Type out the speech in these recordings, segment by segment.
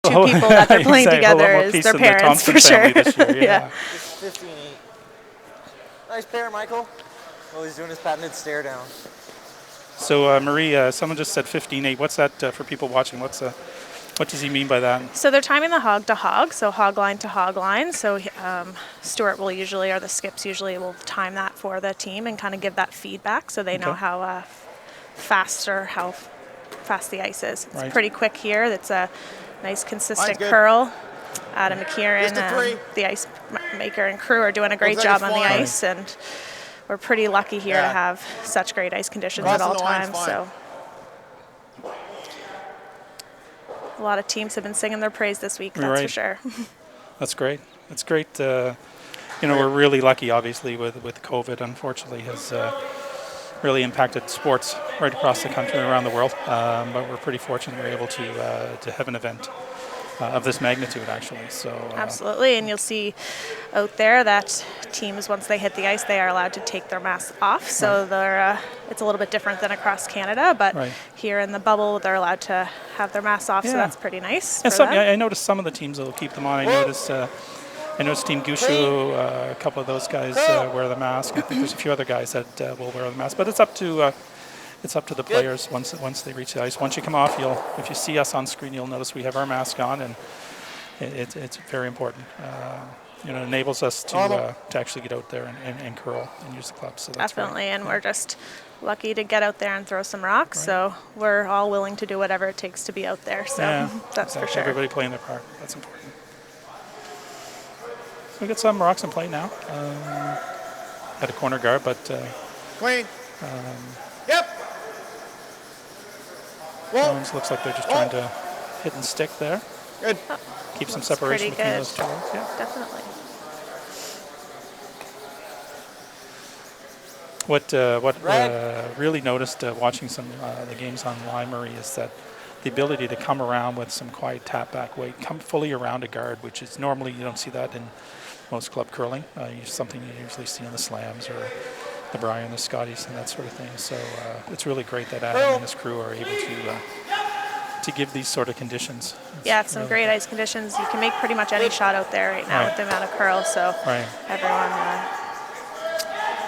two people that they're playing together is their parents, for sure. This year, yeah. 15-8. Nice pair, Michael. Oh, he's doing his patented stare down. So, Marie, someone just said 15-8. What's that for people watching? What does he mean by that? So they're timing the hog to hog, so hog line to hog line. So Stuart will usually, or the skips usually will time that for the team and kind of give that feedback so they know how fast the ice is. It's pretty quick here. It's a nice consistent curl. Adam McKieran, the ice maker and crew are doing a great job on the ice, and we're pretty lucky here to have such great ice conditions at all times. So a lot of teams have been singing their praise this week, that's for sure. That's great. That's great. We're really lucky, obviously, with COVID. Unfortunately, has really impacted sports right across the country and around the world. But we're pretty fortunate we're able to have an event of this magnitude, actually. So absolutely, and you'll see out there that teams, once they hit the ice, they are allowed to take their masks off. So they're it's a little bit different than across Canada, but here in the bubble, they're allowed to have their masks off. So that's pretty nice. I noticed some of the teams will keep them on. I noticed Team Gushu, a couple of those guys wear the mask. I think there's a few other guys that will wear the mask, but it's up to the players once they reach the ice. Once you come off, if you see us on screen, you'll notice we have our mask on, and it's very important. It enables us to actually get out there and curl and use the clubs. So that's definitely, and we're just lucky to get out there and throw some rocks. So we're all willing to do whatever it takes to be out there. So that's for sure. Everybody playing their part. That's important. So we got some rocks in play now. At a corner guard, but clean. Looks like they're just trying to hit and stick there. Good. Keep some separation between those two. Yeah, definitely. What really noticed watching some the games online, Marie, is that the ability to come around with some quiet tap back weight, come fully around a guard, which is normally you don't see that in most club curling. Something you usually see in the slams or the Brian, the Scotties, and that sort of thing. So it's really great that Adam and his crew are able to give these sort of conditions. It's some great ice conditions. You can make pretty much any shot out there right now with the amount of curl. So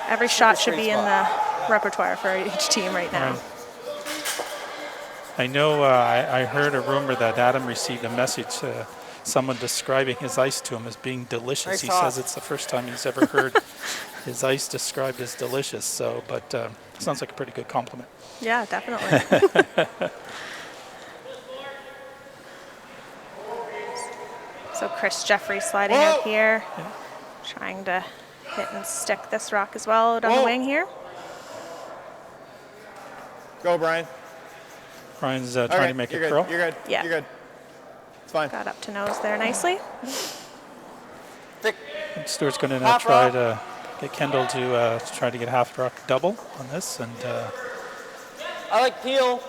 every shot should be in the repertoire for each team right now. I know I heard a rumor that Adam received a message, someone describing his ice to him as being delicious. He says it's the first time he's ever heard his ice described as delicious. So, but sounds like a pretty good compliment. Yeah, definitely. So Chris Jeffrey sliding out here, trying to hit and stick this rock as well out on the wing here. Go, Brian. Brian's trying to make a curl. You're good. Yeah. You're good. It's fine. Got up to nose there nicely. Thick. Stuart's going to now try to get Kendall to try to get half rock double on this, and I like peel.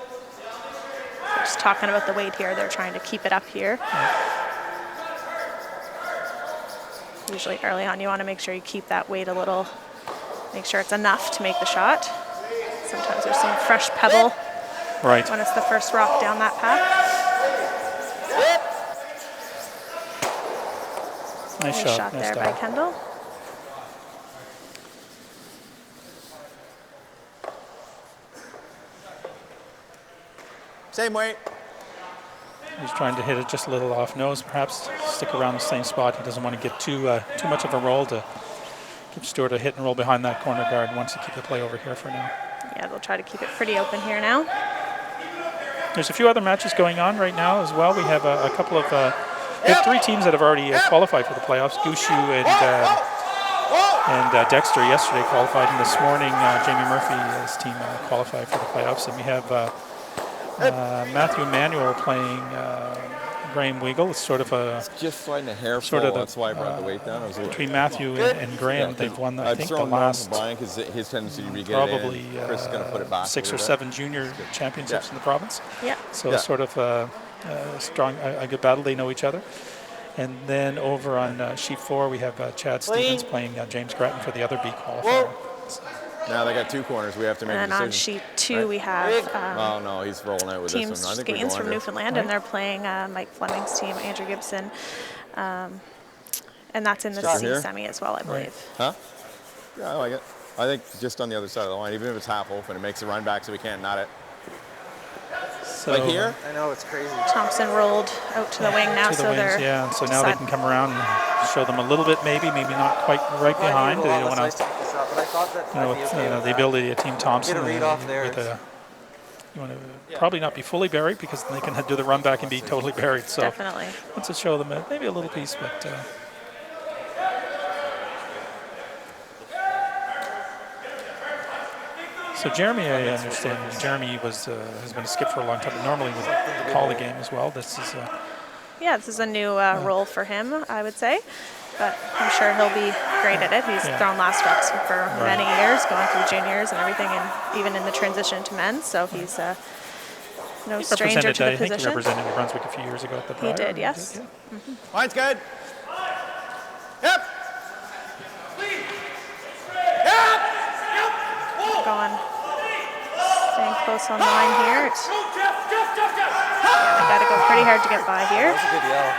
Just talking about the weight here, they're trying to keep it up here. Usually early on, you want to make sure you keep that weight a little, make sure it's enough to make the shot. Sometimes there's some fresh pebble when it's the first rock down that path. Nice shot there by Kendall. Same weight. He's trying to hit it just a little off nose, perhaps stick around the same spot. He doesn't want to get too much of a roll to give Stuart a hit and roll behind that corner guard. Wants to keep the play over here for now. Yeah, they'll try to keep it pretty open here now. There's a few other matches going on right now as well. We have a couple of, we have 3 teams that have already qualified for the playoffs. Gushu and Dexter yesterday qualified, and this morning Jamie Murphy's team qualified for the playoffs. And we have Matthew Manuel playing Graham Weagle. It's sort of a just sliding a hair sort of that's why I brought the weight down. Between Matthew and Graham, they've won I think the last his tendency to probably Chris is going to put it back 6 or 7 junior championships in the province. Yeah. So sort of a good battle. They know each other. And then over on sheet 4, we have Chad Stevens playing James Grattan for the other B qualifier. Now they got 2 corners. We have to make a And then decision. on sheet 2 right? we have Oh no, he's rolling out with Team this one. I think we're Skeins going from to. Newfoundland, and they're playing Mike Fleming's team, Andrew Gibson. And that's in the Scott C here? semi as well, I believe. Huh? Yeah, I like it. I think just on the other side of the line, even if it's half open, it makes a run back so we can't nut it. So Like here? I know, it's crazy. Thompson rolled out to the wing now, to the so wings, they're yeah. So now they can come around and show them a little bit, maybe not quite right behind. They don't want to, But I thought that you know, I'd be with okay with the that. ability of Team Thompson. Get a read off there. You want to probably not be fully buried because then they can do the run back and be totally buried. So definitely. wants to show them maybe a little piece, but. So Jeremy, I understand. Jeremy has been a skip for a long time, but normally would call the game as well. This is Yeah, this is a new role for him, I would say. But I'm sure he'll be great at it. He's thrown last reps for many years, going through juniors and everything, and even in the transition to men. So he's no stranger to the I think he position. represented New Brunswick a few years ago at the Briar. He did, yes. Line's good. Yep. Going, staying close on the line here. They got to go pretty hard to get by here. That was a good yell.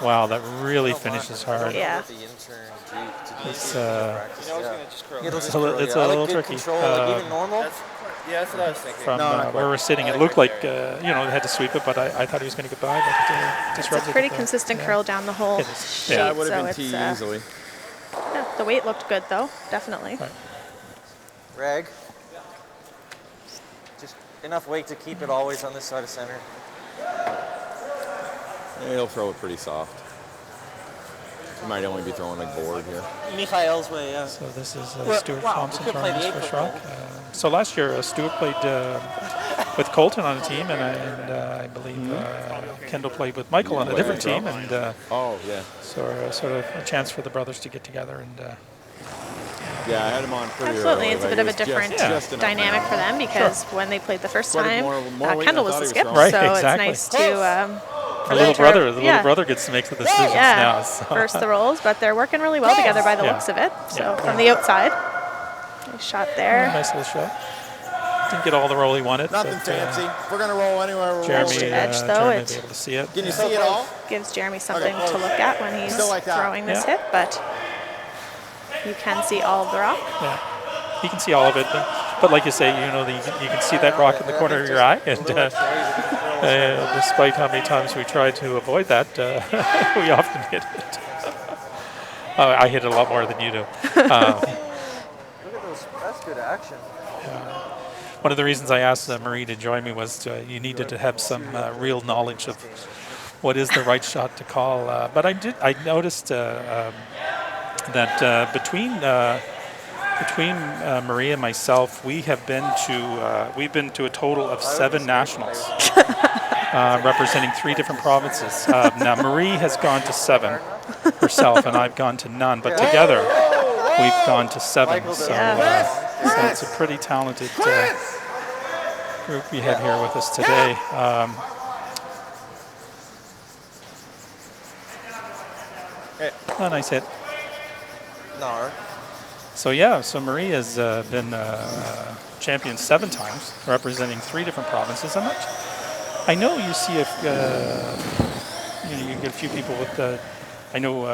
Oh, wow, that really finishes hard. Yeah. It's It's a little tricky. Control, like even normal. Yeah, that's what I was thinking. from where we're sitting. It looked like they had to sweep it, but I thought he was going to get by, but disrupted. It's a pretty consistent curl down the whole It is. sheet, Yeah, it would so have been it's, tee easily. yeah, the weight looked good though, definitely. Right. Rag. Just enough weight to keep it always on this side of center. Yeah, he'll throw it pretty soft. He might only be throwing like board here. Mikhail's way, yeah. So this is Well, Stuart wow, Thompson we could throwing play his the first eight rock. So last year Stuart played with Colton on a team, and I believe Kendall played with Michael on a different team, and Oh, yeah. so sort of a chance for the brothers to get together and. Yeah, I had him on pretty Absolutely, early. it's a like, bit of a it was different just enough dynamic now. for them because when they played the first Quite a time, more weight than Kendall I was thought the he was skip, throwing. Right, so exactly. it's nice to The little brother gets to make the decisions yeah, now. So. first the roles, but they're working really well together by the Yeah. looks of it. So Yeah. from the outside, nice shot there. Nice little shot. Didn't get all the roll he wanted. Nothing but, fancy. If we're going to roll anywhere, we're Jeremy, rolling. Edge, though, Jeremy will it- be able to see it. Can you see it all? Gives Jeremy something Okay. to look at when he's Still like that. throwing this Yeah. hit, but you can see all of the rock. Yeah. You can see all of it, but like you say, you can see that rock in the corner of your eye, and despite how many times we tried to avoid that, we often hit it. I hit it a lot more than you do. Look at those. That's good action. One of the reasons I asked Marie to join me was you needed to have some real knowledge of what is the right shot to call. But I noticed that between Marie and myself, we've been to a total of 7 nationals, representing 3 different provinces. Now Marie has gone to 7 herself, and I've gone to none. But together, we've gone to 7. So, so it's a pretty talented group we have here with us today. A nice hit. No. So yeah, so Marie has been champion 7 times, representing 3 different provinces. I know you see if you get a few people with. I know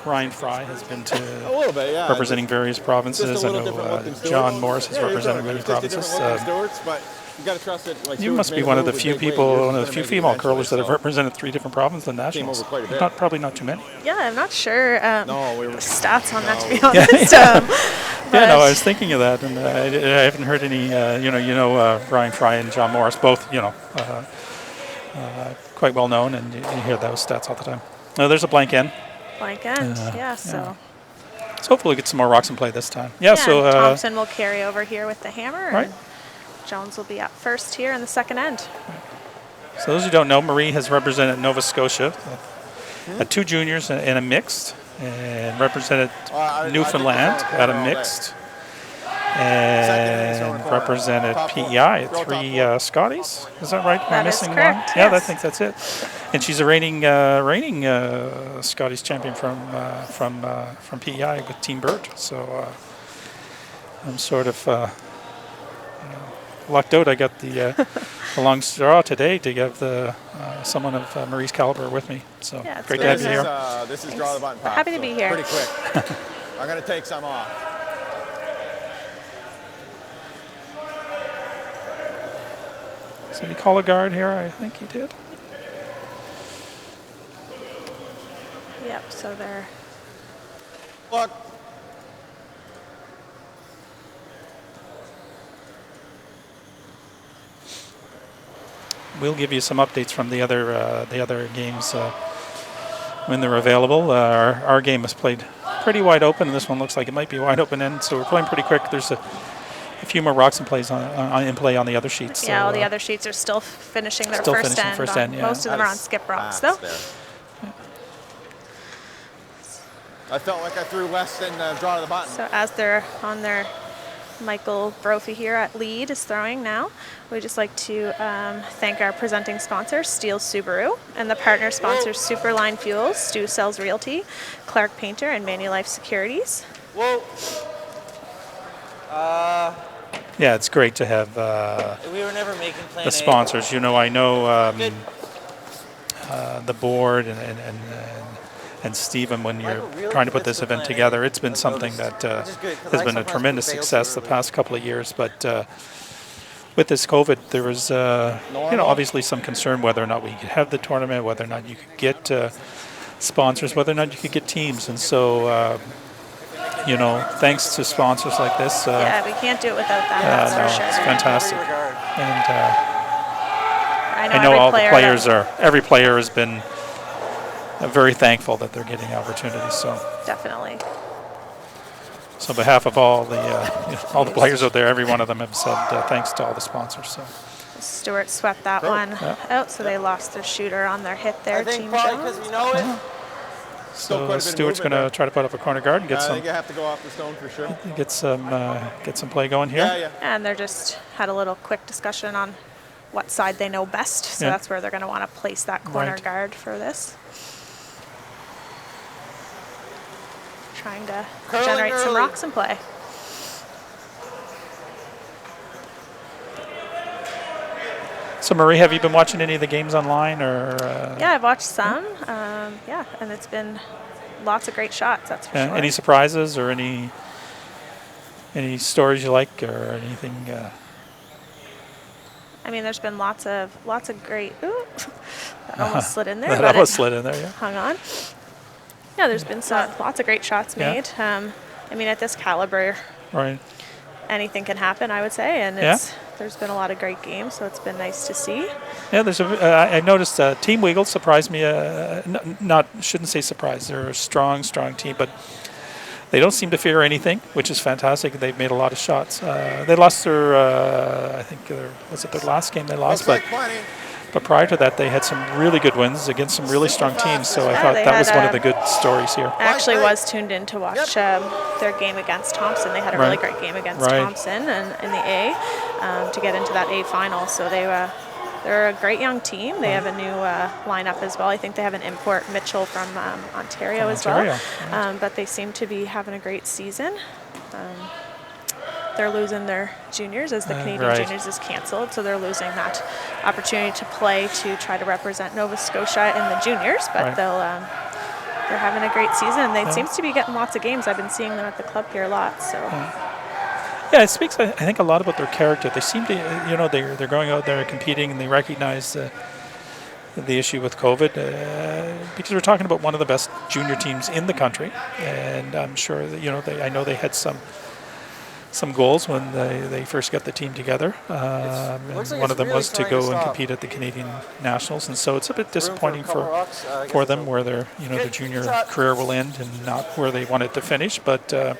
Ryan Fry has been A little bit, yeah. representing various provinces. Just a I little different look know than Stewart's. John Morris has Yeah, he's represented all right. many It's just a provinces. different look than Stewart's, but you got to trust it. Like You Stewart's must be made a one of the move few with big people, weight. one of the Yours few is gonna female make it curlers that have eventually, represented 3 different provinces and nationals. over quite a bit. Probably not too many. Yeah, I'm not sure No, we were. the stats on that, to be No. honest. Yeah, no, I but- was thinking of that, and I haven't heard any. Ryan Fry and John Morris, both quite well known, and you hear those stats all the time. There's a blank end, Blank end, yeah, so. so hopefully we get some more rocks in play this time. Yeah, so and Thompson will carry over here with the hammer, right. and Jones will be up first here in the second end. So those who don't know, Marie has represented Nova Scotia, 2 juniors and a mixed, and represented I think Newfoundland it's all at a all day. mixed, and represented PEI at 3 Scotties. Is that right? Am I That is missing correct, one? Yeah, I yes. think that's it. And she's a reigning Scotties champion from PEI with Team Burt. So I'm sort of lucked out. I got the long straw today to give the someone of Marie's caliber with me. So Yeah, it's great good. to have you here. This is draw the button pack. Happy to be here. Pretty quick. I'm going to take some off. So did you call a guard here? I think he did. Yep, so they're Look. We'll give you some updates from the other games when they're available. Our game is played pretty wide open, and this one looks like it might be wide open end. So we're playing pretty quick. There's a few more rocks in play on the other sheets. yeah, so, all the other sheets are still finishing their still first finishing end. first on- end, yeah. Most of them are on skip rocks, though. I felt like I threw less than draw to the button. So as they're on their Michael Brophy here at lead is throwing now. We'd just like to thank our presenting sponsor, Steele Subaru, and the partner sponsors Superline Fuels, Stu Sells Realty, Clark Painter, and Manulife Securities. Whoa. Yeah, it's great to have We were never making plan the A. sponsors. You know, I know Good. the board and Stephen, when you're trying to put this event together, it's been something that has been a tremendous success the past couple of years. But with this COVID, there was obviously some concern whether or not we could have the tournament, whether or not you could get sponsors, whether or not you could get teams. And so, thanks to sponsors like this, Yeah, we can't do it without them, that's for sure. it's fantastic. Regard. And I know every all the player players every player has been very thankful that they're getting opportunities. So, Definitely. on behalf of all the players out there, every one of them have said thanks to all the sponsors. So, Stewart swept that one out, so they lost their shooter on their hit there, I think Team probably Jones. because we know it. Still quite a so bit of Stewart's going movement to try to put up a corner guard and there. I think you have to go off the stone for sure. get some play going here. Yeah. And they're just had a little quick discussion on what side they know best, so Yeah. that's where they're going to want to place that corner Right. guard for this. Trying to Curling generate some early. rocks in play. So, Marie, have you been watching any of the games online, or? Yeah, I've watched some. And it's been lots of great shots, that's for sure. Any surprises or any stories you like or anything? I mean, there's been lots of great. Ooh, that almost slid in there. That but almost it slid in there, yeah. hung on. Yeah, there's been lots of great shots Yeah. made. I mean, at this caliber, Right. anything can happen, I would say, and there's been a lot of great games, so it's been nice to see. Yeah, there's I noticed Team Weagle surprised me. Shouldn't say surprised. They're a strong team, but they don't seem to fear anything, which is fantastic. They've made a lot of shots. They lost their, I think, was it their last game they lost? Looks like plenty. But prior to that, they had some really good wins against some really strong teams. So I Yeah, thought they that was had, one of the good stories here. I actually right. was tuned in to watch their game against Thompson. They had a really Right. great game against Right. Thompson and in the A to get into that A final. So they're a great young team. They have a new lineup as well. I think they have an import, Mitchell, from Ontario as Ontario, well. But they seem to be having a great season. They're losing their juniors as the Canadian right. juniors is canceled, so they're losing that opportunity to play to try to represent Nova Scotia in the juniors. But Right. they're having a great season. They seems to be getting lots of games. I've been seeing them at the club here a lot. So Yeah, it speaks, I think, a lot about their character. They seem to, they're going out there competing, and they recognize the issue with COVID because we're talking about one of the best junior teams in the country, and I'm sure that I know they had some goals when they first got the team together. And looks like one it's of them really was to trying go to and stop. compete at the Canadian Nationals, and so it's a bit disappointing couple for rocks, I guess them so. where their their junior career will end and not where they wanted to finish, but they're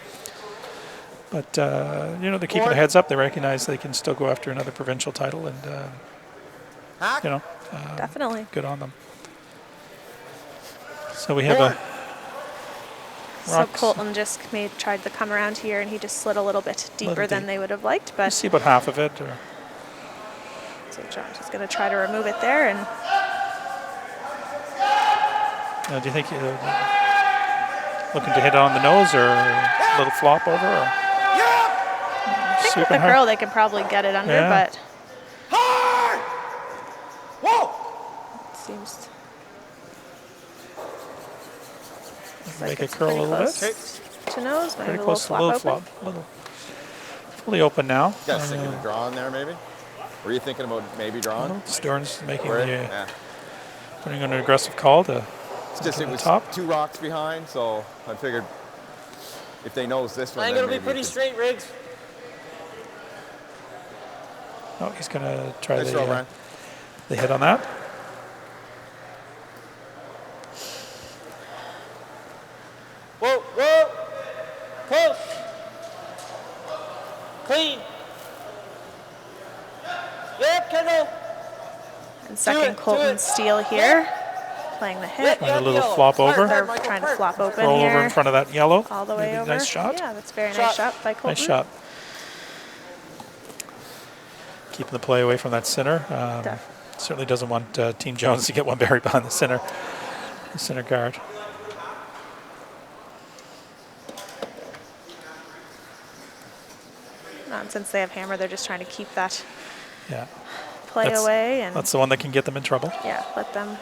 keeping their heads up. They recognize they can still go after another provincial title, and Hack. definitely. good on them. So we have So rocks. Colton just tried to come around here, and he just slid a little bit deeper than deep. they would have liked. You But see about half of it. Or so John's just going to try to remove it there, and do you think you're looking to hit it on the nose or a little flop over? Or I think with sweeping the her? curl they can probably get it under, Yeah. but Hard! Whoa! it seems Make like it it's curl a pretty little close bit. to nose, maybe Pretty a little close to flop a little open. flop. Little fully open now. You guys thinking of drawing there, maybe? Were you thinking about maybe drawing? Stearns making Where? the Yeah. putting on an aggressive call to It's just to it the was top. 2 rocks behind, so I figured if they nose this one, I think then it'll be maybe pretty you could- straight, Riggs. Oh, he's gonna try Nice throw, the Brian. the hit on that. Whoa, whoa! Close! Clean! Yep, Kendall! And second it, do Colton it. steal here, playing the hit. Trying a little flop over. They're Michael, trying to Park. flop open Roll here. over in front of that yellow. All the way Maybe over. Nice shot. Yeah, that's a very Shot. nice shot by Colton. Nice shot. Keeping the play away from that center. Certainly doesn't want Team Jones to get one buried behind the center guard. And since they have hammer, they're just trying to keep that Yeah, play That's- away and that's the one that can get them in trouble. yeah, let them.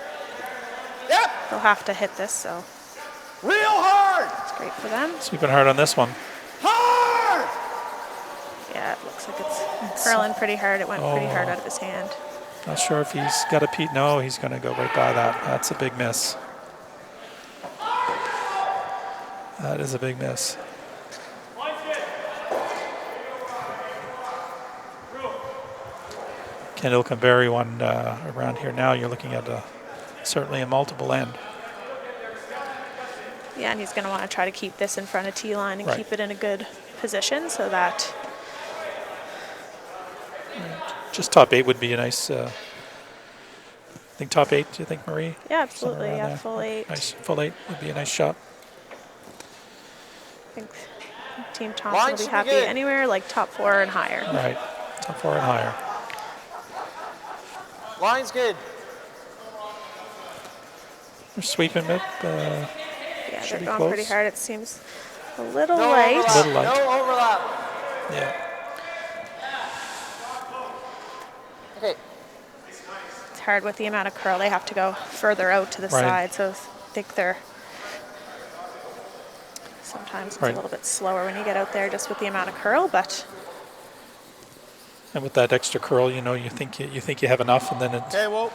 Yep! They'll have to hit this, so Real hard! it's great for them. Sweeping hard on this one. Hard! Yeah, it looks like it's curling pretty hard. It went pretty hard out of his hand. Not sure if he's got a Pete. No, he's going to go right by that. That's a big miss. That is a big miss. Kendall can bury one around here now. You're looking at certainly a multiple end. Yeah, and he's going to want to try to keep this in front of T line and Right. keep it in a good position so that Just top 8 would be a nice. I think top 8. Do you think, Marie? yeah, absolutely, Somewhere around yeah, there. full 8. Nice full 8 would be a nice shot. I think Team Thompson Line will be should be happy good. anywhere like top 4 and higher. Right, top 4 and higher. Line's good. They're sweeping it. Yeah, Should they're be going pretty close. hard. It seems a little No light. overlap. Little light. No overlap. Yeah. Okay. It's hard with the amount of curl. They have to go further out to the Right. side, so I think they're sometimes it's Right. a little bit slower when you get out there just with the amount of curl, but And with that extra curl, you know, you think you have enough, and then Okay, well,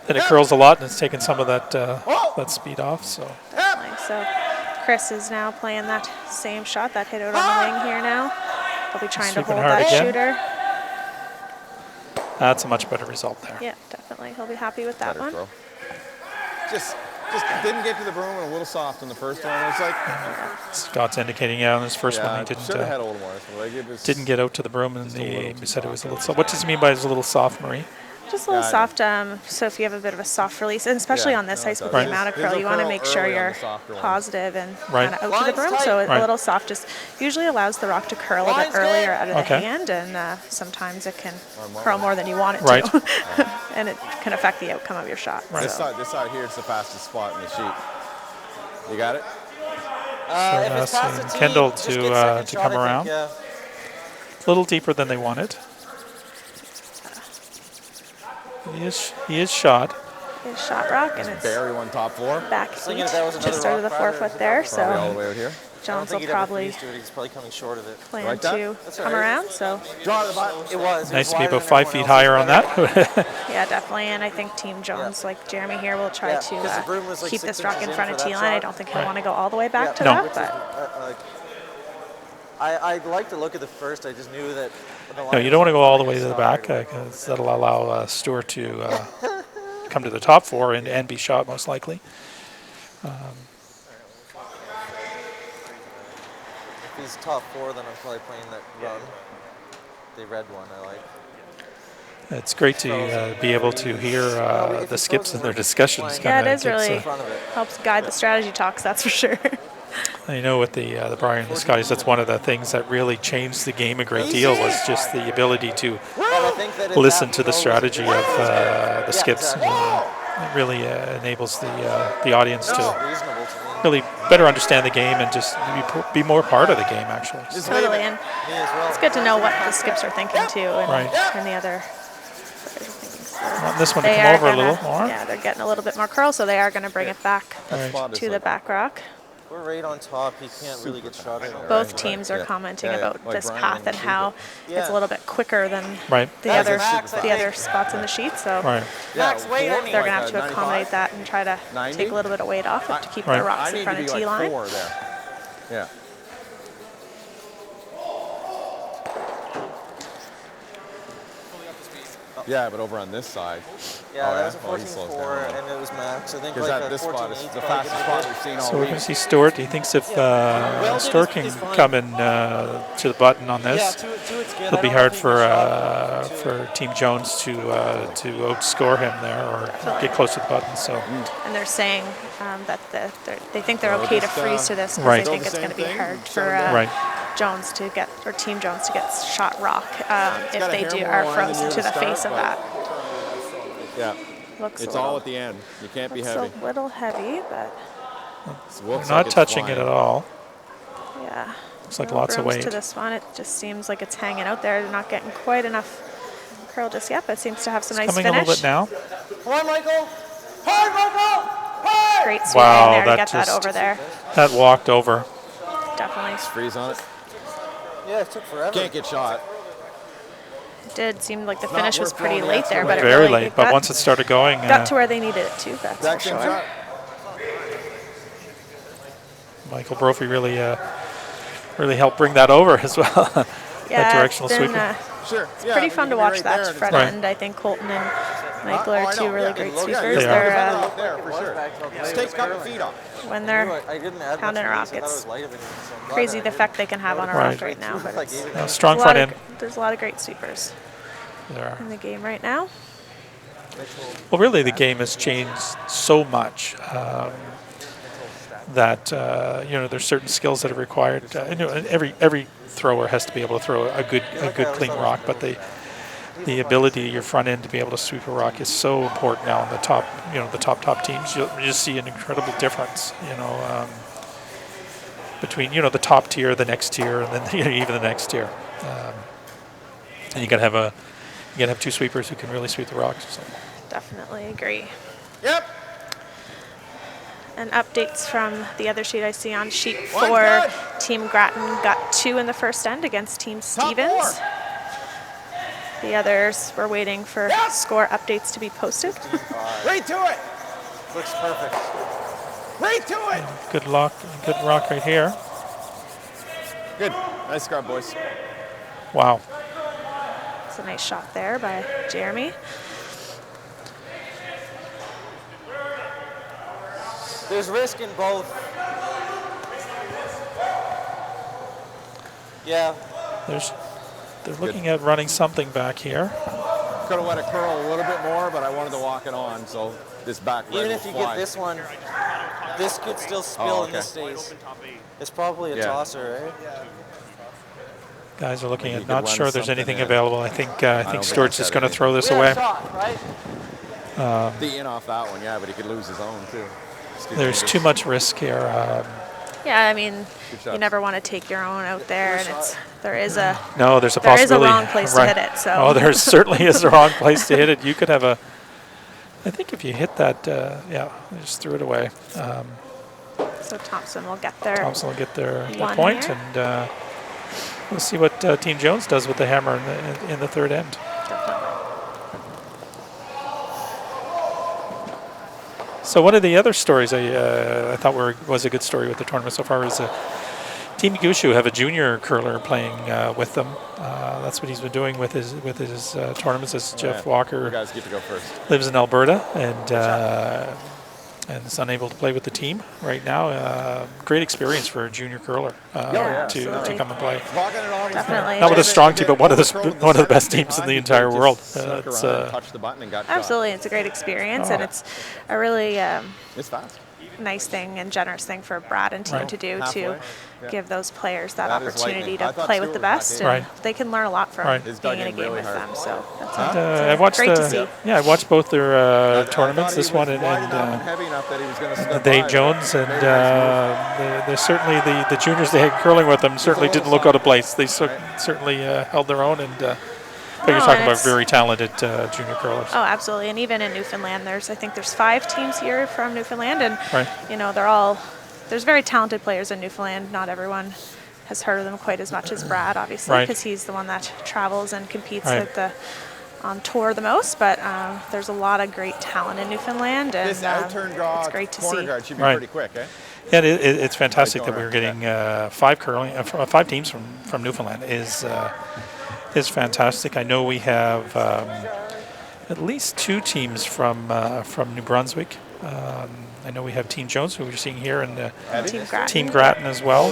it curls a lot, and it's taking some of that speed off. So definitely. So Chris is now playing that same shot that hit out on the wing here now. They'll be trying to Sweeping hold hard that again. shooter. that's a much better result there. Yeah, definitely. He'll be happy with that better one. throw. Just didn't get to the broom and a little soft on the first one. It's like, Scott's indicating, yeah, on his first one, he should have had didn't a little more. Like it was, didn't get out to the broom, and a little he too said it was a soft. little soft. What does he mean by it's a little soft, Marie? Just a little Yeah, I soft, so if you have a bit of a soft release, and especially Yeah, on this no, ice it with does. the amount of There's curl, a you want to curl make sure early on you're the softer ones. positive and Right. kind of out to the Line's broom. tight. So Right. a little soft just usually allows the rock to curl a bit Line's earlier good. out of Okay. the hand, and sometimes it can more. curl more than you want it Right. to, and it can affect the outcome of your shot. Right. this So. side here, it's the fastest spot in the sheet. You got it? If it's past asking the tee, Kendall just to, get second to shot, come I think, around. yeah. A little deeper than they wanted. He is shot. Is shot rock, and it's Barry one top 4. back Thinking eight, if that was another just under the rock 4 batter, foot is it there. probably Probably all So the way out here. I don't Jones will think he'd ever probably used to it. He's probably coming short of it. plan Like that? to That's come all right. around. So Draw to the bottom. It was. Nice to be wider about than 5 everyone feet higher on else's, that. but yeah, definitely. And I think Team Jones, like Jeremy here, will try Yeah, to 'cause the broom was, like, keep 6 this rock inches in in front of for that T line. I shot. don't think he'll Right. want to go all the way back to No. that, Which is, but like, I like to look at the first. I just knew that. The No, line you don't want to go all the was way to the solid back right away. because that'll allow Stewart to come to the top 4 and be shot most likely. If he's top 4, then I'm probably playing that run. The red one I like. It's great to be able to hear the skips and their discussions. yeah, it kinda is takes, really In front of it. helps guide the strategy talks. That's for sure. I know with the Briar and the Scotties, that's one of the things that really changed the game a great deal was just the ability to And I think that in listen that to the throw strategy of the skips. exactly. It really enables the audience to Reasonable to me. really better understand the game and just be more part of the game, actually. Just Totally, wave and it. Me as well. it's good to know what the skips are thinking too, and, Right. and the other players are thinking. So Want this one to they come are over a gonna- little more. Yeah, they're getting a little bit more curl, so they are going to bring it back That spot is to the like- back rock. We're right on top. He can't really get shot in there. Both right? teams are Yeah. commenting Yeah, yeah. about Like this Brian path and and how Yeah. it's a little bit quicker than Right. the That's other max, I the think. other spots in the sheet. So Right. Max, weight four, any. they're like going to have a to 95? accommodate that and try to 90? take a little bit of weight off it to keep Right. the I rocks in need to front be of like T line. 4 there. Yeah. Yeah, but over on this side, Yeah, Oh, that was a yeah? Oh, he slows 14.4, down. and it was max. I think because like that a this spot 14.8 is the probably fastest gonna spot be we've seen all So we're week. going to see Stewart. He thinks if Welded Stewart is can fine. come in to the button on Yeah, this, two it's good. it'll I be don't hard think he shot for Team Jones to outscore him there or get close to the button. So And they're saying that they think they're So okay to just, freeze to this because Right. they think Still it's the going to be same thing? hard Shut for it down. Right. Jones to get, or Team Jones to get shot rock if got a they hair do more are line than frozen you to to the start, face of but- that. Yeah, Looks it's a little, all at the end. You can't be looks heavy. a little heavy, but It we're looks not like it's touching flying. it at all. yeah. Looks like No lots of brooms weight. to this one. It just seems like it's hanging out there. They're not getting quite enough curl just yet, but it seems to have some nice Coming finish. a little bit now. Come on, Michael. Hard, Michael. Hard. Great sweeping Wow, there to that get that just- over there. That walked over. Definitely Freeze on it. Yeah, it took forever. Can't get shot. did seem like the not finish was worth pretty throwing the late there, extra but it Very really late, but got, once it started going, got to where they needed it to. That's Exact for same sure. shot. Michael Brophy really helped bring that over as well. Yeah, directional it's been, sweeping. Sure. Yeah, pretty but fun you to can be watch right that there and it's front Right. end. I think Colton and Michael Oh, are I two know, really yeah. great Yeah, sweepers. They are. They're up there for sure. Just take cut your feet off. when they're I didn't add pounding much a weight, so I thought rock, it it's was lighter than anything, so I'm glad crazy that the I effect they can have on a Right. rock right now. But Like, it's, even there's Strong a lot front of- end. There's a lot of great sweepers There. in the game right now. Well, really, the game has changed so much that there's certain skills that are required. And every thrower has to be able to throw a good clean rock, but the ability of your front end to be able to sweep a rock is so important now in the top teams. You just see an incredible difference, between the top tier, the next tier, and then even the next tier. And you got to have two sweepers who can really sweep the rocks. So. Definitely agree. Yep. And updates from the other sheet I see on sheet One 4. good. Team Grattan got 2 in the first end against Team Top Stevens. 4. The others were waiting for Yep. score updates to be posted. Right to it. looks perfect. Right to it. Good rock right here. Good. Nice scrub, boys. Wow. It's a nice shot there by Jeremy. There's risk in both. Yeah, They're looking at running something back here. Could have let it curl a little bit more, but I wanted to walk it on, so this back red even will if you fly. get this one, this could still spill Oh, and this okay. stays. It's probably a Yeah. tosser, right? Guys are looking You at could not run sure there's something anything in. available. I think think Stuart's he's just got going to throw this We had a away. shot, right? The in off that one, yeah, but he could lose his own too. It's too There's dangerous. too much risk here. Yeah, I mean, Good you shot. never want to take your own out there, and there is a No, there's a There is a possibility. wrong place to hit it, so. Oh, there certainly is a wrong place to hit it. You could have a. I think if you hit that, I just threw it away. so Thompson will get there. Thompson will get their One point, here. and we'll see what Team Jones does with the hammer in the third end. Definitely. So one of the other stories I thought was a good story with the tournament so far is Team Gushu have a junior curler playing with them. That's what he's been doing with his tournaments. As Jeff You Walker guys get to go first. lives in Alberta and is unable to play with the team right now. Great experience for a junior curler to absolutely. come and play. Walking it on. Definitely. Not with a Just- strong team, but one of the best teams in the entire world. Snuck It's, around, touched the button and got shot. Absolutely, it's a great experience, and Oh. it's a really It's fast. nice thing and generous thing for Brad and team Right. to do Halfway. to Yeah. give those players that That is opportunity lightning. I to thought play with Stewart the was best. not And Right. they can learn a lot from Right. He's being dug in a in game really with hard. them. So that's I've watched great to see. I watched both their I tournaments. thought This he one was wide enough and and heavy enough that he was going to slip Dave by, Jones, but and made a nice they're certainly the juniors they had curling with them certainly little didn't look out of soft, place. They right. certainly held their own, and but you're No, talking and about it's- very talented junior curlers. Oh, absolutely. And even in Newfoundland, I think there's 5 teams here from Newfoundland, and Right. there's very talented players in Newfoundland. Not everyone has heard of them quite as much as Brad, obviously, Right. because he's the one that travels and competes Right. on tour the most. But there's a lot of great talent in Newfoundland, and This out-turn draw it's great to corner see. guard should be Right. pretty quick, eh? Yeah, it's fantastic that corner, we're getting 5 teams from Newfoundland is fantastic. I know we have at least 2 teams from New Brunswick. I know we have Team Jones, who we're seeing here, and Team Grattan. Team Grattan as well.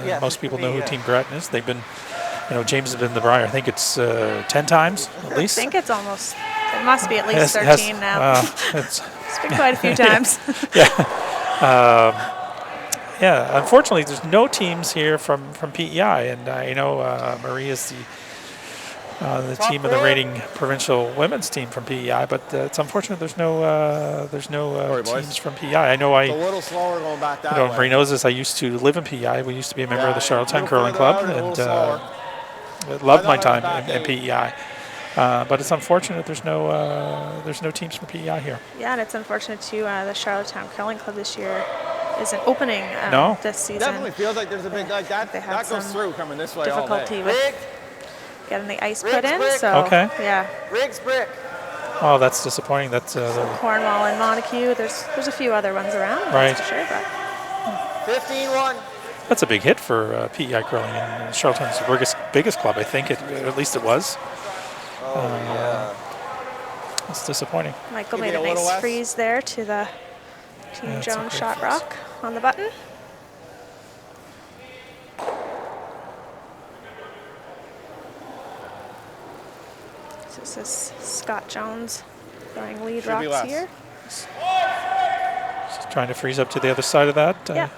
Yeah, Most people know who yeah. Team Grattan is. They've been, James has been the Briar. I think it's 10 times at I least. think it must be at least Has- has- 13 now. it's, It's been quite a few times. yeah, unfortunately, there's no teams here from PEI, and I know Marie is the team of the rating provincial women's team from PEI, but it's unfortunate there's no Sorry, boys. teams from PEI. I know It's a little slower going back that way. Marie knows this. I used to live in PEI. We used to be a member of the Yeah, Charlottetown a little Curling further Club, out, a little and slower. loved I my thought I time was back in PEI. But it's unfortunate there's no teams from PEI here. Yeah, and it's unfortunate too. The Charlottetown Curling Club this year isn't opening No. this season. Definitely feels like there's a big like that. They had That goes some through coming this way all Difficulty day. with getting the ice put in. Brick. So Okay. yeah, Riggs brick. Oh, that's disappointing. That's Cornwall and Montague. There's a few other ones around, Right. that's for sure. But 15-1. that's a big hit for PEI curling, and Charlottetown's the biggest club. I think at least it was. Yeah. It's disappointing. Michael Maybe made a a little nice less. freeze there to the Team Yeah, it's a Jones great shot freeze. rock on the button. So this is Scott Jones throwing lead Should be rocks less. here. Just trying to freeze up to the other side of that. Yeah.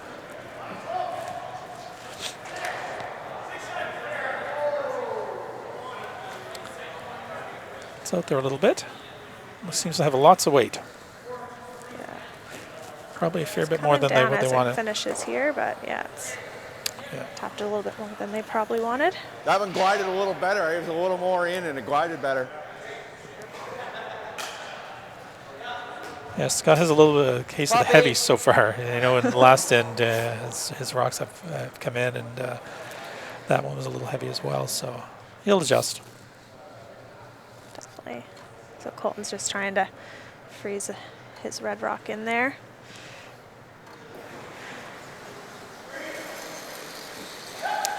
It's out there a little bit. It seems to have lots of weight. Yeah. Probably a fair bit Coming more than down they as wanted. it finishes here, but yeah, it's Yeah. tapped a little bit more than they probably wanted. That one glided a little better. It was a little more in and it glided better. Yeah, Scott has a little bit of a case of the Top heavy eight. so far. In the last end, his rocks have come in, and that one was a little heavy as well. So he'll adjust. Definitely. So Colton's just trying to freeze his red rock in there.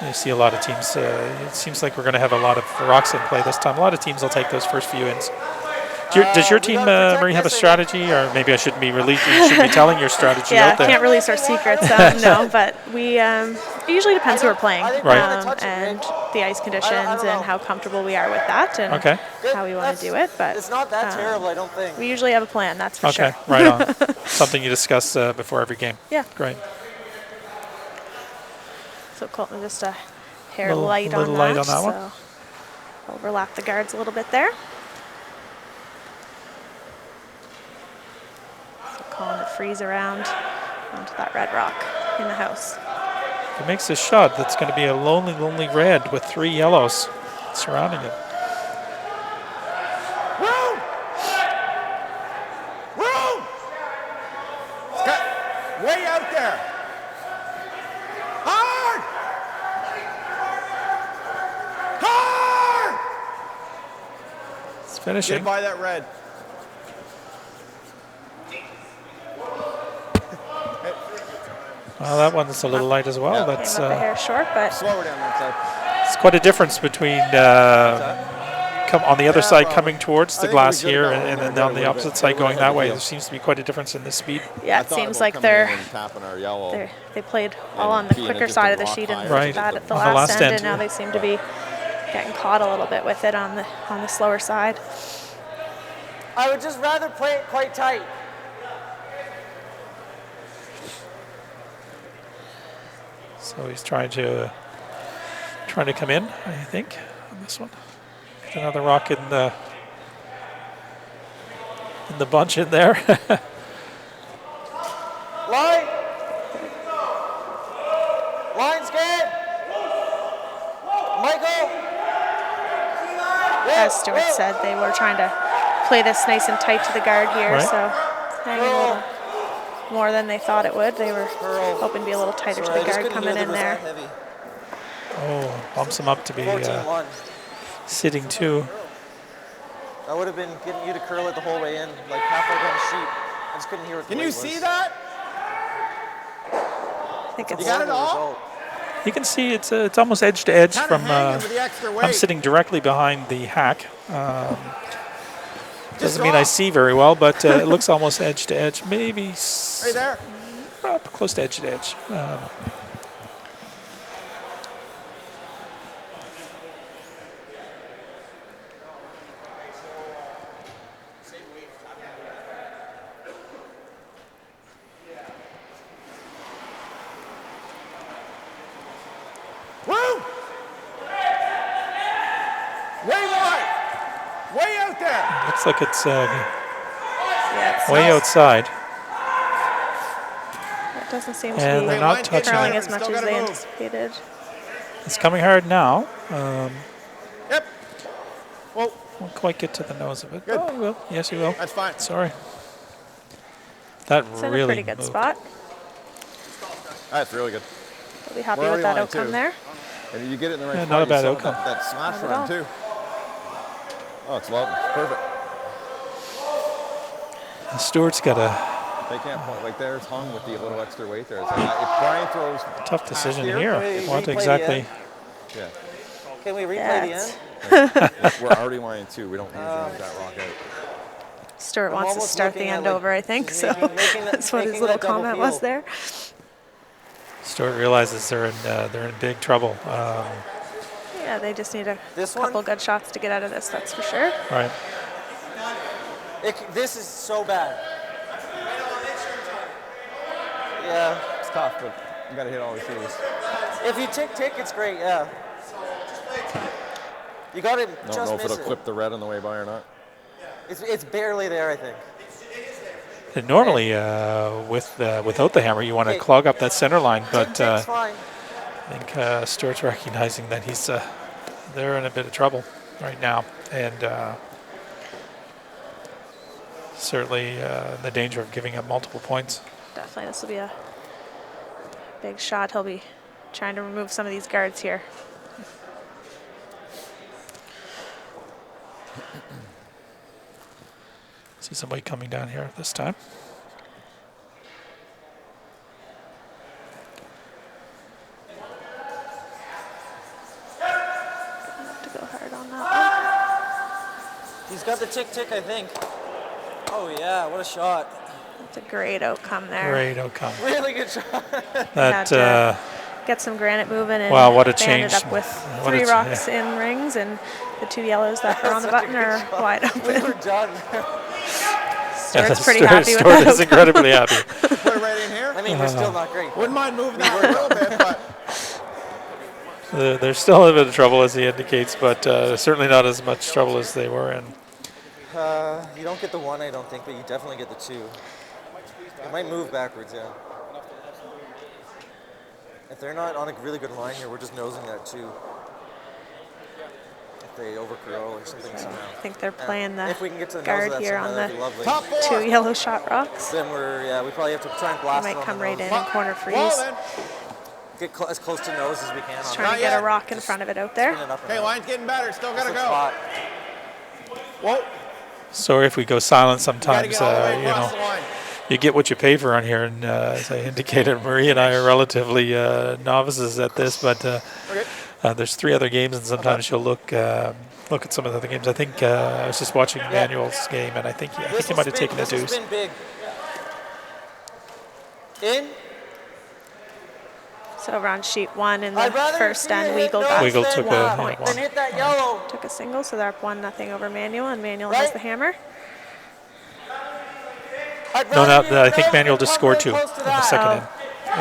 You see a lot of teams. It seems like we're going to have a lot of rocks in play this time. A lot of teams will take those first few ins. Does your we team, gotta protect Marie, have a this, strategy, or maybe I shouldn't be releasing? You should be telling your strategy Yeah, out there. can't release our secrets, no, but we it usually depends who we're playing, I think Right. we wanna touch it, and Riggs. the ice conditions know. and how comfortable we are with that, and Okay. Good. how we want That's- to do it. But It's not that terrible, I don't think. we usually have a plan, that's for Okay, sure. right on. Something you discuss before every game. Yeah. Great. So Colton just a hair Little- light, little on, light that, on that one. so overlap the guards a little bit there. So calling it freeze around onto that red rock in the house. If it makes a shot, that's going to be a lonely, lonely red with 3 yellows surrounding it. Room! Room! Scott, way out there. Hard! Hard! It's Get finishing. by that red. Well, that one's a little light as well. Yeah. That's Came up a hair short, but Slower down that side. it's quite a difference between come on the other Yeah, side well, coming towards I the think glass we did here, that and, one and there, then on did a the little opposite bit. side It going was that a way. deal. There seems to be quite a difference in the speed. yeah, I it thought seems about like coming in they're and tapping our yellow. they played all on And the peeing it quicker just side a of the block sheet and higher. Right. that at the On the last, last end, end. and now they seem to be getting caught a little bit with it on the slower side. I would just rather play it quite tight. So he's trying to come in, I think, on this one. Get another rock in the bunch in there. Line! Line's good! Michael! As Stuart said, they were trying to play this nice and tight to the guard here, Right. so hanging a little more than they thought it would. They were hoping to be a little tighter to the guard coming in there. Oh, bumps him up to be 14-1. sitting 2. That would have been getting you to curl it the whole way in, like halfway down the sheet. I just couldn't hear what the Can weight you was. see that? I think It's it's a got it horrible all? result. You can see it's almost edge to edge Kind of from. hanging with the extra weight. I'm sitting directly behind the hack. Just Doesn't mean I off. see very well, but it looks almost edge to edge. Maybe Right there. close to edge to edge. Woo! Way wide. Way out there. Looks like it's yeah, it's way outside. it doesn't seem to And be they're not touching curling it. as much Still as gotta they move. anticipated. It's coming hard now. Yep. Well, Won't quite get to the nose of it. Good. Oh, he will. Yes, he will. that's fine. Sorry. That It's in really a pretty good moved. spot. That's really good. They'll be happy We're with that already outcome line, too. there. And you get it in the right Yeah, spot. not a you bad saw outcome. That smash Not at run all. too. Oh, it's lovely. Perfect. Stewart's got a They can't point. Like there's hung with the little extra weight there. It's like, if Brian throws, tough decision here. here. Hey, What replay the exactly? end. yeah, Can we replay Yeah, the it's- end? we're already lining 2. We don't usually have that rock out. Stuart I'm wants to almost start the looking at, end like, over, I think. just So making that- that's what his making little that double comment was field. there. Stewart realizes they're in big trouble. Yeah, they just need a This couple one? good shots to get out of this, that's for sure. Right. This is so bad. Yeah. It's tough, but you got to hit all the shoes. If you tick, it's great, yeah. You got to Don't just know if miss it'll it. clip the red on the way by or not. It's barely there, I think. And normally, without the hammer, you want to Okay. clog up that center line, but Tick's fine. I think Stewart's recognizing that they're in a bit of trouble right now, and certainly in the danger of giving up multiple points. Definitely, this will be a big shot. He'll be trying to remove some of these guards here. See some weight coming down here this time. Have to go hard on that He's got the tick, I think. Oh, yeah, what a shot. one. It's a great outcome there. Great outcome. Really good shot. Had That to get some granite moving and wow, what a banded change. up with What a 3 cha- rocks in rings, and the 2 yellows that are on the button are wide We open. were done. Stuart's pretty Stuart- happy with Stuart that is outcome. incredibly happy. Put it right in here. I mean, we're still not great. Wouldn't mind moving that a little bit, but They're still in a bit of trouble, as he indicates, but certainly not as much trouble as they were in. You don't get the 1, I don't think, but you definitely get the 2. It might move backwards, yeah. If they're not on a really good line here, we're just nosing that 2. If they overcurl or something somehow. I think they're playing the If we can get to the nose guard of that here somehow, on that'd the be lovely. top 4. 2 yellow shot rocks. Then we probably have to try and They blast it might on come the right nose. in and corner freeze. Well then. Get as close to nose as we can. Just on trying it. to get yet. a rock in front of it out there. Spin it up and Okay, out. line's getting better. Still gotta This go. looks hot. Whoa. Sorry if we go silent Gotta sometimes. get all the way You across know, the line. you get what you pay for on here, and as I indicated, Marie and I are relatively novices at this, but Okay. there's 3 other games, and sometimes you'll look at some of the other games. I think I was just watching Manuel's game, and I think he This will might have spin- taken a this will deuce. spin big. In. So over on sheet 1 in the I'd rather first see end, it hit Weagle nose got Weagle than, took a than point. hit that yellow. took a single, so they're up 1-0 over Manuel, and Manuel has Right. the hammer. I'd No, rather I you think nose Manuel than just come scored way 2 close to in the that. second end.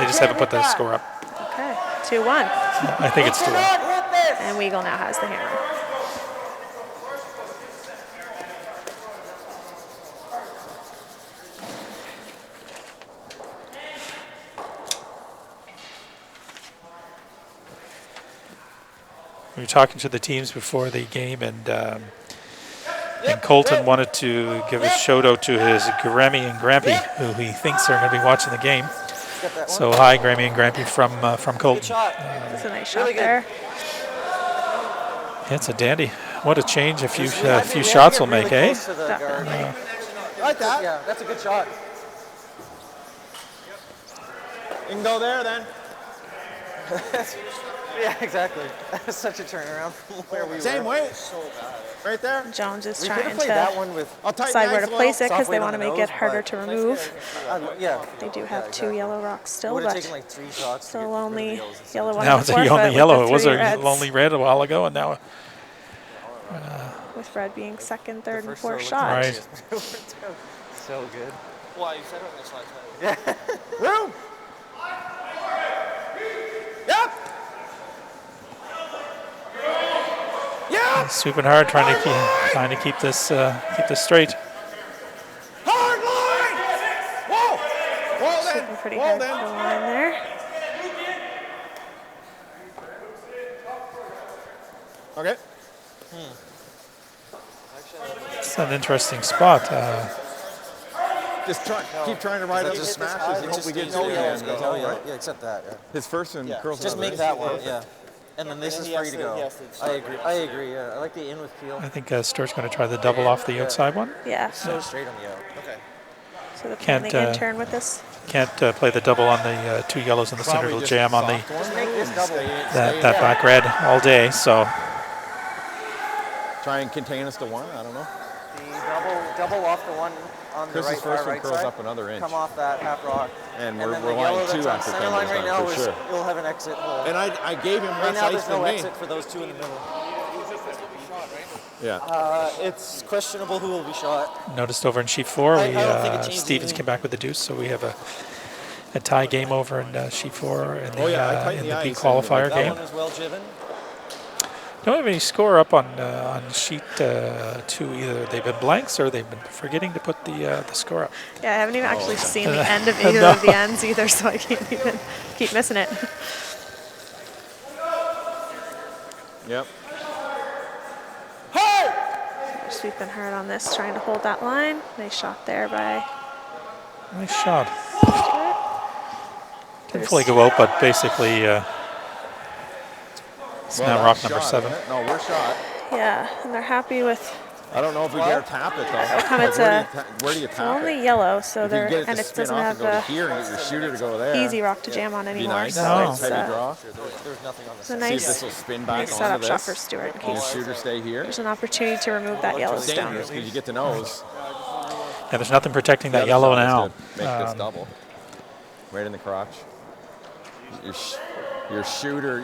They just haven't put the hit that. score up. Okay. 2-1. I think it's 2-1. And Weagle now has the hammer. We were talking to the teams before the game, and Colton wanted to give a shout out to his Grammy and Grampy, who he thinks are going to be watching the game. So hi, Grammy and Grampy from Colton. That's a nice shot there. Yeah, it's a dandy. What a change a few shots will make, eh? Definitely. Like that? Yeah, that's a good shot. You can go there then. Yeah, exactly. That's such a turnaround from where we Same were. way. Right there. Jones is We could trying have played that to one with. I'll tighten decide the where ice to a place it little. because they Soft want to weight on make the it harder nose, to but- remove. Yeah. They do have 2 yellow rocks It still, would have but taken like 3 shots. to still get rid of the only yellows instead yellow of one Now on it's the a forefoot only with yellow. the It was 3 a reds, only red a while ago, and now with red being second, third, and first fourth throw shot. right. So good. Well, you said it on the slide. Room. Yep. Yep. Swooping hard, trying to keep this straight. Hard line. Whoa. Whoa then. Shooting pretty Whoa hard then. for the line there. Okay. It's an interesting spot. Just keep trying to ride out the smashes and hope we get no Yeah, hands. That's all right. yeah, except that. Yeah. His first one curls Just out make of that it. one. Yeah. And then this And is he free has to to- go. he has to I agree. I agree. Yeah. I like the in with peel. I think Stuart's going to try the double off the outside one. Yeah. So straight on the out. Okay. So the Can't, planning intern with this. Can't play the double on the 2 yellows in the center. Probably It'll just jam on the soft one Just make this and double. that back red all day. So Try and contain us to one. I don't know. The double off the one on the Chris's right, first far one right curls side. up another inch. Come off that half rock. And then we're the relying yellow that's 2 on after center line right now for is sure. you'll have an exit hole. And I gave him Right less now ice there's than no me. exit for those 2 in the middle. Yeah. It's questionable who will be shot. noticed over in sheet 4, I don't think it changes Stevens anything. came back with the deuce. So we have a tie game over in sheet 4 in the, Oh, yeah, I tightened in the the B ice and qualifier That game. one is well driven. Don't have any score up on sheet 2 either. They've been blanks or they've been forgetting to put the score up. Yeah, I haven't even actually okay. seen the end of either of the ends either, so I can't even keep missing it. Yep. Sweeping hard on this, trying to hold that line. Nice shot there by Nice shot. Stuart. Didn't fully go out, but basically it's now rock number 7. No, we're shot. Yeah, and they're happy with I don't know if we dare tap it though. come Like, it's where do you it's tap only it? yellow, so If you they're get it and to it spin doesn't off have and go to the here and get your shooter to go there. easy rock to jam on Be anymore. nice. So No. it's Heavy draw. There's nothing on the a side. See if nice, this will spin back nice setup onto shot this. for Stuart in Your case shooter stay here. there's an opportunity to remove that yellow It's stone. dangerous because you get the nose. Yeah, there's nothing protecting The that other yellow side is now. to make this double. Right in the crotch. Your shooter,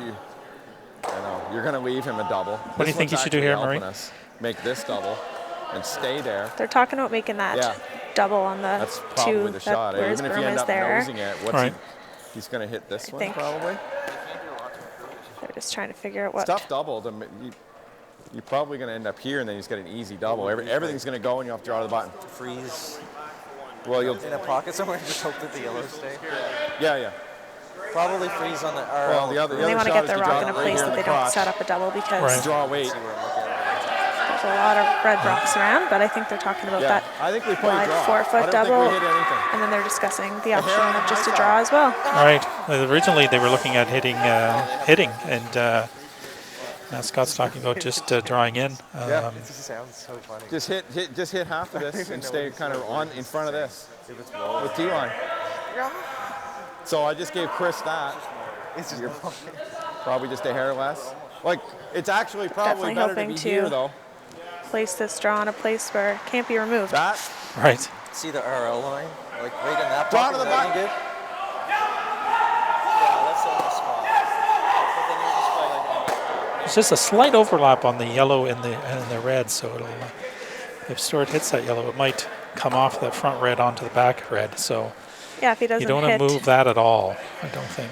I know, you're going to leave him a double. do you think you should do here, Marie? Make this double and stay there. They're talking about making that Yeah. double on the That's probably 2 the that shot. where his Even if you berm end is up there. nosing it, Right. he's going to hit this one think. probably. They're just trying to figure out It's what. tough double. You're probably going to end up here, and then he's got an easy double. Everything's going to go, and you have to draw the button. Freeze Well, you'll. in a pocket somewhere and just hope that the yellows stay. Yeah. Probably freeze on the RL. Well, the other They want to shot get is their to rock draw in a it right place here in that the they don't crotch. set up a double because Right. Draw weight. See where I'm looking at. there's a lot of red rocks around, but I think they're talking about Yeah, that I think we play wide draw. 4-foot I don't double, think we hit anything. and then they're discussing the hair option on of the just a high draw side. as well. All right. Originally, they were looking at hitting, and now Scott's talking about just drawing in. Yeah. It just sounds so funny. Just hit half of this and stay kind of on in front of this If it's low. with T-line. So I just gave Chris that. It's just Probably just a hair less. Like, it's actually probably Definitely better to hoping be to- here though. Place this draw in a place where it can't be removed. That Right. see the RL line, like right in that Draw pocket. to the is that any button. good? Yeah, that's on the spot. But then you're just by like, It's just a slight overlap on the yellow and the red, so it'll if Stuart hits that yellow, it might come off the front red onto the back red. So Yeah, if he doesn't you don't want hit. to move that at all, I don't think.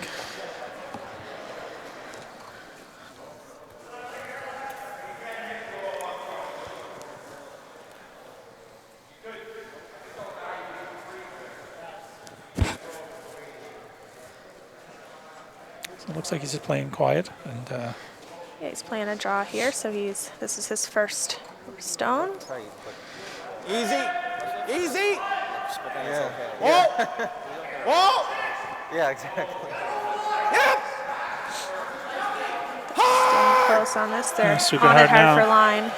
So it looks like he's just playing quiet. And Yeah, he's playing a draw here, so this is his first stone. Tight, but Easy. Easy. But then Yeah. it's okay. Whoa. Whoa. yeah, exactly. Staying close on this. They're sweeping on it hard hard now. for line.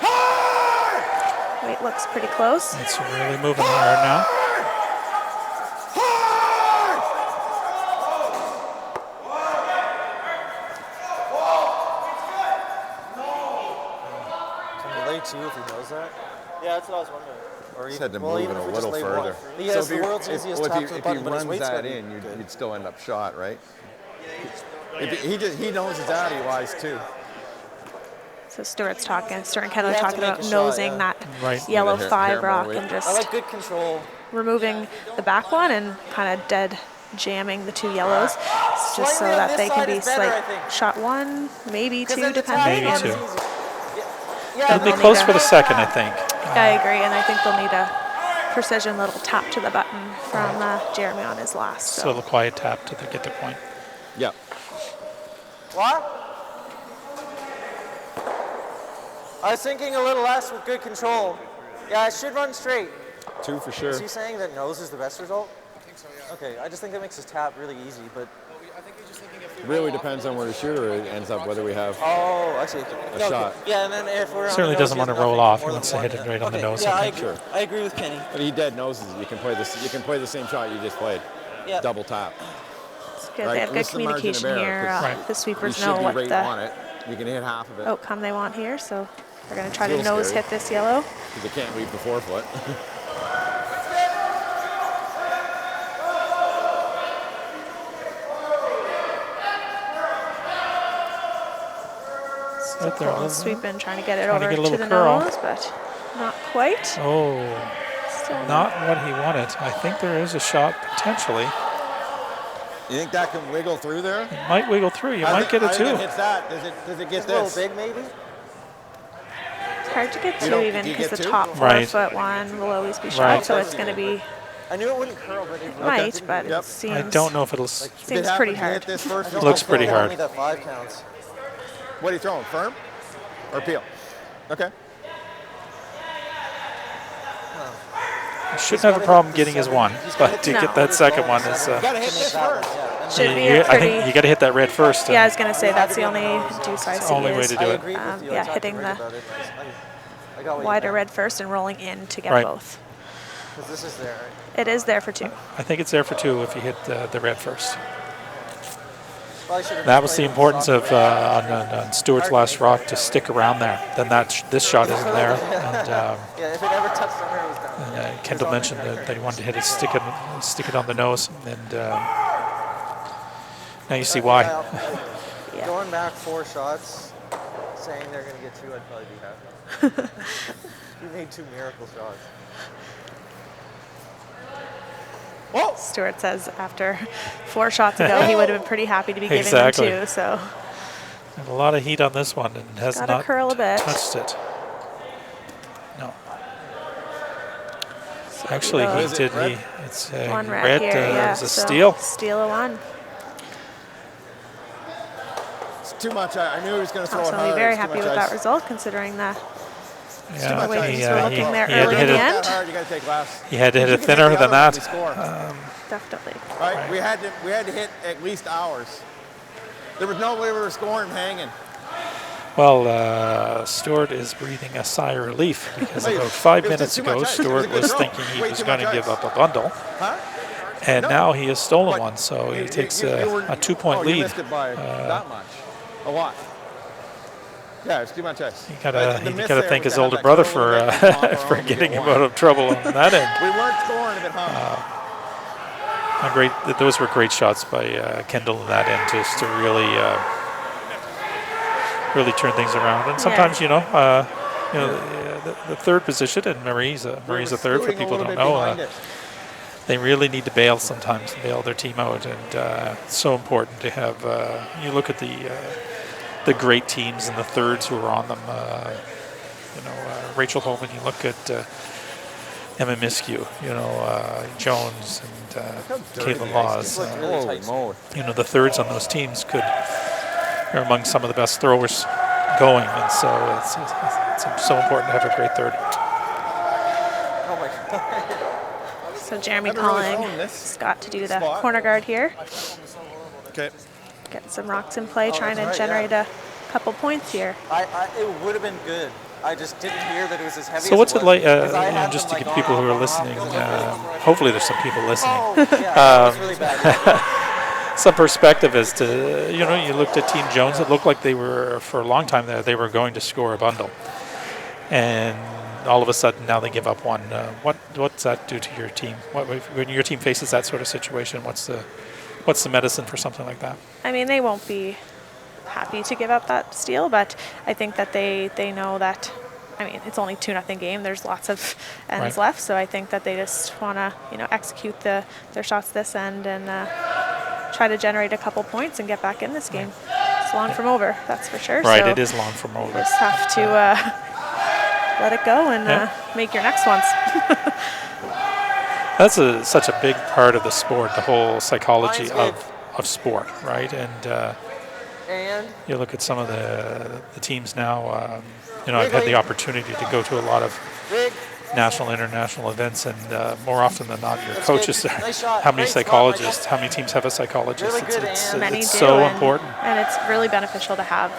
Weight looks pretty close. it's really moving hard now. Can he lay two if he knows that? Yeah, that's what I was wondering. Or Just even, had to well, move even it if a we just little lay one. further. He has if the you- world's easiest well, tap if to the he button, but his runs weight's that gotta be in, good. you'd still end up shot, right? He knows his daddy wise too. So Stuart and Kendall You have to talking make about a shot, nosing yeah. that Right. yellow Hair- 5 hair more rock weight. and just I like good control. removing the back one and kind of dead jamming the two yellows, just so Slightly on that this they can side be is better, I think. shot 1, maybe 'Cause 2, then the tap depending. Maybe is and- two. easy. Yeah, It'll be they'll close need for to- the second, I think. I agree, and I think they'll need a precision little tap to the button from Jeremy on his last. So the quiet tap to get the point. Yeah. What? I was thinking a little less with good control. Yeah, it should run straight. 2 for sure. Is he saying that nose is the best result? I think so, yeah. Okay, I just think that makes his tap really easy, but... Really depends on where the shooter ends up, whether we have Oh, I see. a shot. Yeah, and then if we're on Certainly the nose, doesn't he want to has roll nothing off. He more wants than to hit one, it right on the Okay, nose. yeah, I I think. agree. Sure. I agree with Kenny. But he dead noses. You can play this. You can play the same shot you just played. Yeah. Double tap. It's good. Right, They have good what's the margin of communication error? here. 'Cause Right. The You sweepers should know be what right the on it. You can hit half of it outcome they want here, so they're going to try to Little nose scary. hit this yellow. because they can't leave the forefoot. Right there, a little- Sweep in, trying to get it Trying to over get a to little the curl. nose, but not quite. Oh, Still not what he wanted. I think there is a shot potentially. You think that can wiggle through there? It might wiggle through. You I might think- get I it think too. It hits that. Does it get It's a little this? big, maybe? It's hard to get You to don't- even do you because get the two? top Right. 4 foot one will always be shot, Right. so it's going to be I knew it wouldn't curl, but it might, but Yep. it seems I don't know if it'll. If it seems happens pretty to hard. hit this first, I don't Looks think pretty they'll tell hard. me that 5 counts. what are you throwing? Firm or peel? Okay. He shouldn't have a problem getting his one, but to No. get that second one is. You gotta hit To make this that one, first. yeah. Should be I a think pretty. you got to hit that red first. Yeah, I was going to say that's the only deuce I see only way is to I do it. agreed with you. yeah, I talked to hitting Rick the about it. I got what you wider meant, red first and rolling in to get Right. both. 'cause this is there. Right? It is there for 2. I think it's there for 2 if you hit the red first. Probably should've That just was the played importance soft. of on Stewart's last rock to stick around there. Then this shot isn't there. And Yeah, if it ever touched center, it was down. Kendall mentioned that he wanted to hit it, stick it on the nose, and now you see why. Yeah. Going back 4 shots, saying they're going to get 2, I'd probably be happy. You made 2 miracle shots. Stuart says after 4 shots ago, he would have been pretty happy to be giving Exactly. them 2. So And a lot of heat on this one, and has Gotta not curl a bit. touched it. No. Actually, go. he Is it did. red? It's one red, red. here, yeah. It's a so steal. Steal a 1. It's too much. I knew he was going to throw it Thompson hard. will be very It's too happy much with ice. that result, considering that Yeah, the way he, things were he, looking there he had early to in hit the it. end. That hard, you got to take less. He had to hit You it can thinner take than the other that. one, we score. Definitely. Right? We had to hit at least ours. There was no way we were scoring hanging. Well, Stewart is breathing a sigh of relief because Wait, about 5 it was minutes just too ago, much ice. It was Stewart a good was throw. thinking he Way was too going to much give ice. up a bundle, Huh? and No. now he has stolen But one, so he you- takes you were- a 2-point oh, lead. You missed it by that much. A lot. Yeah, it's too much ice. You The gotta miss gotta there thank was his to have older that brother curl a little bit for and pop our for own and getting get him one. out of trouble on that end. We weren't scoring if it hung. Those were great shots by Kendall in that end, just to really turn things around. And sometimes, the third position, and Marie's a third for Scooting a people who little don't bit know. behind it. They really need to bail sometimes, bail their team out, and it's so important to have. You look at the great teams and the thirds who are on them. Rachel Holman. You look at Emma Miskew, Jones and Caitlin Laws. Looked really Holy tight. moly. The thirds on those teams are among some of the best throwers going, and so it's so important to have a great third. Oh my god. So Jeremy Haven't really calling thrown this Scott to do the spot. corner guard here. Okay. Get some rocks in play, trying to that's right, generate a couple points here. It would have been good. I just didn't hear that it was as heavy. So as what's it was, like, because I had just them, to like, give people who on are and listening, off, going, hopefully there's some people listening, oh, yeah, that was really bad. some perspective as to, you looked at Team Jones, it looked like they were, for a long time there, they were going to score a bundle. And all of a sudden now they give up one. What's that do to your team? When your team faces that sort of situation, what's the medicine for something like that? I mean, they won't be happy to give up that steal, but I think that they know that, I mean, it's only 2-0 game. There's lots of ends Right. left, so I think that they just want to, execute their shots this end and try to generate a couple points and get back in this game. It's long from over, that's for sure. Right, so it is long from over. just have to let it go and make your next ones. That's such a big part of the sport, the whole psychology Mine's of sport, right? And And you look at some of the teams now. I've had the opportunity to go to a lot of Rig. national, international events, and more often than not, your That's coaches good. are. Nice shot. How many Great spot, psychologists? How many teams have a psychologist? Really good, Ann. Many It's do, so and, important. and it's really beneficial to have.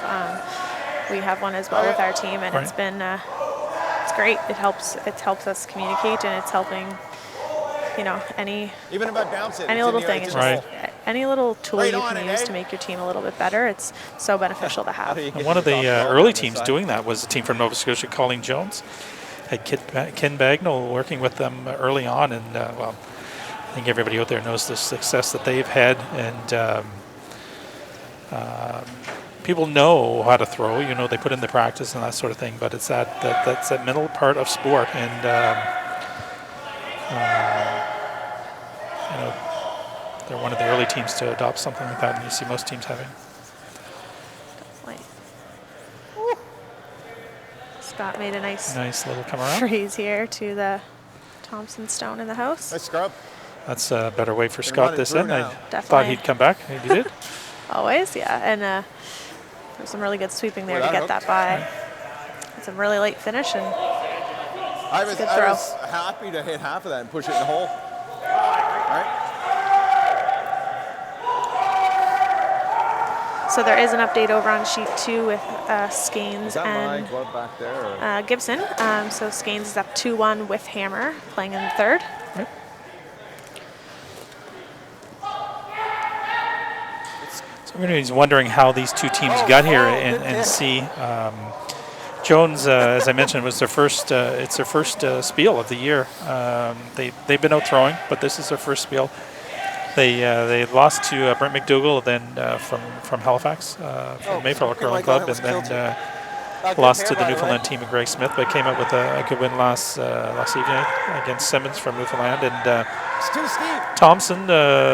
We have one as well with our team, and it's Right. been it's great. It helps us communicate, and it's helping. Any Even if I bounce it, any it's little in the thing ice is in the just Right. any little tool Right you on can it, use eh? to make your team a little bit better. It's so beneficial to have. And one of the early teams doing that was a team from Nova Scotia, Colleen Jones. Had Ken Bagnall working with them early on, and I think everybody out there knows the success that they've had, and people know how to throw. They put in the practice and that sort of thing, but it's that's that mental part of sport, and they're one of the early teams to adopt something like that, and you see most teams having. Like, Scott made a nice Nice little come around. freeze here to the Thompson stone in the house. Nice scrub. That's a better way for They're Scott running this through end. I now. thought Definitely. he'd come back. He did. Always, yeah. And there's some really good sweeping there Boy, to that get that by. It's a really late finish, and I was good throw. happy to hit half of that and push it in the hole. Right? so there is an update over on sheet 2 with Is Skanes that my and glove back there? Or? Gibson. So Skanes is up 2-1 with Hammer, playing in the third. Right. So everybody's wondering how these two teams got here, and see. Jones, as I mentioned, was their first. It's their first spiel of the year. They've been out throwing, but this is their first spiel. They lost to Brent McDougall, then from Halifax, from Mayflower okay, Curling my God, Club, it and was then good lost pair, to the by the Newfoundland way. team of Greg Smith, but came out with a good win last evening against Simmons from Newfoundland, and It's too steep. Thompson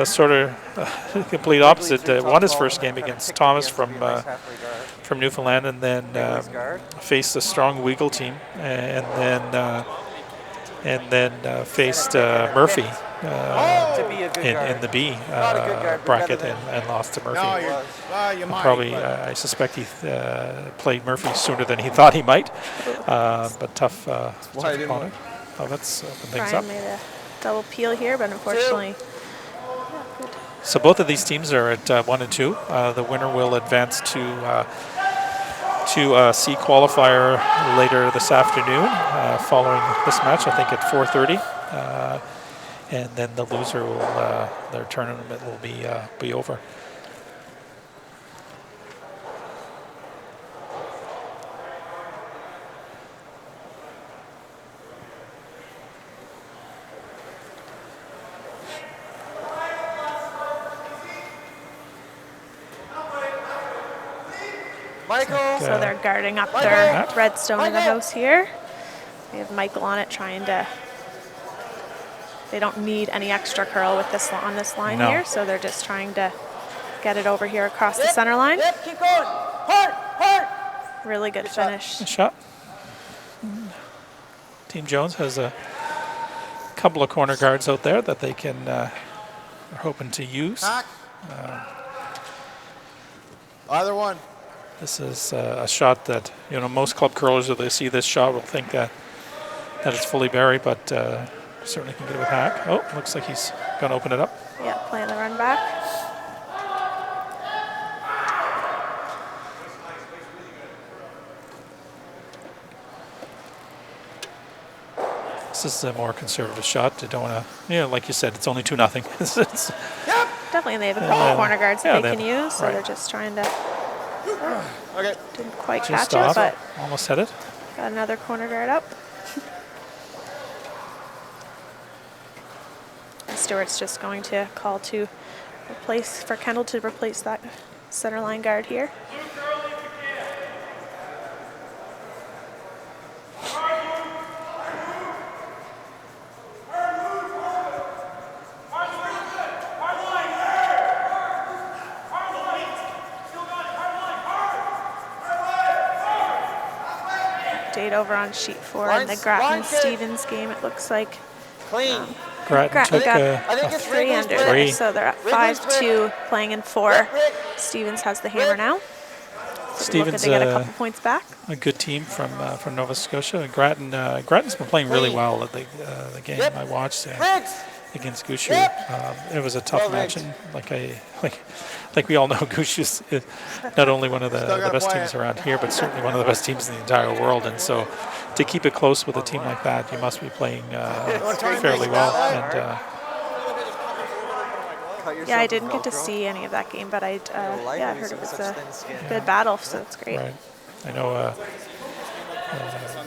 sort of complete opposite. Won his first game against Thomas from Newfoundland, and then faced a strong Weagle team, and then faced Murphy To be a good guard. in the B Not a good guard, but bracket, better and lost to Murphy. No, you might. Probably, but I suspect he played Murphy sooner than he thought he might, but tough I didn't opponent. Oh, that's opened things Brian up. made a double peel here, but unfortunately, So both of these teams are at 1 and 2. The winner will advance to C qualifier later this afternoon, following this match. I think at 4:30, and then the loser will their tournament will be over. Michael. so they're guarding up Michael! their red stone in the Michael! house here. We have Michael on it trying to. They don't need any extra curl with this on this line No. here, so they're just trying to get it over here across the center line. Yep, keep going. Hard. Really good shot. finish. Good shot. Team Jones has couple of corner guards out there that they can are hoping to use. Either one. This is a shot that most club curlers, if they see this shot, will think that it's fully buried, but certainly can get it with Hack. Oh, looks like he's going to open it up. Yeah, playing the run back. This is a more conservative shot. They don't want to, like you said, it's only 2-0. Definitely, they have a couple corner guards that they can use, so right. they're just trying to. Okay. Didn't quite Just catch off. it, but Almost had it. got another corner guard up. And Stewart's just going to call to replace, for Kendall to replace that center line guard here. Update over on sheet 4 in the Grattan-Stevens game, it looks like. Clean. Grattan took I think a it's 3 under Wrigley's there, Three. so they're at Wrigley's 5-2, playing in 4. Stevens has the hammer now. Looking Stevens to get a couple points back. a good team from Nova Scotia. And Grattan's been playing really well at the game I watched Riggs. against Gushu. It was a tough match, and like we all know, Gushu's not only one of the gotta best play teams it. around here, but certainly one of the best teams in the entire world. And so, to keep it close with a team like that, you must be playing fairly well. And Yeah, I didn't get to see any of that game, but I heard it was a good battle, so it's great. right, I know.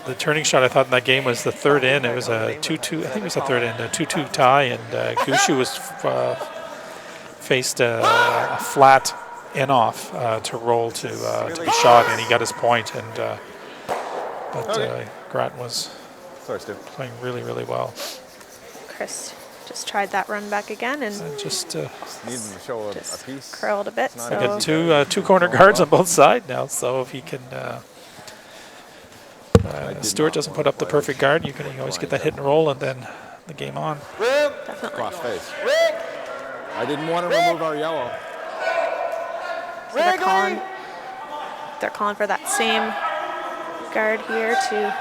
The turning shot I thought in that game was the third in. It was a 2-2. I think it was the third in, a 2-2 tie, and Gushu was faced a flat in off to roll to be shot, and he got his point. And but Grattan was Sorry, Stu. playing really, really well. Chris just tried that run back again and And just Need them to show a just piece. curled a bit. not So got two corner guards on both sides now. So if he can, Stewart doesn't put up the perfect guard, you can always get that hit and roll, and then the game on. definitely. Cross face. Rick. I didn't want to remove our yellow. So they're calling for that same guard here to.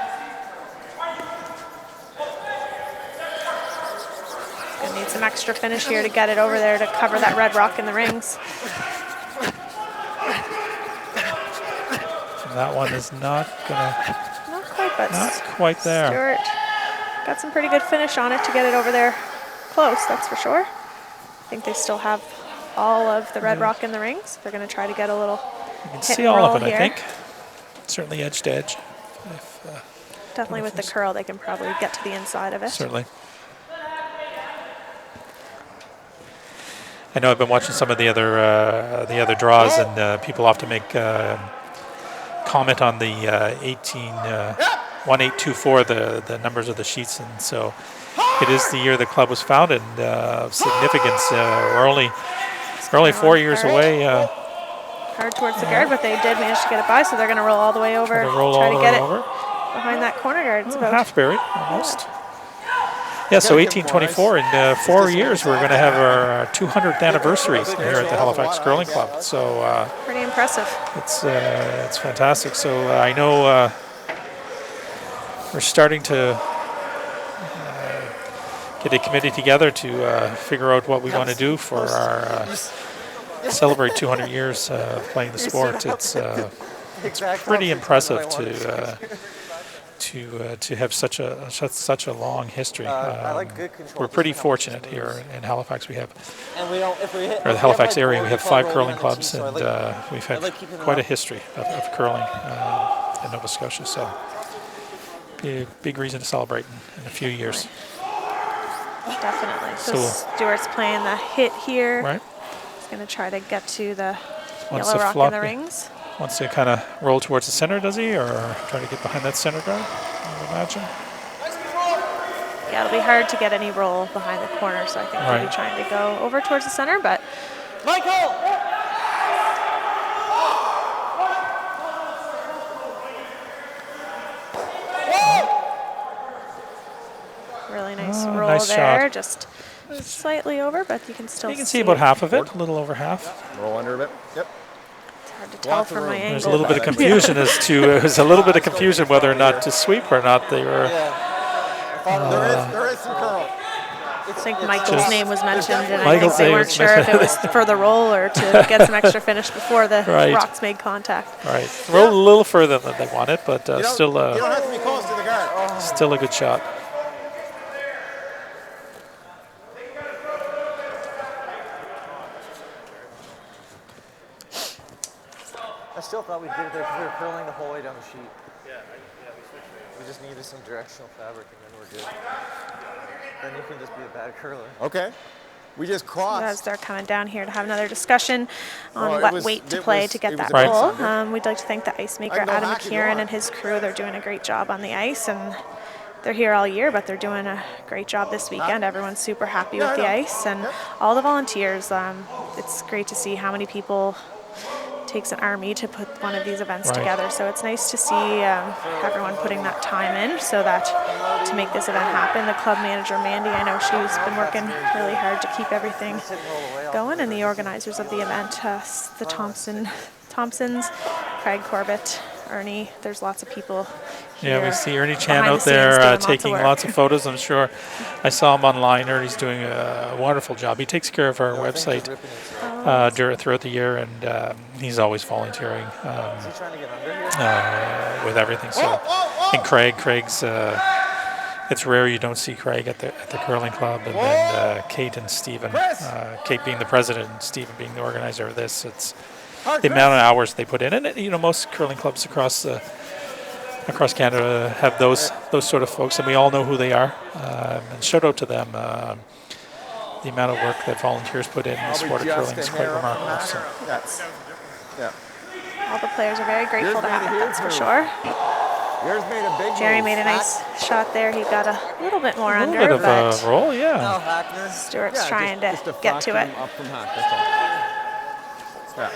Gonna need some extra finish here to get it over there to cover that red rock in the rings. And that one is not gonna, Not quite, but not quite there. Stewart got some pretty good finish on it to get it over there close, that's for sure. I think they still have all of the red rock in the rings. They're going to try to get a little You can hit see and all of roll it, here. I think. Certainly edge to edge. Definitely with the curl, they can probably get to the inside of it. Certainly. I know I've been watching some of the other draws, and people often make comment on the 1824, the numbers of the sheets, and so it is the year the club was founded. Of significance. We're only 4 years away. Hard towards the guard, but they did manage to get it by, so they're going to roll all the way over, try to get it behind that corner guard. It's about Half buried, almost. Yeah, so 1824, in 4 years we're going to have our 200th anniversary here at the Halifax Curling Club. So pretty impressive. it's fantastic. So I know we're starting to get a committee together to figure out what we want to do for our celebrate 200 years playing the sport. It's pretty impressive to have such a long history. I like good control. We're pretty fortunate here in Halifax. We have, And we don't, if we hit, or the Halifax area, we have 5 curling clubs, clubs, and we've had quite a history of curling in Nova Scotia. So, be a big reason to celebrate in a few years. Definitely. So So- Stewart's playing the hit here. Right? He's going to try to get to the Wants yellow to rock flop in the it. rings. Wants to kind of roll towards the center, does he, or try to get behind that center guard? I would imagine. Yeah, it'll be hard to get any roll behind the corner, so I think he'll be Right. trying to go over towards the center, but Michael. really nice roll roll nice there, shot. just slightly over, but you can still You can see about half of it, a little over half. Roll under a bit. Yep. It's hard to tell Lots of from my room. angle. There's a little bit of but- confusion as to there's a little bit of confusion whether or not to sweep or not. They were There is some curl. I think Michael's Just- name was mentioned, and I Michael's think they name weren't was sure if it was for the roll or to get some extra finish before the Right. rocks made contact. right. Rolled a little further than they wanted, but You don't have to be close to the guard. still a good shot. I still thought we'd get it there because we were curling the whole way down the sheet. We just needed some directional fabric and then we're good. Then you can just be a bad curler. Okay. We just As crossed. they're coming down here to have another discussion on Well, it what was- weight to it play was- to get it was that a goal. bit under. We'd like to thank the ice maker, I can go Adam hack if you McKieran, want. and his crew. They're doing a great job on the ice, and they're here all year, but they're doing a great job this weekend. Everyone's super happy Yeah, with I the know. ice, and all the volunteers. It's great to see how many people takes an army to put one of these events Right. together. So it's nice to see everyone putting that time in so that to make this event happen. The club manager, Mandy, I know she's been working really hard to keep everything going, and the organizers of the event, the Thompsons, Craig Corbett, Ernie, there's lots of people Yeah, here we see Ernie Chan behind the out scenes there doing lots of taking work. lots of photos. I'm sure I saw him online. Ernie's doing a wonderful job. He takes care of our website throughout the year, and he's always volunteering Is he trying to get under here? with everything. So, and Craig's. It's rare you don't see Craig at the curling club, and then Kate and Stephen. Kate being the president, and Stephen being the organizer of this. It's the amount of hours they put in, and most curling clubs across Canada have those sort of folks, and we all know who they are. And shout out to them. The amount of work that volunteers put in the sport of curling is quite remarkable. So. Yeah. All the players are very grateful Yours to have made it, a that's for huge sure. Yours made a big Jerry move. made a nice shot there. He got a little bit more A little under, bit of but a roll, yeah. No, Hackner. Stewart's Yeah, trying just to a get to it. fraction up from half, that's all. Yeah.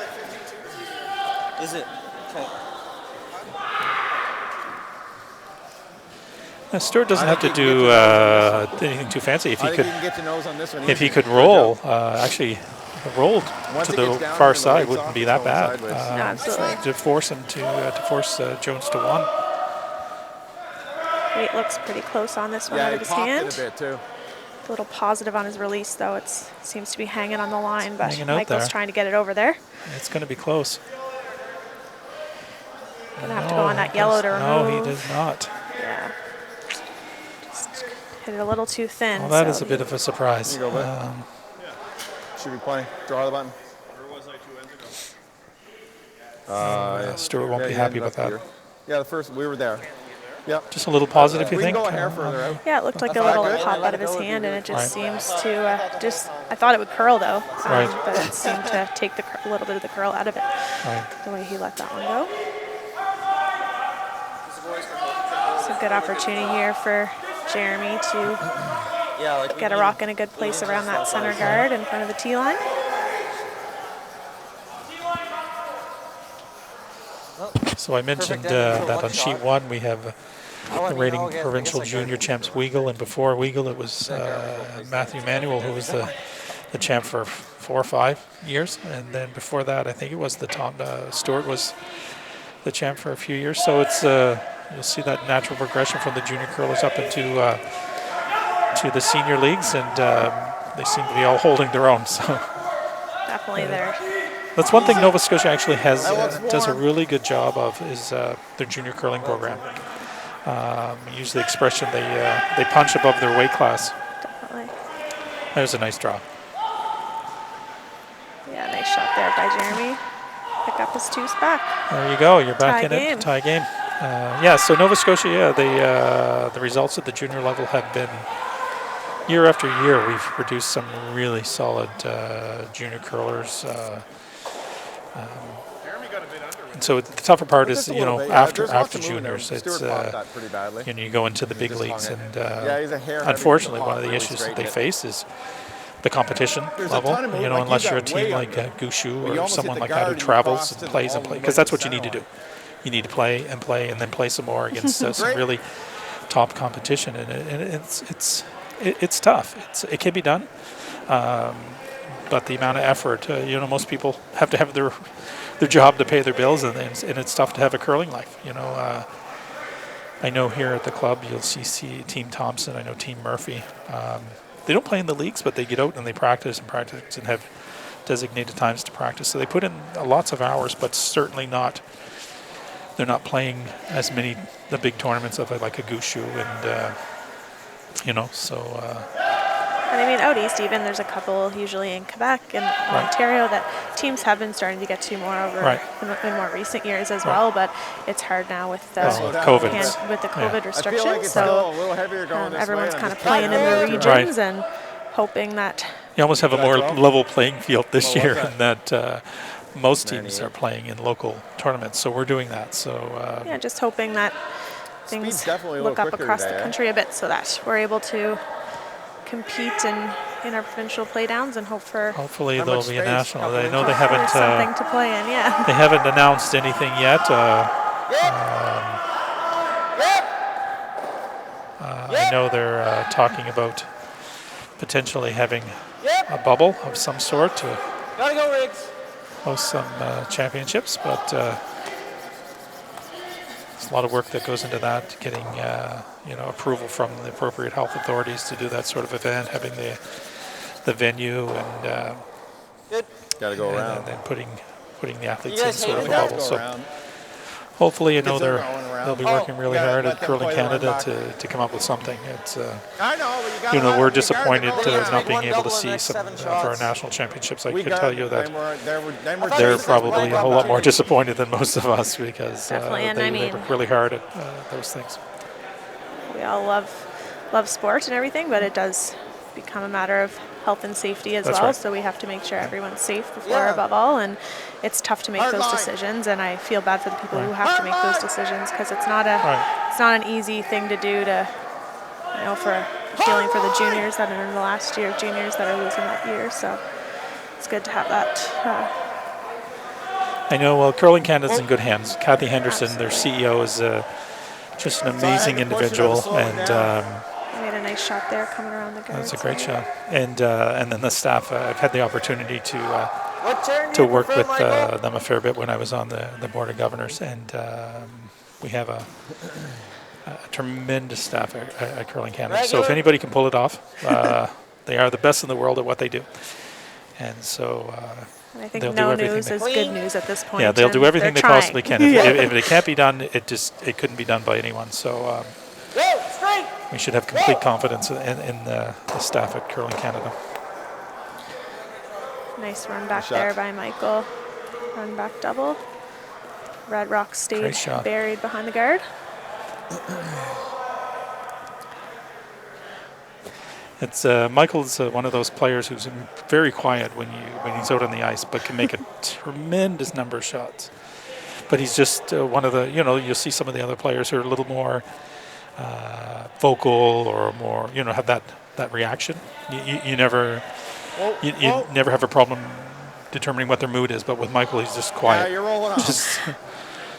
Is it? Okay. Stewart doesn't I have to think he can do get anything too fancy. If I he think could, you can get to nose on this one. if he easy. could Good roll, job. actually, roll Once to it the gets down far and the side legs wouldn't off, be it's that going bad. sideways. No, absolutely. To force him to force Jones to one. Weight looks pretty close on this one Yeah, out he of his popped hand. it a bit too. A little positive on his release, though. It seems to be hanging on the line, but Hanging out Michael's there. trying to get it over there. It's going to be close. Gonna have to go on that yellow to remove. No, he does not. Yeah. Just hit it a little too thin. Well, that so is a bit of a surprise. Here you go, bud. Should be plenty. Draw the button. Stewart won't Yeah, be he happy ended with up that. here. Yeah, the first we were there. Yep. Just a little positive, you We can think? go a hair further out. Yeah, it looked like a thought little good. pop Let out it of his go if hand, you and it Right. just seems to I thought it would curl though, Right. but it seemed to take a little bit of the curl out of it. Right. The way he let that one go. It's a good opportunity here for Jeremy to Yeah, like get a rock in a good place around that center guard in front of the tee line. So I mentioned Perfect ending for that one on sheet shot. one we have the reigning again. I provincial guess I got junior it. champs Weagle, and before Weagle it was Matthew Manuel, who was the champ for 4 or 5 years, and then before that I think it was Stewart was the champ for a few years. So it's you'll see that natural progression from the junior curlers up into to the senior leagues, and they seem to be all holding their own. So Definitely there. that's one thing Nova Scotia actually has That looks does a warm. really good job of is their junior curling program. Use the expression they punch above their weight class. Definitely. There's a nice draw. Yeah, nice shot there by Jeremy. Pick up his 2 back. There you go. You're back Tie in game. it. Tie game. Yeah. So Nova Scotia, the results at the junior level have been year after year. We've produced some really solid junior curlers. And so the tougher part is, Just a little bit, yeah. after There's lots of juniors, movement. it's Stewart blocked that pretty badly. you go into the big just hung leagues, it. and Yeah, he's a hair heavy. unfortunately, The one of the really issues that they straightened it. face is the competition There's a level. ton of movement, like, Unless you you're a got team way like under. Gushu But you or almost someone hit the like that guard who and you travels crossed and it plays all and the plays, way because to that's the what you need to center do. You need to play and then play some more against some Great. really top competition, and it's it's tough. It can be done, but the amount of effort, most people have to have their job to pay their bills, and it's tough to have a curling life. I know here at the club you'll see Team Thompson. I know Team Murphy. They don't play in the leagues, but they get out and they practice and have designated times to practice. So they put in lots of hours, but certainly not. They're not playing as many the big tournaments of like a Gushu and And I mean, out east even, there's a couple usually in Quebec and Ontario that teams have been starting to get to more over in more recent years as well. But it's hard now with the COVID. With the COVID restrictions. I feel like it's so a little heavier going this everyone's way, kind of and playing in their just- regions and hoping that. You almost have a more level playing field this What was year, that? in that most teams are playing in local tournaments. So we're doing that. So Just hoping that Speed's things definitely a look little up quicker across today, the eh? country a bit so that we're able to compete in our provincial playdowns and hope for hopefully How there'll much be a space? national. Couple I know they inches? haven't. something to play in. Yeah. They haven't announced anything yet. I know they're talking about potentially having a bubble of some sort to Gotta go, Riggs. host some championships, but there's a lot of work that goes into that, getting approval from the appropriate health authorities to do that sort of event, having the venue, and Good. Got to go around. then putting the athletes You in guys sort of a hated that? bubble. Go So around. hopefully, Kids are going around. they'll be working really Yeah, hard let at them Curling play the Canada linebacker. to come up with something. It's I know, but you got we're disappointed Yeah, not being one able to double in the see next some 7 for our shots. national championships. I We could got tell you that They were they're just probably playing a whole lot more opportunities. disappointed than most of us because Definitely, and they I mean- work really hard at those things. We all love sport and everything, but it does become a matter of health and safety as That's well. right. So we have to make sure everyone's safe before Yeah. above all, and it's tough to make Hard those line. decisions. And I feel bad for the people who Right. have to make those decisions because it's not an easy thing to do. For feeling for the juniors that are in the last year of juniors that are losing that year. So it's good to have that. I know. Well, Curling Canada's in good hands. Kathy Henderson, their CEO, is just an amazing individual, and Made a nice shot there coming around the guards. that's a great shot. And then the staff. I've had the opportunity What turn do to you work prefer, with Michael? them a fair bit when I was on the board of governors, and we have a tremendous staff at Curling Canada. So if Regular? anybody can pull it off, they are the best in the world at what they do. And so And I think they'll do no everything news they- is good news at this point. yeah, they'll do and everything they they're trying. possibly can. If it can't be done, it couldn't be done by anyone. So Go, straight. we should have complete confidence in the staff at Curling Canada. Nice run back shot. there by Michael. Run back double. Red Rock stayed Great shot. buried behind the guard. It's Michael's one of those players who's very quiet when he's out on the ice, but can make a tremendous number of shots. But he's just one of the you'll see some of the other players who are a little more vocal or more have that reaction. You never you never have a problem determining what their mood is, but with Michael he's just Yeah, quiet, you're rolling off. just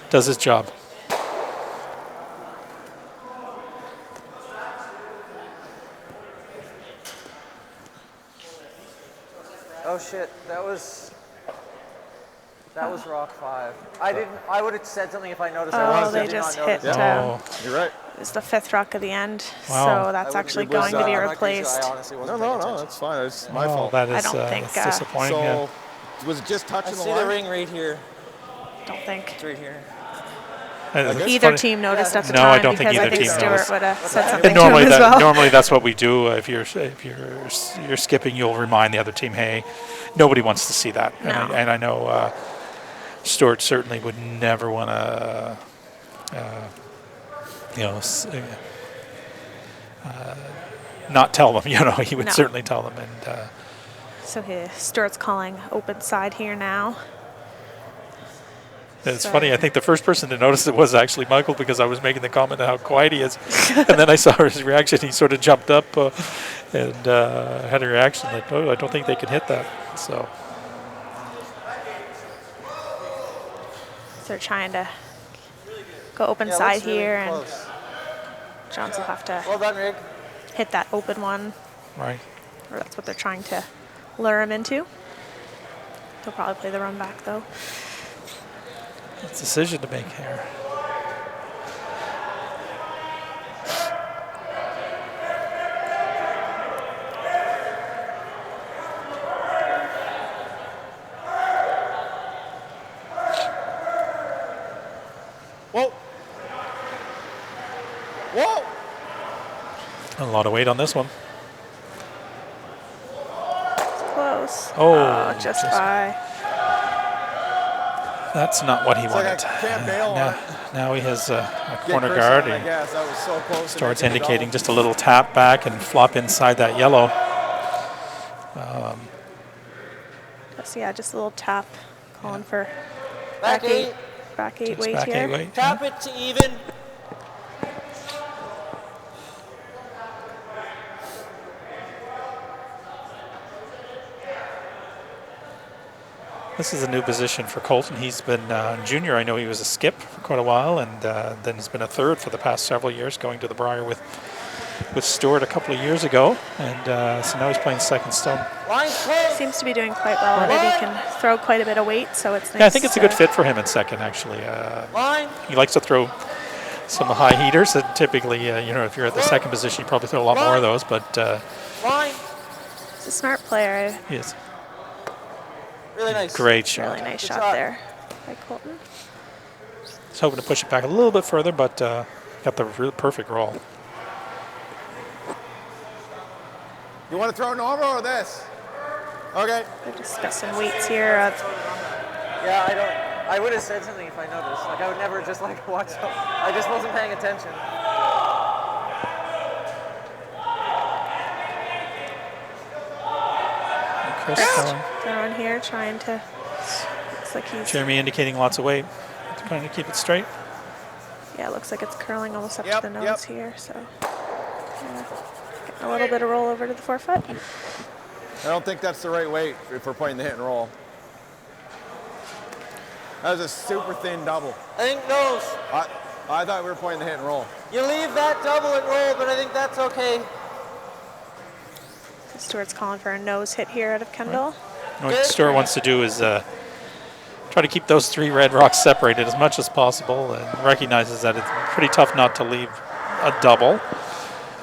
does his job. Oh shit, that was rock 5. I would have said something if I noticed. I Oh, was. they I did just not notice. hit. Oh. You're right. It was the 5th rock of the end, Wow. so that's actually it was, going to be I'm not gonna use it. replaced. I honestly No, wasn't paying no, attention. that's fine. It's my Oh, fault. that is I don't think, that's disappointing. yeah. So, was it just I touching the see line? the ring right here. Don't think It's right here. It's either funny. team noticed at the No, I time don't think because I either think team Stuart noticed. would have said And something to him as well. normally that's what we do. If you're skipping, you'll remind the other team, hey, nobody wants to see that. No. And I know Stuart certainly would never want to, not tell them. He would No. certainly tell them. And So Stuart's calling open side here now. it's So- funny. I think the first person to notice it was actually Michael because I was making the comment on how quiet he is, and then I saw his reaction. He sort of jumped up and had a reaction like, "Oh, I don't think they can hit that." So. So they're trying to go open Yeah, it side looks really here, and close. Johns will have to Well done, Rick. hit that open one, Right. or that's what they're trying to lure him into. He'll probably play the run back though. It's a decision to make here. Whoa! Whoa! A lot of weight on this one. Close. Oh, just by. That's not what he It's like wanted. I can't bail on it. Now he has a Get corner Chris guard. on, I He guess. That was so close. to starts making the indicating double. just a little tap back and flop inside that yellow. So yeah, just a little tap, calling for Back eight. back eight Just weight back here. eight weight. Tap it to even. This is a new position for Colton. He's been junior. I know he was a skip for quite a while, and then he's been a third for the past several years, going to the Briar with Stewart a couple of years ago, and so now he's playing second stone. Line close. Seems to be doing quite well at it. He can throw quite a bit of weight, so it's nice. Yeah, I think it's a good to- fit for him in second, actually. Line. He likes to throw some high heaters, and typically, you know, if you're at the second position, you probably throw a lot more of those, but Line. He's a smart player. he is Really nice. great shot. Really nice Good shot shot. there by Colton. He's hoping to push it back a little bit further, but got the perfect roll. You want to throw normal or this? Okay. They're discussing weights here of Yeah, I don't. I would have said something if I noticed. Like I would never just like watch. I just wasn't paying attention. Chris throwing here, trying to. Looks like he's. Jeremy indicating lots of weight, trying to keep it straight. Yeah, it looks like it's curling almost up Yep, to the nose yep. here. So yeah, getting a little bit of roll over to the forefoot. I don't think that's the right weight if we're playing the hit and roll. That was a super thin double. I think nose. I thought we were playing the hit and roll. You leave that double and roll, but I think that's okay. Stewart's calling for a nose hit here out of Kendall. What Stewart wants to do is try to keep those three red rocks separated as much as possible, and recognizes that it's pretty tough not to leave a double.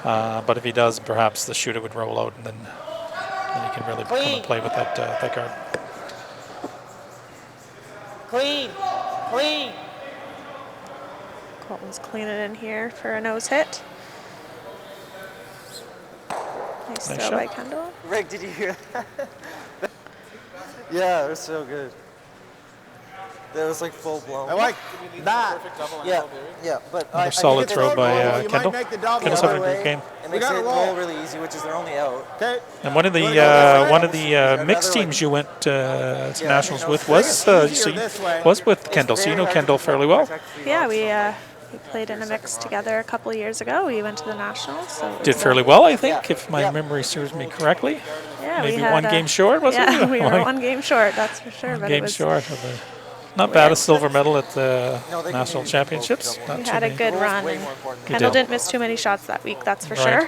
But if he does, perhaps the shooter would roll out, and then he can really come and play with that guard. Clean. Clean. Colton's cleaning in here for a nose hit. Nice Nice throw shot. by Kendall. Rick, did you hear that? Yeah, it was so good. That was like full blown. I like that. Yeah, yeah, but Another solid it's throw not by roll, you Kendall. might make the double. Kendall's the having other a great way. game. It makes gotta it roll. roll really easy, which is their only out. Okay. And one of the You wanna go this way? mixed Another, teams you went to Yeah, nationals no, with I was think it's so easier you- this way. was with It's Kendall, so you very know hard to Kendall keep fairly up well. protect Yeah, rocks. we played in a mix together a couple of years ago. We went to the nationals. So it Did was, fairly well, I think, Yeah. if my Yeah. memory serves me correctly. Yeah, we Maybe had one game short, was yeah, it? we were one game short, that's for sure. One But game it was, short of the. Not bad, a silver medal at the No, they can national use championships. both Not we too had a many. good Roll's run. way And more important. Kendall did. didn't miss too many shots that week, that's for Right. sure.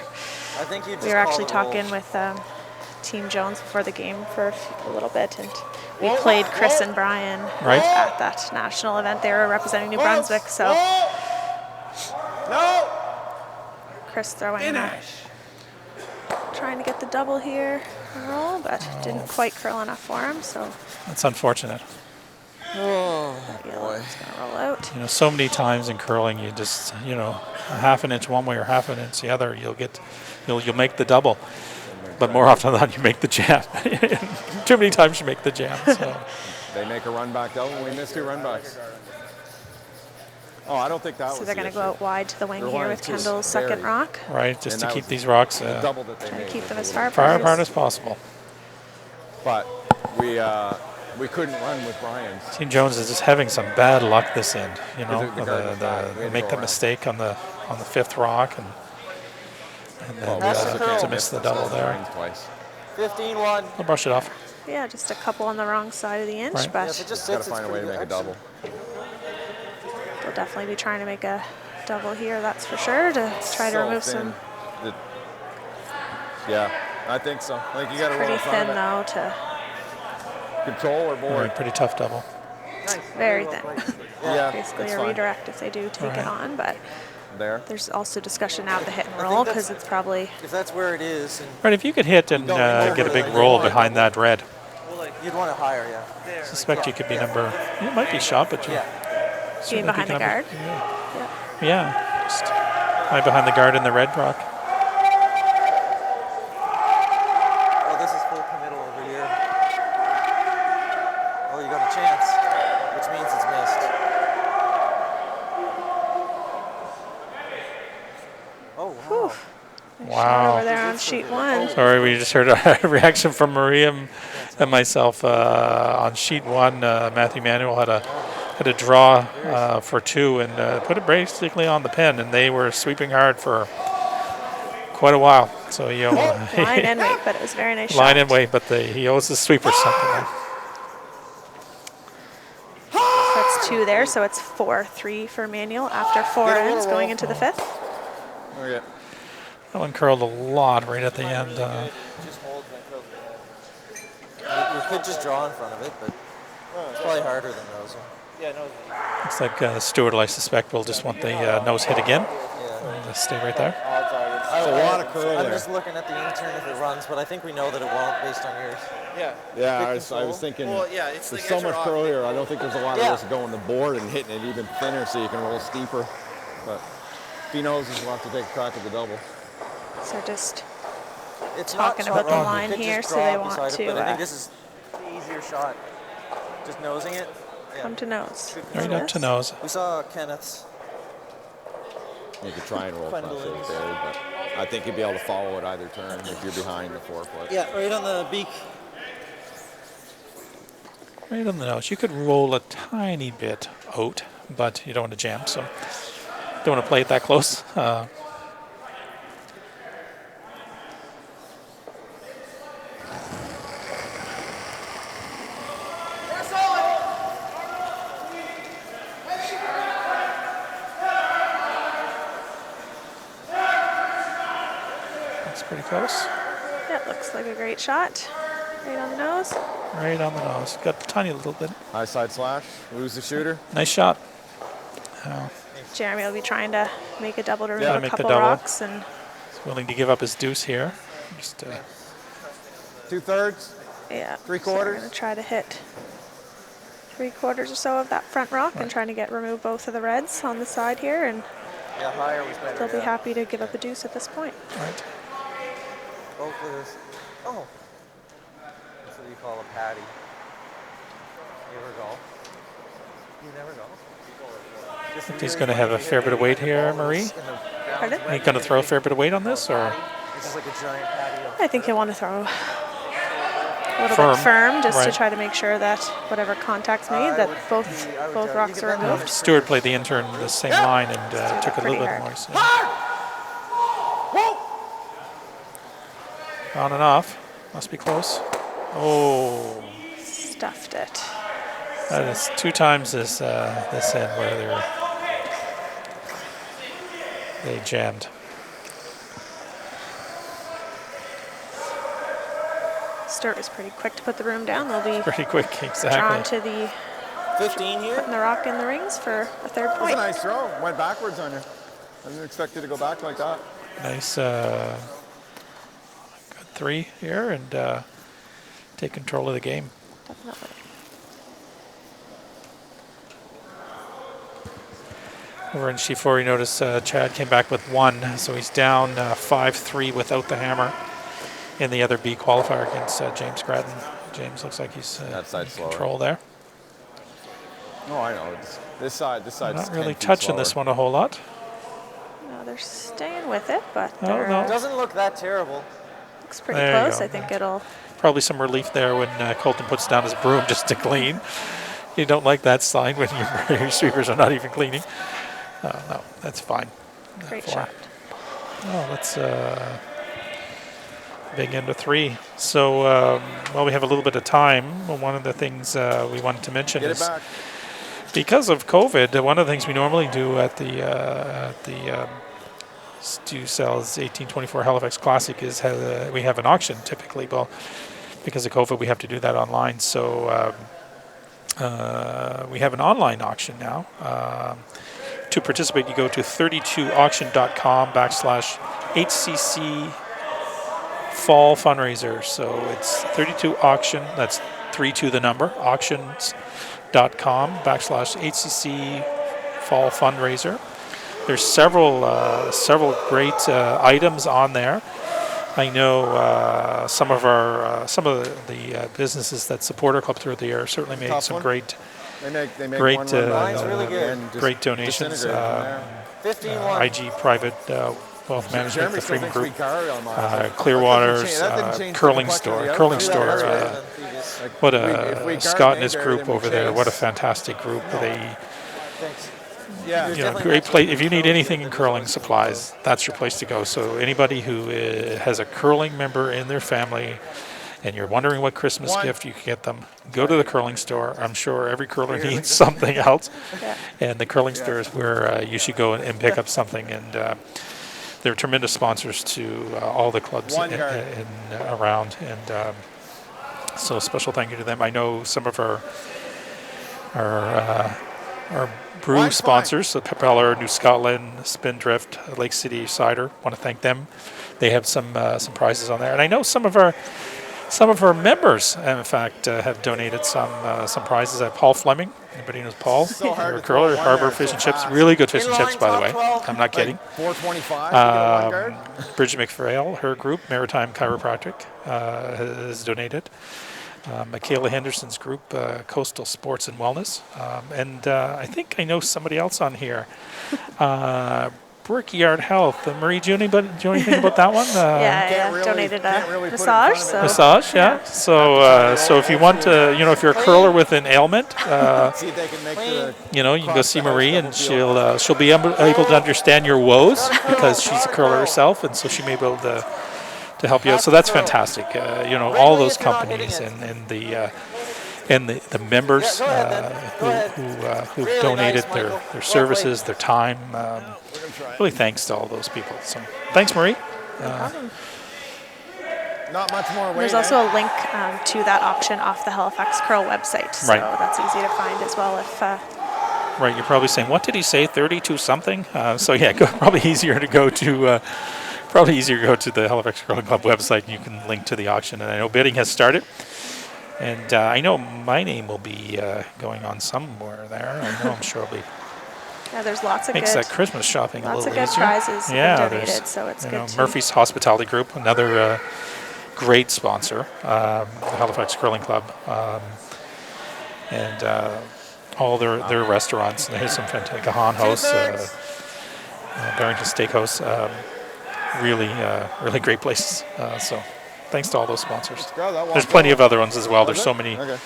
I think you just We were actually call the roll. talking with Team Jones before the game for a little bit, and we played Chris and Brian Right. at that national event. They were representing New Brunswick, so No. Chris throwing trying to get the double here and roll, but didn't quite curl enough for him, so That's unfortunate. yellow is going to roll out. You know, so many times in curling, you just, you know, a half an inch one way or half an inch the other, you'll make the double. But more often than not, you make the jam. Too many times you make the jam. So. They make a run back double, and we missed two run backs. Oh, I don't think that was So they're the going to go issue. out wide to the wing They're here wanting with to Kendall's second bury. rock. Right, just And to that keep was these rocks The double that they Trying made. to keep them was as a far little- far apart as possible. But we couldn't run with Brian's. Team Jones is just having some bad luck this end. You know, The guard was bad. We had they to make go the around. mistake on the fifth rock, and then That's the curl. to miss the double there. Brian's twice. 15-1. I'll brush it off. Yeah, just a couple on the wrong side of the inch, Right. Yeah, but if it just Got sits, to it's find a way pretty to make a good. double. they'll definitely be trying to make a double here, that's for sure, to try to So remove thin. some The Yeah, I think so. I think you got to roll Pretty in front thin, of though, to it. Control or board? Right, pretty tough double. Nice. very well thin. played. Yeah, Basically that's a fine. redirect if they do take it Right. on, but There. there's also discussion now of the hit and think roll that's- because it's probably If that's where it is, and Right, if you could hit and get a big roll behind that red, you'd want it higher, yeah. I suspect you could be number. You might be shot, but you Yeah. being certainly behind be the number- guard. Yeah, Yeah. yeah, just hide behind the guard in the red, Brock. Oh, this is full committal over here. Oh, you got a chance, which means it's missed. Oh, wow. Nice shot Wow. over there on sheet one. Sorry, we just heard a reaction from Maria and myself on sheet one. Matthew Manuel had a draw for two and put it basically on the pin, and they were sweeping hard for quite a while. So Line and weight, but it was a very nice line shot. and weight, but he owes the sweeper something. That's two there, so it's 4-3 for Manuel after four Get a little ends going roll. into the fifth. Okay. That one curled a lot right at the end. Just hold that curl to the head. You could just draw in front of it, but it's probably harder than nosing. Yeah, no. Looks like Stewart, I suspect, will just want the nose hit again. Yeah. And just stay right there. It's a lot of curl I'm there. just looking at the intern if it runs, but I think we know that it won't based on yours. Yeah. Yeah, Good I was control. thinking Well, yeah, it's there's like so edge or much off. curl here. I don't think there's a lot of Yeah. risk going the board and hitting it even thinner so you can roll steeper. But if he knows he'll have to take a crack at the double. So just It's Talking not about the wrong. You line could here, just so draw they up want beside it, to, but I think this is the easier shot. Just nosing it. Yeah. come to nose. Right up to nose. We saw Kenneth's. You could try and roll faster Quendolin's. with Barry, but I think you'd be able to follow it either turn if you're behind the 4 foot. Yeah, right on the beak. Right on the nose. You could roll a tiny bit out, but you don't want to jam, so don't want to play it that close. That's pretty close. Yeah, looks like a great shot. Right on the nose. Right on the nose. Got a tiny little bit. High side slash. Who's the shooter? Nice shot. Jeremy will be trying to make a double to remove Yeah, a make the couple double. rocks, and He's willing to give up his deuce here. Just 2/3? yeah. Three So we're quarters? gonna try to hit 3/4 or so of that front rock and trying to remove both of the reds on the side here, and Yeah, higher was better. they'll be yeah. happy to give up a deuce at this point. right. Oh, clears. Oh. That's what you call a patty. You ever golf? You never golf? I think he's going to have a fair bit of weight here, Marie. Pardon? Are you going to throw a fair bit of weight on this, or It's just like a giant patty of I think he'll want to throw a little Firm, bit firm just to right. try to make sure that whatever contact's made, that both I would both you rocks could are bend removed. over. Stewart played the intern the same line and took a little pretty bit hard. more. So. On and off. Must be close. Oh, Stuffed it. that is 2 times this end where they jammed. Stewart was pretty quick to put the room down. They'll be Pretty quick, drawn exactly. to the 15 here? putting the rock in the rings for a third That was a point. nice throw. Went backwards on you. I didn't expect it to go back like that. Nice good 3 here and take control of the game. Definitely. Over in C4, you notice Chad came back with 1, so he's down 5-3 without the hammer in the other B qualifier against James Grattan. James looks like he's That side's in slower. control there. No, I know. This side's Not really touching this one a whole lot. No, they're staying with it, but No, they're, no. Doesn't look that terrible. looks pretty There you close. go. I think it'll. Probably some relief there when Colton puts down his broom just to clean. You don't like that sign when your sweepers are not even cleaning. No, that's fine. Great 4. shot. Oh, that's big end of 3. So while we have a little bit of time, one of the things we wanted to mention Get it is back. because of COVID, one of the things we normally do at the Stu sells 1824 Halifax Classic is we have an auction typically. Well, because of COVID, we have to do that online. So we have an online auction now. To participate, you go to 32auction.com/HCC Fall Fundraiser. So it's 32 auction. That's 32 the number. Auctions.com/HCC Fall Fundraiser. There's several great items on there. I know some of the businesses that support our club through the year certainly make some great They make great one run Mine's really good. and just great donations. disintegrate from there. 15-1. IG Private Wealth Management, Jeremy the still Freeman thinks we Group, carry on mine. Clearwater's That didn't change the curling complexion of store. the Curling outfit. store. That's better Uh, than previous. what if we a guard Scott and his Mayberry, group then we over there. What a chase. fantastic group. They, Thanks. Yeah. you know, definitely great not place. If you need anything in curling supplies, that's your place to go. So anybody who has a curling member in their family, and you're wondering what Christmas gift you can get them, go to the curling store. I'm sure every curler needs something else, and the curling store is where you should go and pick up something. And they're tremendous sponsors to all the clubs around, and so a special thank you to them. I know some of our brew sponsors, so Propeller, New Scotland, Spindrift, Lake City Cider. Want to thank them. They have some prizes on there, and I know some of our members, in fact, have donated some prizes. Paul Fleming. Anybody knows Paul? You're a curler, Harbor Fish and Chips. Really good fish and chips, by the way. I'm not kidding. 425 to get a one guard. Bridget McPhail, her group, Maritime Chiropractic, has donated. Michaela Henderson's group, Coastal Sports and Wellness. And I think I know somebody else on here. Brickyard Health. Marie, do you know anything about that one? Yeah, really- donated can't a really put it in massage. front of So it. Massage, yeah. So if you want to, if you're a curler with an ailment, See if they can make the you can go see Marie, and she'll be able to understand your woes because she's a curler herself, and so she may be able to help you out. So that's fantastic. All those companies and the members who donated their services, their time. Really thanks to all those people. So thanks, Marie. not much more weight. there's also a link to that auction off the Halifax Curl website, so Right. that's easy to find as well. If Right, you're probably saying, what did he say, 32 something? So yeah, probably easier to go to the Halifax Curling Club website, and you can link to the auction. And I know bidding has started, and I know my name will be going on somewhere there. I'm sure it'll be. yeah, there's lots of Makes good, that Christmas shopping a lots little of good easier. prizes Yeah, donated, there's, so it's good. Murphy's Hospitality Group, another great sponsor, the Halifax Curling Club, and all their restaurants. And they have some fantastic Gahan House, Barrington Steakhouse, really great places. So thanks to all those sponsors. There's plenty of other ones as well. There's so many Okay.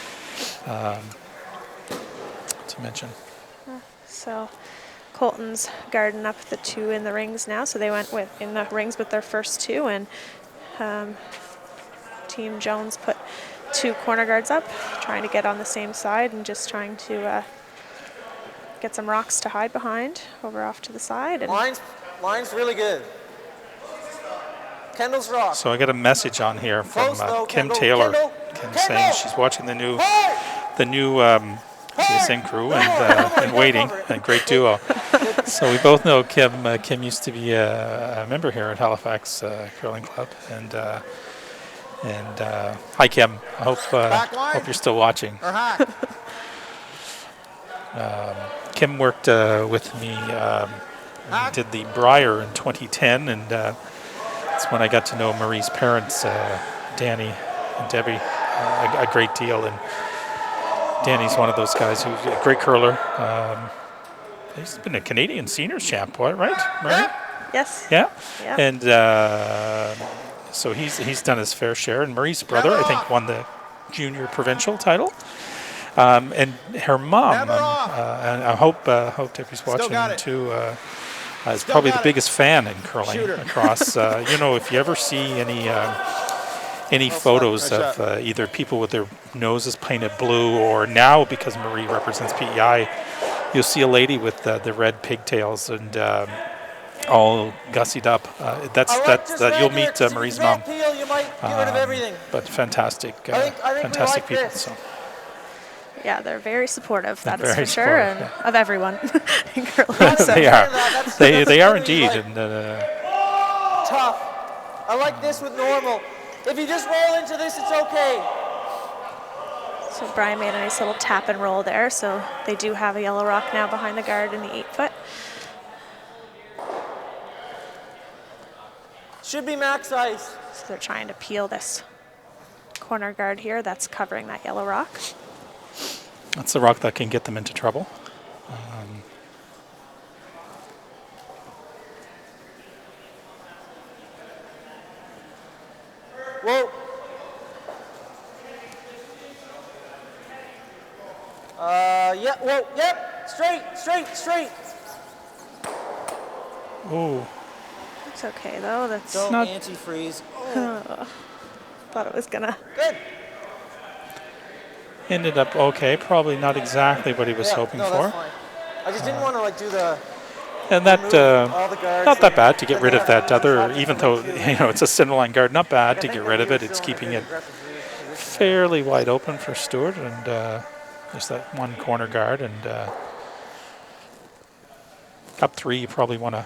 to mention. So Colton's guarding up the two in the rings now. So they went in the rings with their first two, and Team Jones put two corner guards up, trying to get on the same side and just trying to get some rocks to hide behind over off to the side. And Line's really good. Kendall's rock. So I got a message on here from Close though, Kim Kendall, Taylor. Kendall, Kim saying she's watching the new CSN crew and waiting. A great duo. So we both know Kim. Kim used to be a member here at Halifax Curling Club, and hi Kim. I hope you're still watching. Or hack. Kim worked with me. We did the Briar in 2010, and that's when I got to know Marie's parents, Danny and Debbie, a great deal. And Danny's one of those guys who's a great curler. He's been a Canadian seniors champ, right, Marie? yes. Yeah. Yeah. And so he's done his fair share. And Marie's brother, I think, won the junior provincial title. And her mom, and I hope Debbie's watching got it. too, is probably the biggest fan in curling Shooter. across. If you ever see any photos of either people with their noses painted blue, or now because Marie represents PEI, you'll see a lady with the red pigtails, and all gussied up. That's I like just you'll regular, meet 'cause if Marie's you throw mom. peel, you might get rid of everything. But fantastic, I think we fantastic like people. this. So Yeah, they're very supportive, that is very for sure, supportive, and of everyone in curling. That's So they are. that's They are literally, indeed. like, And tough. I like this with normal. If you just roll into this, it's okay. So Brian made a nice little tap and roll there. So they do have a yellow rock now behind the guard in the 8-foot. Should be max ice. So they're trying to peel this corner guard here that's covering that yellow rock. that's the rock that can get them into trouble. Whoa. Yeah, whoa, yep. Straight. Oh, It's okay though. That's Don't not- antifreeze. thought it was gonna. Good. ended up okay. Probably not exactly what he was Yeah, hoping no, for. that's fine. I just didn't want to like do the And that remove all the guards not that and bad to get then rid they of have to that use other. shots Even to, though like, do- it's a center line guard, not bad I to think get that rid he of it. was It's still in a keeping very it aggressive position. fairly wide open for Stewart, and just that one corner guard. And up 3, you probably want to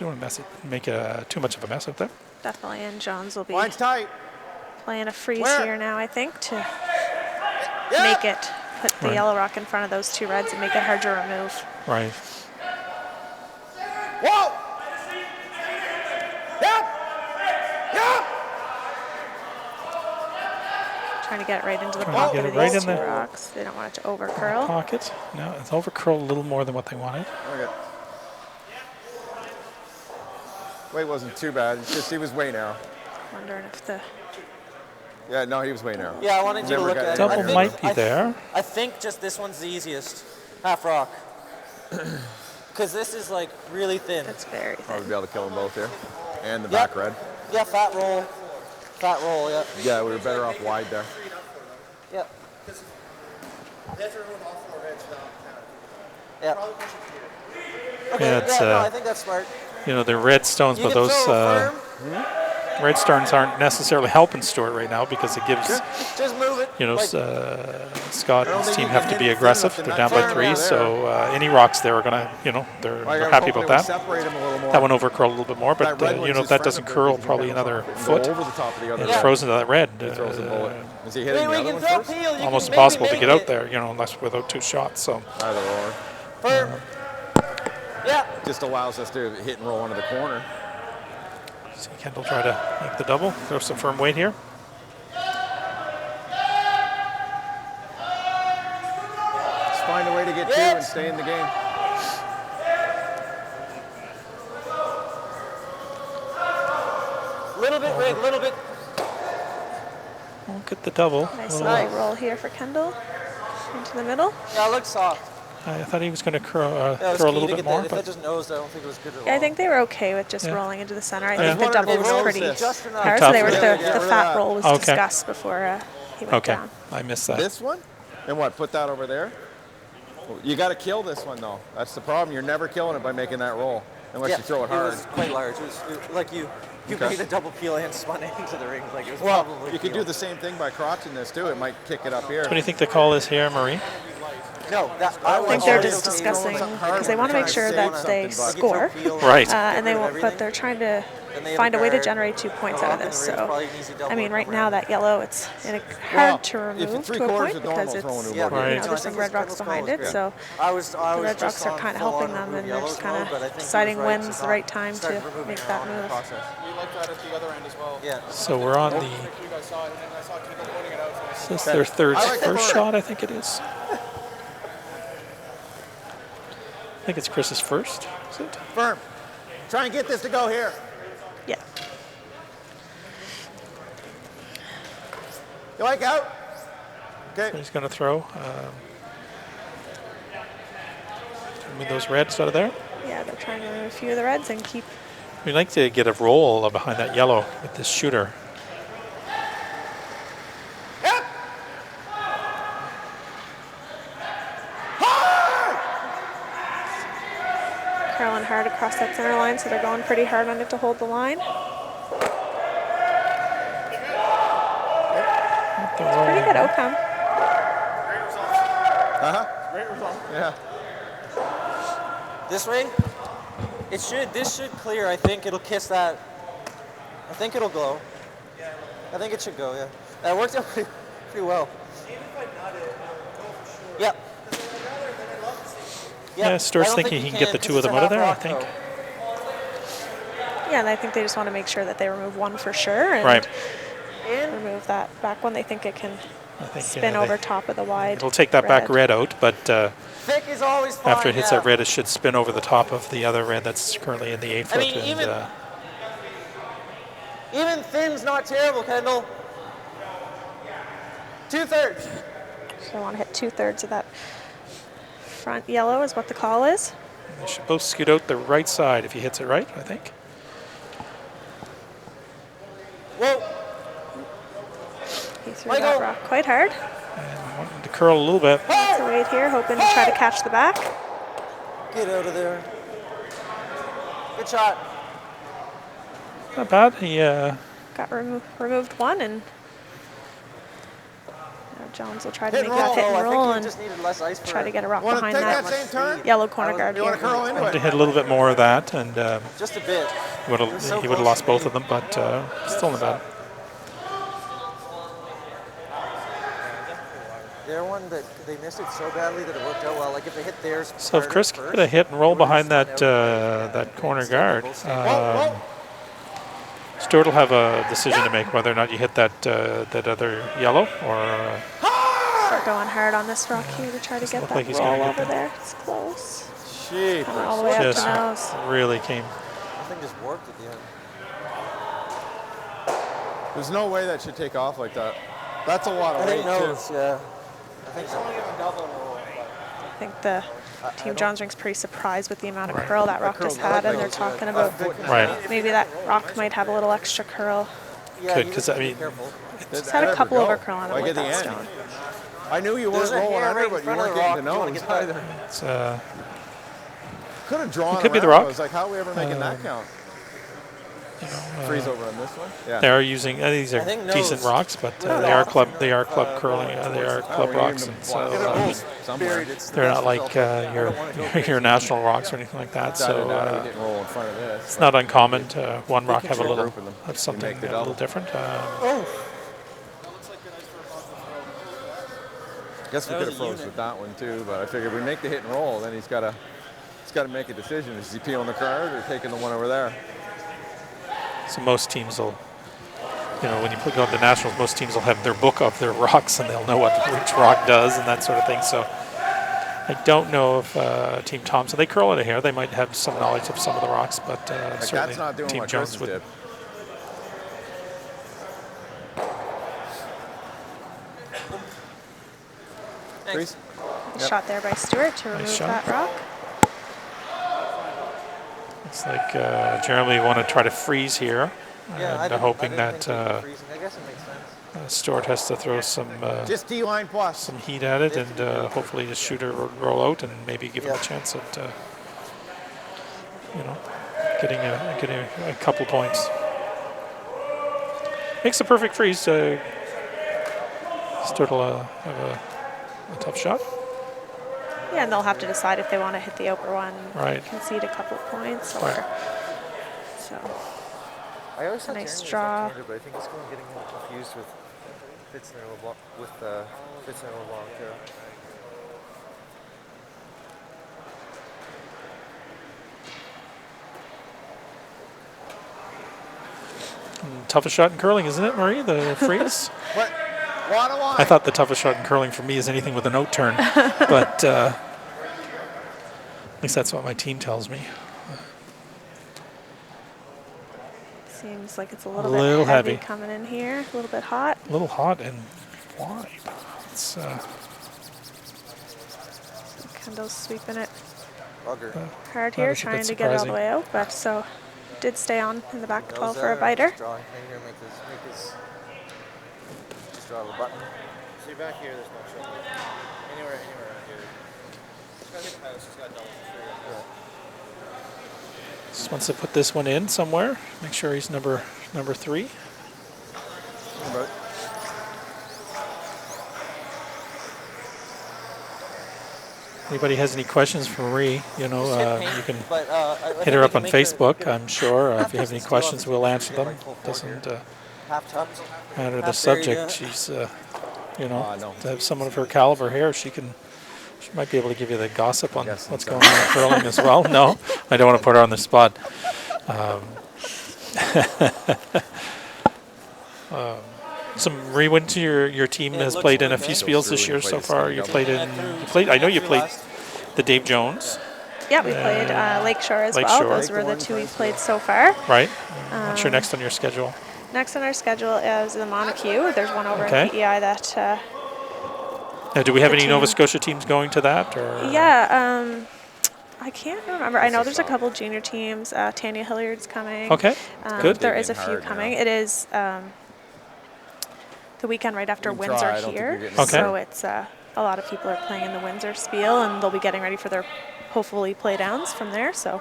don't want to mess it, make too much of a mess out there. Definitely, and Johns will be Line's tight. playing a freeze Where? here now, I think, to Yeah. make it, put the Right. yellow rock in front of those 2 reds and make it hard to remove. Right. Whoa! Yep! Yep! Trying to get it right into the Trying to pocket get of it right these in 2 there. rocks. They don't want it to over curl. Pocket. No, it's over curled a little more than what they wanted. Okay. Weight wasn't too bad. It's just he was way narrow. Wondering if the Yeah, no, he was way narrow. Yeah, I wanted you to Never look got at it. Double I think- might be I- there. I think just this one's the easiest. Half rock. Because this is like really thin. it's very Probably thin. be able to kill them both here. And the Yep. back red. Yeah, fat roll. Fat roll, yeah. Yeah, we were better off wide there. Yeah. They have to remove all 4 reds now. Yeah. Probably push it here. Okay, Yeah, it's, no, I think that's smart. You know, the red stones, You but can those throw firm, red stones aren't necessarily helping Stewart right now because it gives, just move it. you know, like, Scott and his think team you have can to hit be it thin aggressive. enough to They're not down by turn 3, out so any rocks there are gonna, you know, they're Like, happy I was about hoping it would that. Separate him a little more. That one over curled a little bit more, but That red you one's know, his if that friend doesn't up there curl, because he probably can another go foot. over the top of the other It one. throws into that red. He throws the bullet. Is he hitting maybe the we other can one throw first? peel. You Almost can maybe impossible to make get out it. there, you know, unless without 2 shots. So Either or. Firm. Yeah. Just allows us to hit and roll into the corner. see Kendall try to make the double. Throw some firm weight here. Just find a way to get 2 and stay in the game. Little bit rig, little bit. We'll get the double. Nice Little- little roll here for Kendall into the middle. Yeah, it looks soft. I thought he was going to curl, That was throw a key little to bit get more, that. If that but just nosed, I don't think it was good at all. Yeah, I think they were okay with just Yeah. rolling into the center. I Yeah. think the Wondered if double they was rolled pretty this. Just enough. hard. tough. So they were Yeah, the get rid of fat that. roll was Okay. discussed before he went okay, down. I missed that. This one? And what, put that over there? You got to kill this one, though. That's the problem. You're never killing it by making that roll, unless you throw it hard. It was quite large. It was like you Okay. made a double peel and spun it into the ring. Like it was Well, probably you could peel. do the same thing by crotching this, too. It might kick it up here. What do you think the call is here, Marie? No, that, I think they're always just okay discussing rolling something because they want to make sure hard. that they Like, you throw score, peel, Right. and they get rid of won't. But everything. they're trying to Then they have find a way to guard. generate 2 points Go out up of in this. the ring, So, probably an easy double I mean, and right come now around. that yellow, it's hard Well, to if remove it's to a 3/4 point is normal, because throwing it's it Yeah, over. Right. you So know I there's some think red it's rocks Kendall's behind calls, it. yeah. So I was the just red rocks are on kind of full on helping them, remove and they're yellows just kind mode, but I of think he deciding was right when's to the not right time start to removing make it that on in the move. process. We like that at the other end as well. Yeah. So we're on the. You guys saw it, and then I saw Kendall pointing it out. So Is this their third I like the first firm. shot? I think it is. I think it's Chris's first. Is it? Firm. Try and get this to go here. Yeah. You like out? Okay. He's going to throw. Move those reds out of there. Yeah, they're trying to remove a few of the reds and keep. We'd like to get a roll behind that yellow with this shooter. Yep. curling hard across that center line, so they're going pretty hard on it to hold the line. Pretty good outcome. Great result. Yeah. This way, this should clear. I think it'll kiss that. I think it'll go. I think it should go, yeah. That worked out pretty well. Even if I nut it, it'll go for sure. Yeah. Because I'd rather, then I'd love to see. Yeah, Stuart's thinking he can get the two of them out of there, I think. Yeah, and I think they just want to make sure that they remove one for sure and Right. remove that back one. They think it can I think spin over top of the wide. it'll take that back red out, but Thick is always fine. after it hits that red, it should spin over the top of the other red that's currently in the 8 foot. mean, even thin's not terrible, Kendall. 2/3. So I want to hit 2/3 of that front yellow is what the call is. they should both scoot out the right side if he hits it right, I think. Whoa. He threw that rock quite hard. And wanting to curl a little bit. So wait here, hoping to try to catch the back. Get out of there. Good shot. Not bad. He Got removed one, and now Jones will try to Hit make and that hit Oh, and I roll think he and just needed less ice for try to get a rock Want to behind take that that same turn? yellow corner guard You want to here. curl into wanted to it? hit a little bit more of that, and just a bit. he would have lost both of them, but still not bad. They're one that they missed it so badly that it worked out well. Like if they hit theirs. So if harder Chris first, could have hit and roll it would've behind spun that out. that corner guard, Whoa. Stuart will have a decision to make whether or not you hit that that other yellow or Start going hard on this rock here to try to get look that like he's gonna roll get over that. there. It's close. Jeepers. Coming all the way up just to nose. really came. I think just warped at the end. There's no way that should take off like that. That's a lot of I weight, think too. nose, yeah. I think so. I think the Team Jones Rink's pretty surprised with the amount of Right. curl that rock just had, and they're talking about Right. maybe that rock might have a little extra curl. Yeah, Could, you 'cause, just I need to mean, be careful. It's had a couple over curl on it Like with at the that end. stone. I knew you weren't There's a rolling hair under, right but in you front of weren't the getting rock. to You wanna nose get that? either. It's, Could have drawn could be the around. rock. I was like, how are we ever making that count? Freeze over on this one? Yeah. they are using these are I think decent nose. rocks, but With they are the club curling they are club we need rocks, to and block it so out somewhere. Buried, it's the they're best not like result. I your don't wanna go crazy. your national rocks or anything like that. That and So that, we didn't roll in front of this. it's not uncommon to one rock have a control little group of them. have You something make the a little double. different. Guess we could have froze with that one too, but I figured we make the hit and roll, then he's got to make a decision. Is he peeling the card or taking the one over there? So most teams will, when you go to the Nationals, most teams will have their book of their rocks and they'll know what each rock does and that sort of thing. So I don't know if Team Thompson, they curl it a hair. They might have some knowledge of some of the rocks, but certainly that's not doing Team what Jones Chris would. did. Freeze? Good shot there by Stewart to remove shot. that rock. It's like Jeremy want to try to freeze here, Yeah, and I hoping didn't that think they'd be freezing. I guess it makes sense. Stuart has to throw some Just D-line plus. some heat at it and hopefully just shoot or roll out and maybe give him a chance at getting a couple points. Makes the perfect freeze. Stuart will have a tough shot. Yeah, and they'll have to decide if they want to hit the upper one, Right. concede a couple points, or Right. so. I always thought Nice Jeremy was draw. left-handed, but I think he's getting him confused with Fitzner-LeBlanc. Toughest shot in curling, isn't it, Marie? The freeze? What? One on one. I thought the toughest shot in curling for me is anything with an out turn, but at least that's what my team tells me. Seems like it's a little, Little bit heavy heavy. coming in here, a little bit hot. A little hot and wide. It's Kendall's sweeping it Bugger. hard That here, is a bit trying to get it all the surprising. way out, but so did stay on in the back 12 Nose for a there, biter. just drawing. Maybe here, make this. Just draw the button. See back here, there's no shot. Anywhere around here. It's got to hit the house, it's got double. Just wants to put this one in somewhere. Make sure he's number 3. But Anybody has any questions for Marie, you know, you can But, I hit think her we up can on make Facebook, the I'm sure. If you have any distance questions, too we'll obvious. answer Get, them. like, full forward Doesn't here. Half tucked. matter the Half buried, subject. yeah. She's, you know, no. to have someone of her caliber here, she might be able to give you the gossip on Guessing what's so. going on in curling as well. No, I don't want to put her on the spot. So Marie, went to your team It has looks played in a really few good. spiels Goes this through year and you so play the far. skate You double. played in. You played. I know you played the Dave Jones, Yeah, we played Lakeshore as Lakeshore. well. Those were the two we've played so far. right? What's your next on your schedule? Next on our schedule is the Montague. There's one over Okay. in PEI that. Now, do we have The any Nova team- Scotia teams going to that? Or Yeah, I can't remember. I know there's a couple junior teams. Tanya Hilliard's coming. Okay, good. There Dig is a in few hard now. coming. It is the weekend right after You can Windsor try. I don't think here. you're getting Okay. So it's a lot of people are playing in the Windsor Spiel, and they'll be getting ready for their hopefully play downs from there. So,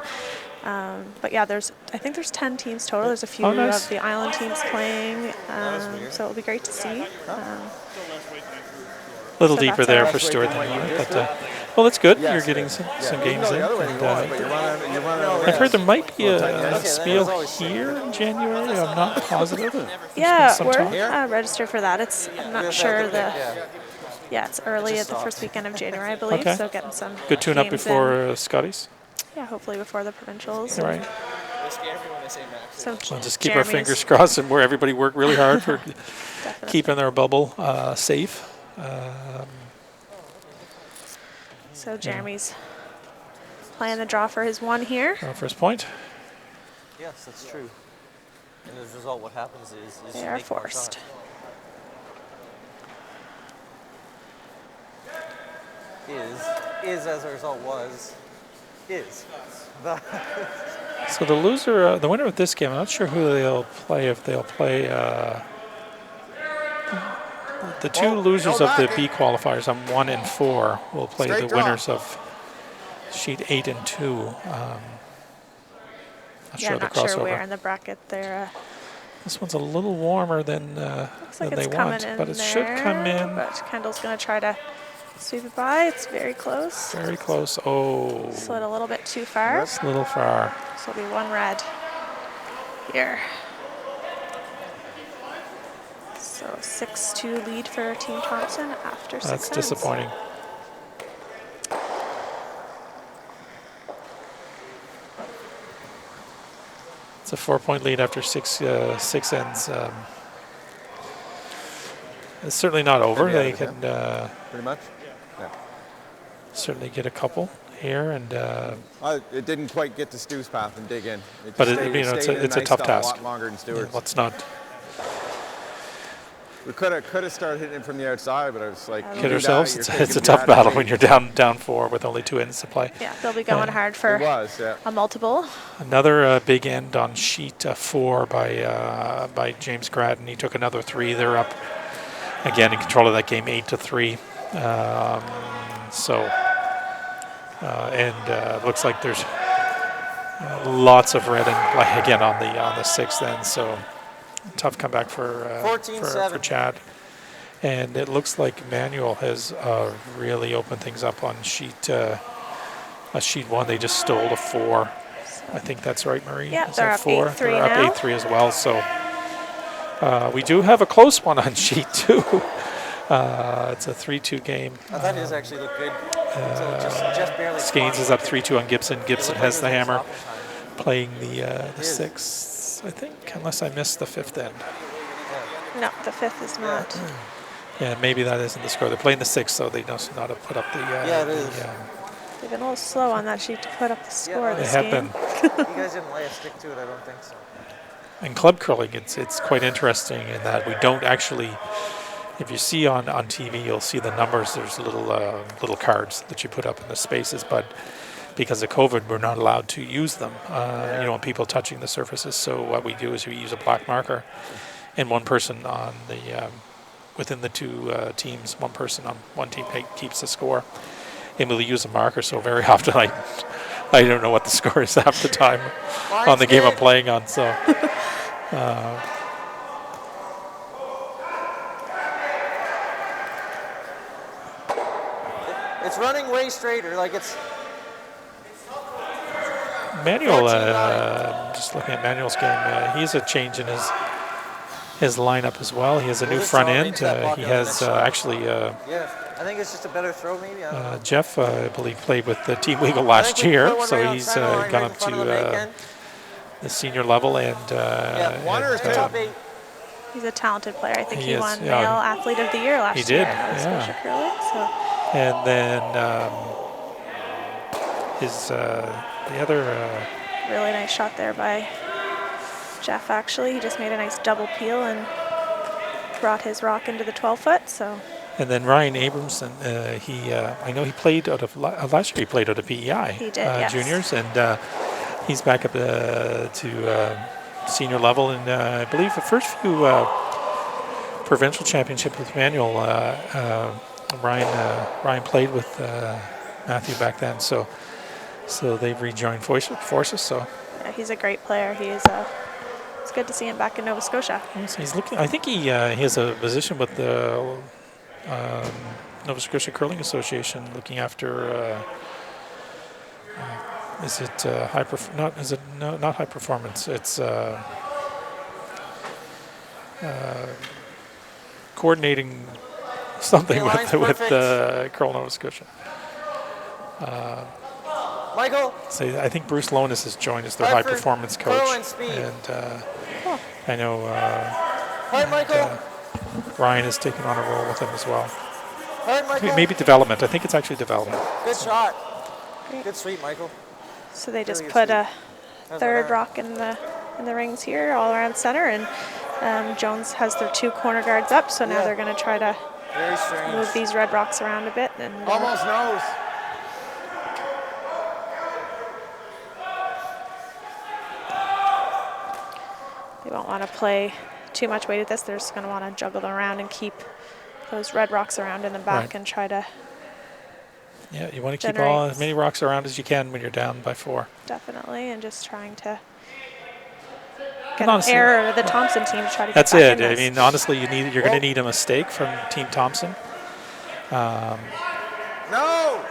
but yeah, I think there's 10 teams total. There's a few Oh, nice. of the island teams playing. weird. So it'll be great to see. A little So deeper that's there our- for Stuart than you were, but well, that's good. Yes, You're getting yeah. some You games can go in. the other way if and, you want, but you're running I've around. heard there might be a there's spiel always here in January. I'm not positive. Yeah, some we're talk. registered for that. I'm not sure it's early Just at the stopped. first weekend of January, I believe. Okay. So getting some Good tune up games before in. Scotties. Yeah, hopefully before the provincials. All and right. So We'll just keep our Jeremy's- fingers crossed and where everybody worked really hard for Definitely. keeping their bubble safe. So Jeremy's playing the draw for his one here. First point. Yes, that's true. And as a result, what happens is They you are make more forced. shots. Is as a result was is. So the loser, the winner of this game, I'm not sure who they'll play. If they'll play the two losers of the B qualifiers on 1 and 4 will play Straight the draw. winners of sheet 8 and 2. Not Yeah, sure the not sure crossover. where in the bracket they're. This one's a little warmer than Looks like they it's coming want, in but it there, should come in But Kendall's going to try to sweep it by. It's very close. very close. Oh, Slid a little bit too far. it's a little far. So it'll be one red here. So 6-2 lead for Team Thompson after 6 That's ends. disappointing. It's a 4-point lead after six ends. It's certainly not over. Maybe They out of can Pretty much. Yeah. certainly get a couple here, and It didn't quite get to Stu's path and dig in. It But just it- you know, stayed in it's a nice tough style task. A lot longer than Stewart's. let's not We could have started hitting it from the outside, but I was like, you kid do ourselves. that, It's, you're it's a taking tough battle bad when you're down 4 with only 2 ends to play. Yeah, they'll be going hard for It was, yeah. a multiple. Another big end on sheet 4 by James Gradden. He took another 3. They're up again in control of that game, 8-3. Looks like there's lots of red and like again on the 6th end. So tough comeback for 14-7. Chad. And it looks like Manuel has really opened things up on sheet 1. They just stole a 4. I think that's right, Marie. Yeah, Is they're that up 4? 8-3 They're now. up 8-3 as well. So we do have a close one on sheet 2. It's a 3-2 game. I thought his actually looked good. Until it just barely. Skeins is up 3-2 on Gibson. Gibson It looked has like the it was hammer, stoppage time. playing the is. 6th, I think, unless I missed the 5th end. No, the 5th is not. Yeah, maybe that isn't the score. They're playing the 6th, so they know not to put up the. Yeah, it is. They've been a little slow on that sheet to put up the score They this have game. been. You guys didn't lay a stick to it, I don't think so. In club curling, it's quite interesting in that we don't actually. If you see on TV, you'll see the numbers. There's little cards that you put up in the spaces, but because of COVID, we're not allowed to use them. People touching the surfaces. So what we do is we use a black marker, and one person on the within the two teams, one person on one team keeps the score, and we'll use a marker. So very often I don't know what the score is half the time on the game I'm playing on. So It's running way straighter. Like it's. Manuel, just looking at Manuel's game, he's a change in his lineup as well. He has a new front end. He has actually. Yeah, I think it's just a better throw, maybe. I don't know. Jeff, I believe, played with the Team Weagle last year, so he's gone up to the senior level. And one or two. Top 8. He's a talented player. I think He he is, won yeah. Male Athlete of the Year last He did, year. Nova Scotia Curling, so. And then the other. Really nice shot there by Jeff, actually. He just made a nice double peel and brought his rock into the 12-foot, so. And then Ryan Abramson, I know he played out of, last year he played out of PEI. He did, yes. Juniors, and he's back up to senior level. And I believe the first few provincial championship with Manuel, Ryan played with Matthew back then, so they've rejoined forces. So Yeah, he's a great player. It's good to see him back in Nova Scotia. yes, he's looking. I think he has a position with the Nova Scotia Curling Association, looking after. Is it not high performance? It's coordinating something with Curl Nova Scotia. Michael. So I think Bruce Lonis has joined as their high performance coach, Curl and speed. and I know Hard, Michael. Ryan has taken on a role with him as well. Hard, Michael. Maybe development. I think it's actually development. Good shot. Great. Good sweep, Michael. So they just Really put good a How's third that? rock in the rings here, all around center, and Jones has their 2 corner guards up. So now Yeah. they're going to try to Very strange. move these red rocks around a bit. And Almost nose. they won't want to play too much weight at this. They're just going to want to juggle them around and keep those red rocks around in the back Right. and try to Yeah, you want to keep Generate. as many rocks around as you can when you're down by 4. definitely, and just trying to And get an honestly, error of the Thompson team to try to get That's back it. in I this. mean, honestly, you're going to need a mistake from Team Thompson, No.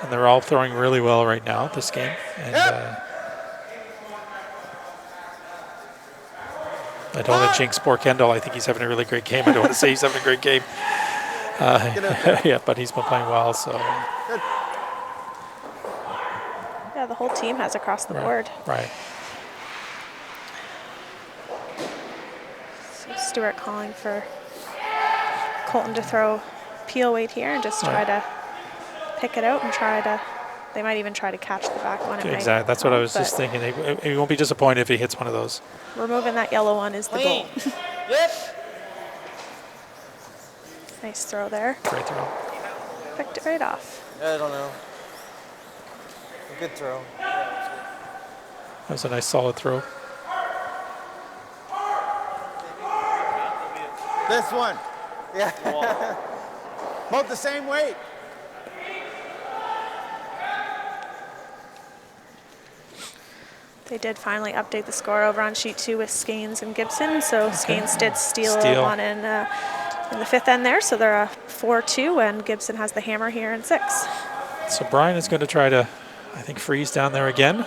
and they're all throwing really well right now this game. And I don't want to jinx poor Kendall. I think he's having a really great game. I don't want to say he's having a great game. Yeah, but he's been playing well. So Yeah, the whole team has across the board. right. So Stewart calling for Colton to throw peel weight here and just try to pick it out and they might even try to catch the back one. Exactly. That's what I was just thinking. He won't be disappointed if he hits one of those. Removing that yellow one is the goal. Clean. Yep. Nice throw there. Great throw. Picked it right off. I don't know. A good throw. That was a nice solid throw. This one. Yeah. Both the same weight. They did finally update the score over on sheet 2 with Skanes and Gibson. So Skanes did steal Steal. one in the 5th end there. So they're a 4-2, and Gibson has the hammer here in 6. So Brian is going to try to, I think, freeze down there again.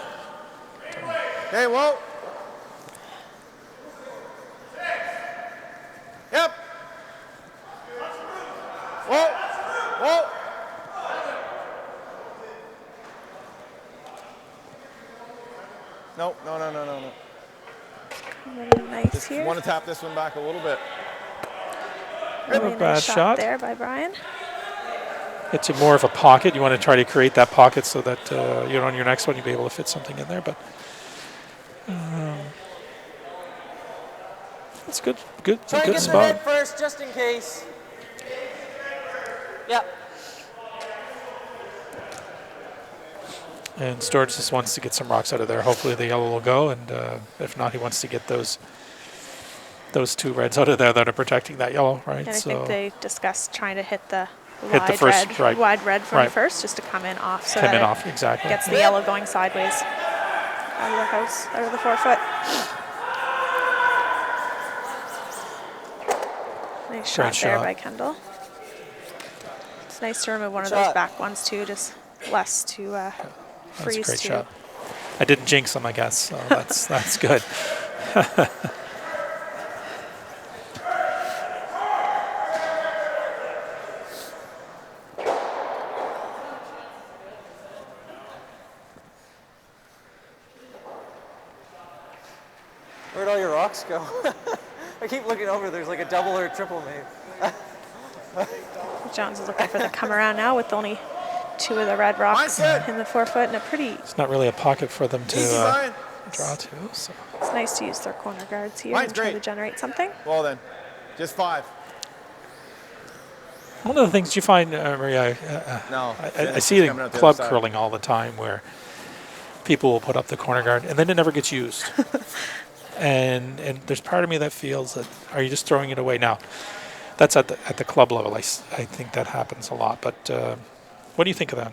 Okay, whoa. Yep. Whoa. Whoa. No. Really nice Just here. want to tap this one back a little bit. Really bad nice shot. there by Brian. It's more of a pocket. You want to try to create that pocket so that on your next one you'll be able to fit something in there. But that's good. Good. Try A and good get the red spot. first, just in case. Yep. And Storage just wants to get some rocks out of there. Hopefully the yellow will go, and if not, he wants to get those 2 reds out of there that are protecting that yellow, right? And I think they discussed trying to hit the Hit the wide first, red, right. wide red from Right. the first, just to come in off, so come that in it off exactly. gets the yellow going sideways. out of the house, out of the 4 foot. Nice shot Great there shot. by Kendall. It's nice to remove one of Good those shot. back ones too, just less to That's a freeze great to. shot. I didn't jinx them, I guess, so that's good. Where'd all your rocks go? I keep looking over. There's like a double or a triple maybe. Jones is looking for the come around now with only 2 of the red rocks Mine's good. in the 4 foot and a pretty. It's not really a pocket for them Easy, to Brian. draw to. So. It's nice to use their corner guards here Mine's and try to great. generate something. Well then, just 5. One of the things you find, Maria, No. I see it in club curling all the time where people will put up the corner guard and then it never gets used. and there's part of me that feels that, are you just throwing it away now? That's at the club level. I think that happens a lot. But what do you think of that?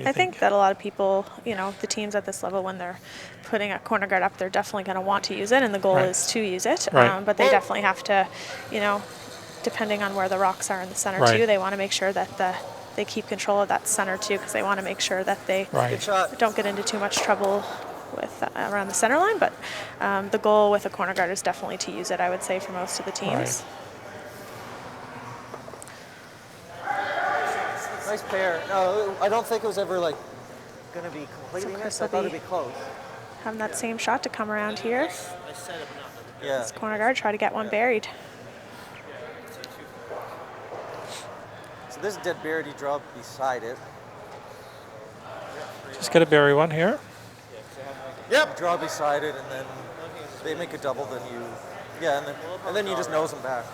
I think that a lot of people, the teams at this level, when they're putting a corner guard up, they're definitely going to want to use it, and the goal Right. is to use it. Right. But they definitely have to, depending on where the rocks are in the center Right. too, they want to make sure that they keep control of that center too, because they want to make sure that they Right. Good shot. don't get into too much trouble with around the center line. But the goal with a corner guard is definitely to use it, I would say, for most of the teams. Right. Nice pair. No, I don't think it was ever like going to be completely So missed. Chris I will thought be- it'd be close. Having that same shot to come around here. Yeah. This corner guard, try to get one buried. So this dead buried, he dropped beside it. Just got to bury one here. You draw beside it, and then they make a double. Then you, and then you just nose them back.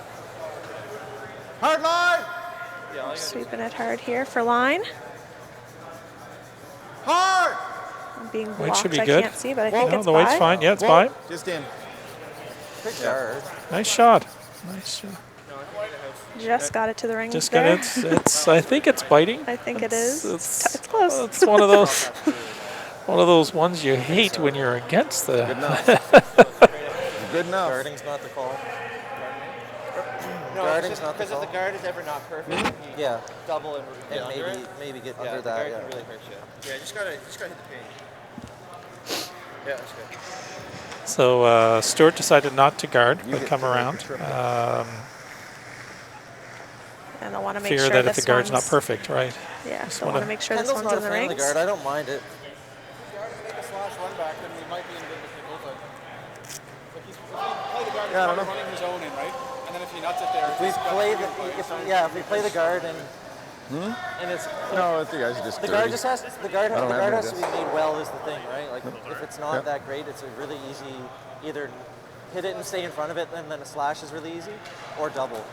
Hard line. Sweeping it hard here for line. Hard. I'm being Weight blocked, should be I good. can't see, but I think No, it's the weight's by. fine. Yeah, it's Whoa, fine. Just in. Good guard. Nice shot. Nice shot. Just got it to the ring Just there. got it. It's. I think it's biting. I think it is. It's It's close. It's one of those. One of those ones you hate when you're against Good the. enough. Good enough. Guarding's not the call. No, Guarding's not the because if call. the guard is ever not perfect, you Yeah, double and get and under it. maybe get Yeah, under the that. guard Yeah. can really hurt you. Yeah, just gotta hit the paint. Yeah, that's good. So Stuart decided not to guard, You but get come to make around. the triple. And they'll want to make Fear sure that if this the guard's not one's- perfect, right? Yeah, Just so want wanna- to make sure this Kendall's one's not in a the fan of the rings. guard. I don't mind it. Make a slash run back, then we might be in good with Nichols. Like if we play the guard, he's Yeah, I don't probably running his own in, right? And then if he nuts it there, If we play the guard and it's No, I think I should just. the guard dirty. just has the guard I don't have has to any be made well is the thing, right? Like if it's not Yeah. that great, it's a really easy either hit it and stay in front of it, and then a slash is really easy, or double.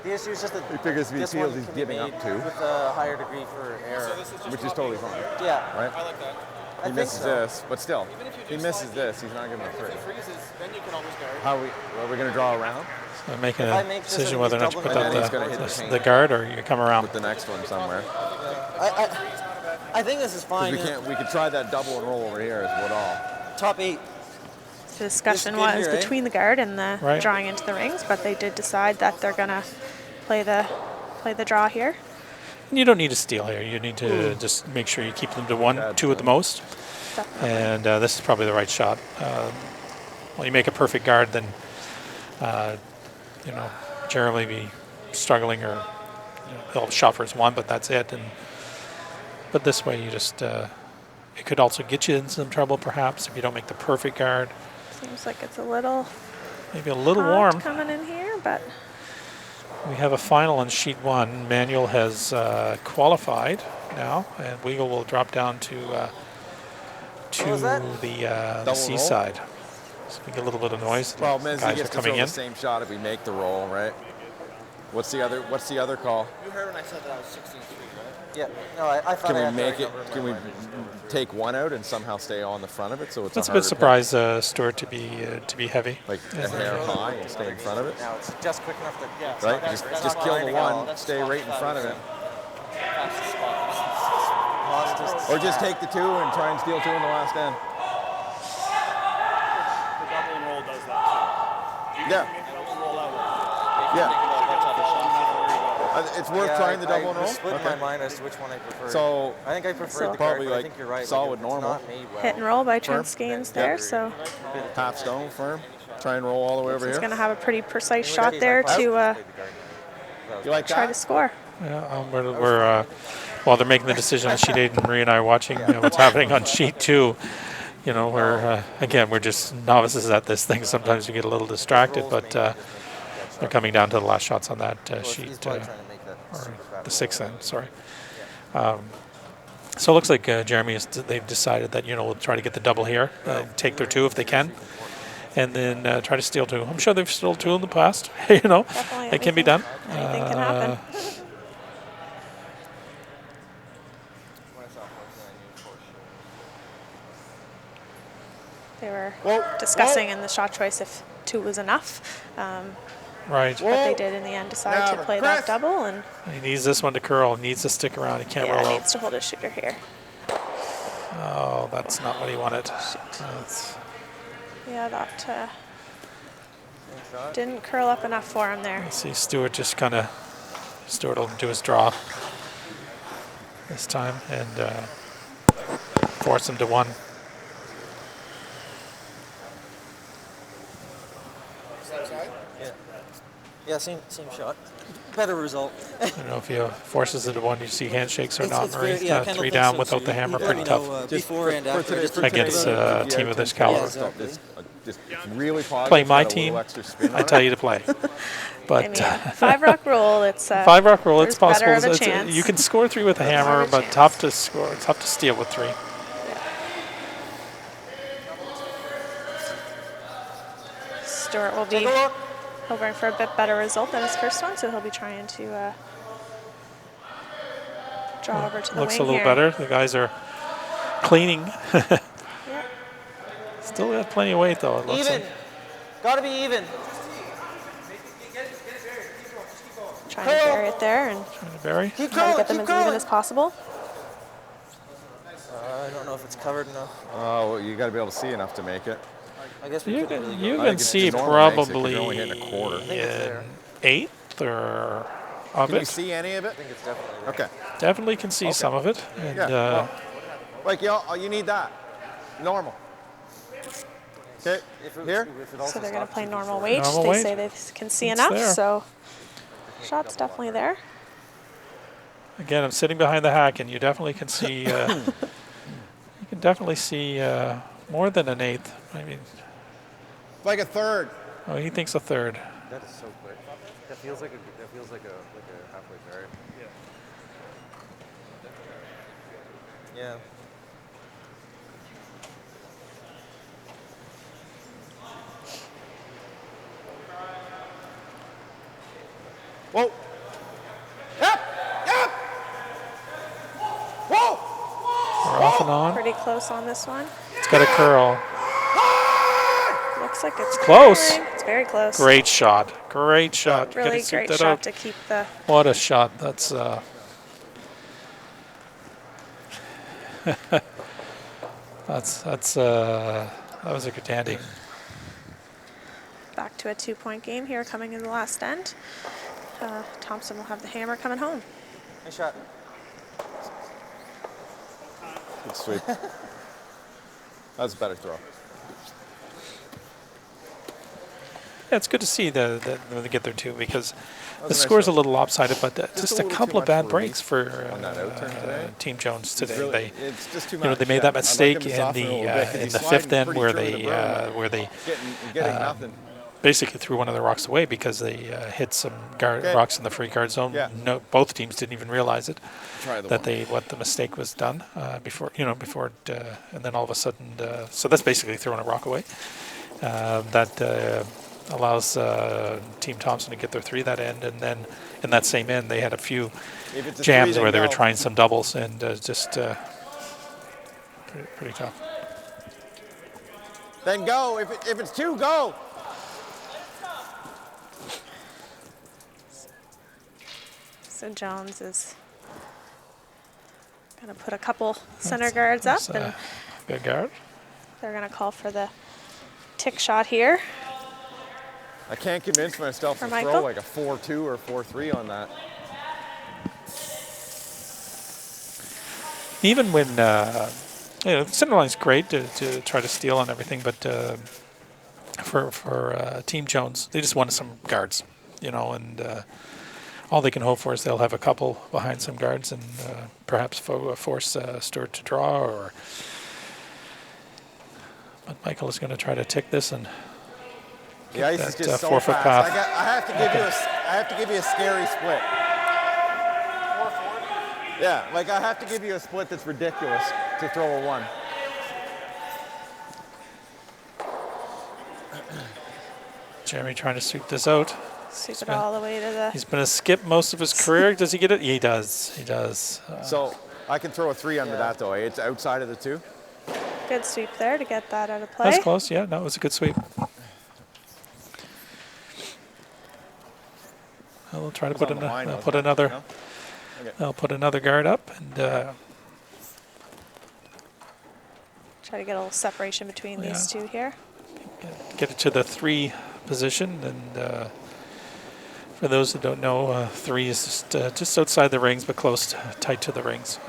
The issue is just that He figures if he this feels one he's can be giving made up to. with a higher degree for error. Which is totally fine, Yeah, right? I like that. I He think misses so. this, but still, Even if you he do misses slide this. He's not giving a If three. he freezes, then you can always guard. How are we going to draw around So making If I a make this decision and whether or he's not to put doubling it, up then he's gonna hit the paint. the guard or you come around. with the next one somewhere? I think this is fine. Because we yeah. can't. We could try that double and roll over here as what all. Top 8. The discussion This is good was here, eh? between the guard and the Right. drawing into the rings, but they did decide that they're gonna play the draw here. You don't need a steal here. You need to just make sure you keep them to 1, 2 at the most. Definitely. And this is probably the right shot. Well, you make a perfect guard, then Jeremy be struggling, or he'll shot for his 1, but that's it. But this way, you just it could also get you in some trouble, perhaps, if you don't make the perfect guard. Seems like it's a little Maybe a little hot warm. coming in here, but We have a final on sheet 1. Manuel has qualified now, and Weagle will drop down to was that? the Double roll? seaside. So we get a little bit of noise. Problem is, he Guys gets are to coming throw in. the same shot if we make the roll, right? What's the other call? You heard when I said that I was 16-3, right? Yeah. No, I thought Can I we had the make right it? number in Can my we mind. take one out and somehow stay on the front of it so it's That's a harder bit surprised, Stuart, to be heavy. pick? Like a hair high and stay in front of it, Now it's just quick enough to Yeah, it's right? not Just that- just not kill the grinding at all. one, That's stay spot right in front of it, fastest spot. Lost his or just tap. take the 2 and try and steal 2 in the last end. Yeah. Yeah. It's worth trying the double and roll? I split in my mind as to which one I prefer. So I think I prefer So the probably guard, but I like think you're right. solid like, if normal. It's not made well. Hit and roll by Firm. Trent Skeens there, so Half stone, firm. Try and roll all the way over he's here. going to have a pretty precise In shot which case, there I probably to played the guard. You like try to that? score. Yeah, we're while they're making the decision on sheet 8, and Marie and I are watching what's happening on sheet 2. You know, we're again, we're just novices at this thing. Sometimes we get a little distracted, but they're coming down to the last shots on that sheet, He's probably trying to make that or super fat the roll. 6th end. Sorry. So it looks like Jeremy they've decided that we'll try to get the double here, take their 2 if they can, and then try to steal 2. I'm sure they've stolen 2 in the past. Definitely It can be done. Anything can happen. They were discussing in the shot choice if 2 was enough, Right. but they did in the end decide to play that double, and He needs this one to curl. He needs to stick around. He can't roll out. needs to hold his shooter here. Oh, that's not what he wanted. That's, Yeah, that didn't curl up enough for him there. see, Stewart will do his draw this time and force him to 1. Yeah, same shot. Better result. I don't know if he forces it to 1. You see handshakes or not, It's Marie. very, yeah, 3 down without the hammer, pretty tough Before and after. Just against a team of this caliber. exactly. Just really positive. Play my got a team, little extra spin I on tell it. you to play. I But mean, 5 rock roll, it's 5 rock roll, it's there's better possible. of a chance. You can score 3 with a hammer, better of a but chance. tough to score. It's tough to steal with 3. Stewart will be hoping for a bit better result than his first one, so he'll be trying to draw over to the Looks wing a little here. better. The guys are cleaning. Yep. Still got plenty of weight, though. It looks Even. like. Gotta be even. Trying to bury it there and Barry? Keep try to going, get them keep as even going. as possible. I don't know if it's covered enough. Oh, well, you got to be able to see enough to make it. I guess we You couldn't can, really you go. can it's see normal makes it 'cause probably you're only hitting a quarter. think it's there. an eighth or of Can you it. see any of it? I think it's definitely there. Okay. Definitely can see some of it. And, Yeah. Well, like you need that. Normal. Okay. Here. If it also So they're going to stops play you normal before- weight. Normal They weight. say they can see It's enough, there. so shot's definitely there. again, I'm sitting behind the hack, and you definitely can see. You can definitely see more than an eighth. I mean, Like a third. oh, he thinks a third. That is so quick. That feels like a halfway barrier. Yeah. Whoa. Yep. Yep. Whoa. We're off and on. Pretty close on this one. It's got a curl. Looks like it's Close. curling. It's very close. Great shot. Great shot. Really Gotta keep great that shot out. to keep the. What a shot. That's that was a good dandy. Back to a 2-point game here coming in the last end. Thompson will have the hammer coming home. Nice shot. Good sweep. That's a better throw. Yeah, it's good to see that when they get there too, because the nice score's a throw. little lopsided, but just a a little couple too of bad much for me breaks for on that out turn today. Team Jones today. Really, They, it's just too you know, much. they made yeah. that I'd like mistake him to in soften a little bit 'cause in he's the sliding fifth end pretty where true to they the berm. where they Getting nothing. basically threw one of the rocks away because they hit some Okay. rocks in the free guard zone. Yeah. No, both teams didn't even realize it. Try the That one. what the mistake was done before and then all of a sudden so that's basically throwing a rock away. That allows Team Thompson to get their 3 that end, and then in that same end they had a few If it's a jams 3, where they then were go. trying some doubles and just pretty tough. Then go. If it's 2, go. So Jones is going to put a couple center guards up, That's, and good guard. they're going to call for the tick shot here. I can't convince myself For to Michael? throw like a 4-2 or 4-3 on that. Even when, center line's great to try to steal and everything, but for Team Jones, they just wanted some guards, and all they can hope for is they'll have a couple behind some guards and perhaps force Stewart to draw. But Michael is going to try to tick this and The ice is that, just so 4-foot fast. path. I have to give you a scary split. 440. Yeah, like I have to give you a split that's ridiculous to throw a 1. Jeremy trying to sweep this out. Sweep it all the way to the. He's been a skip most of his career. Does he get it? He does. He does. So I can throw a 3 under that though. It's outside of the 2. Good sweep there to get that out of play. That's close. Yeah, no, it was a good sweep. We'll try to put, on the line, they'll wasn't put it? another. No? Okay. They'll put another guard up and Try to get a little separation between these two here. get it to the 3 position. And for those who don't know, 3 is just outside the rings, but close, tight to the rings.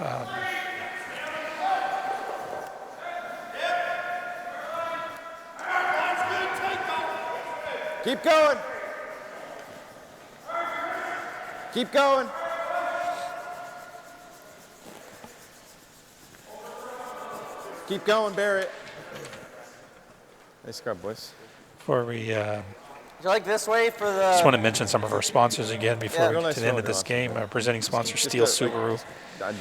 Keep going. Keep going. Keep going, Barrett. Nice scrub, boys. Before we Would you like this way for the? just want to mention some of our sponsors again before Yeah. we Real get nice to the end throw, of this Josh. game. Our presenting sponsor, Just Steel a, Subaru.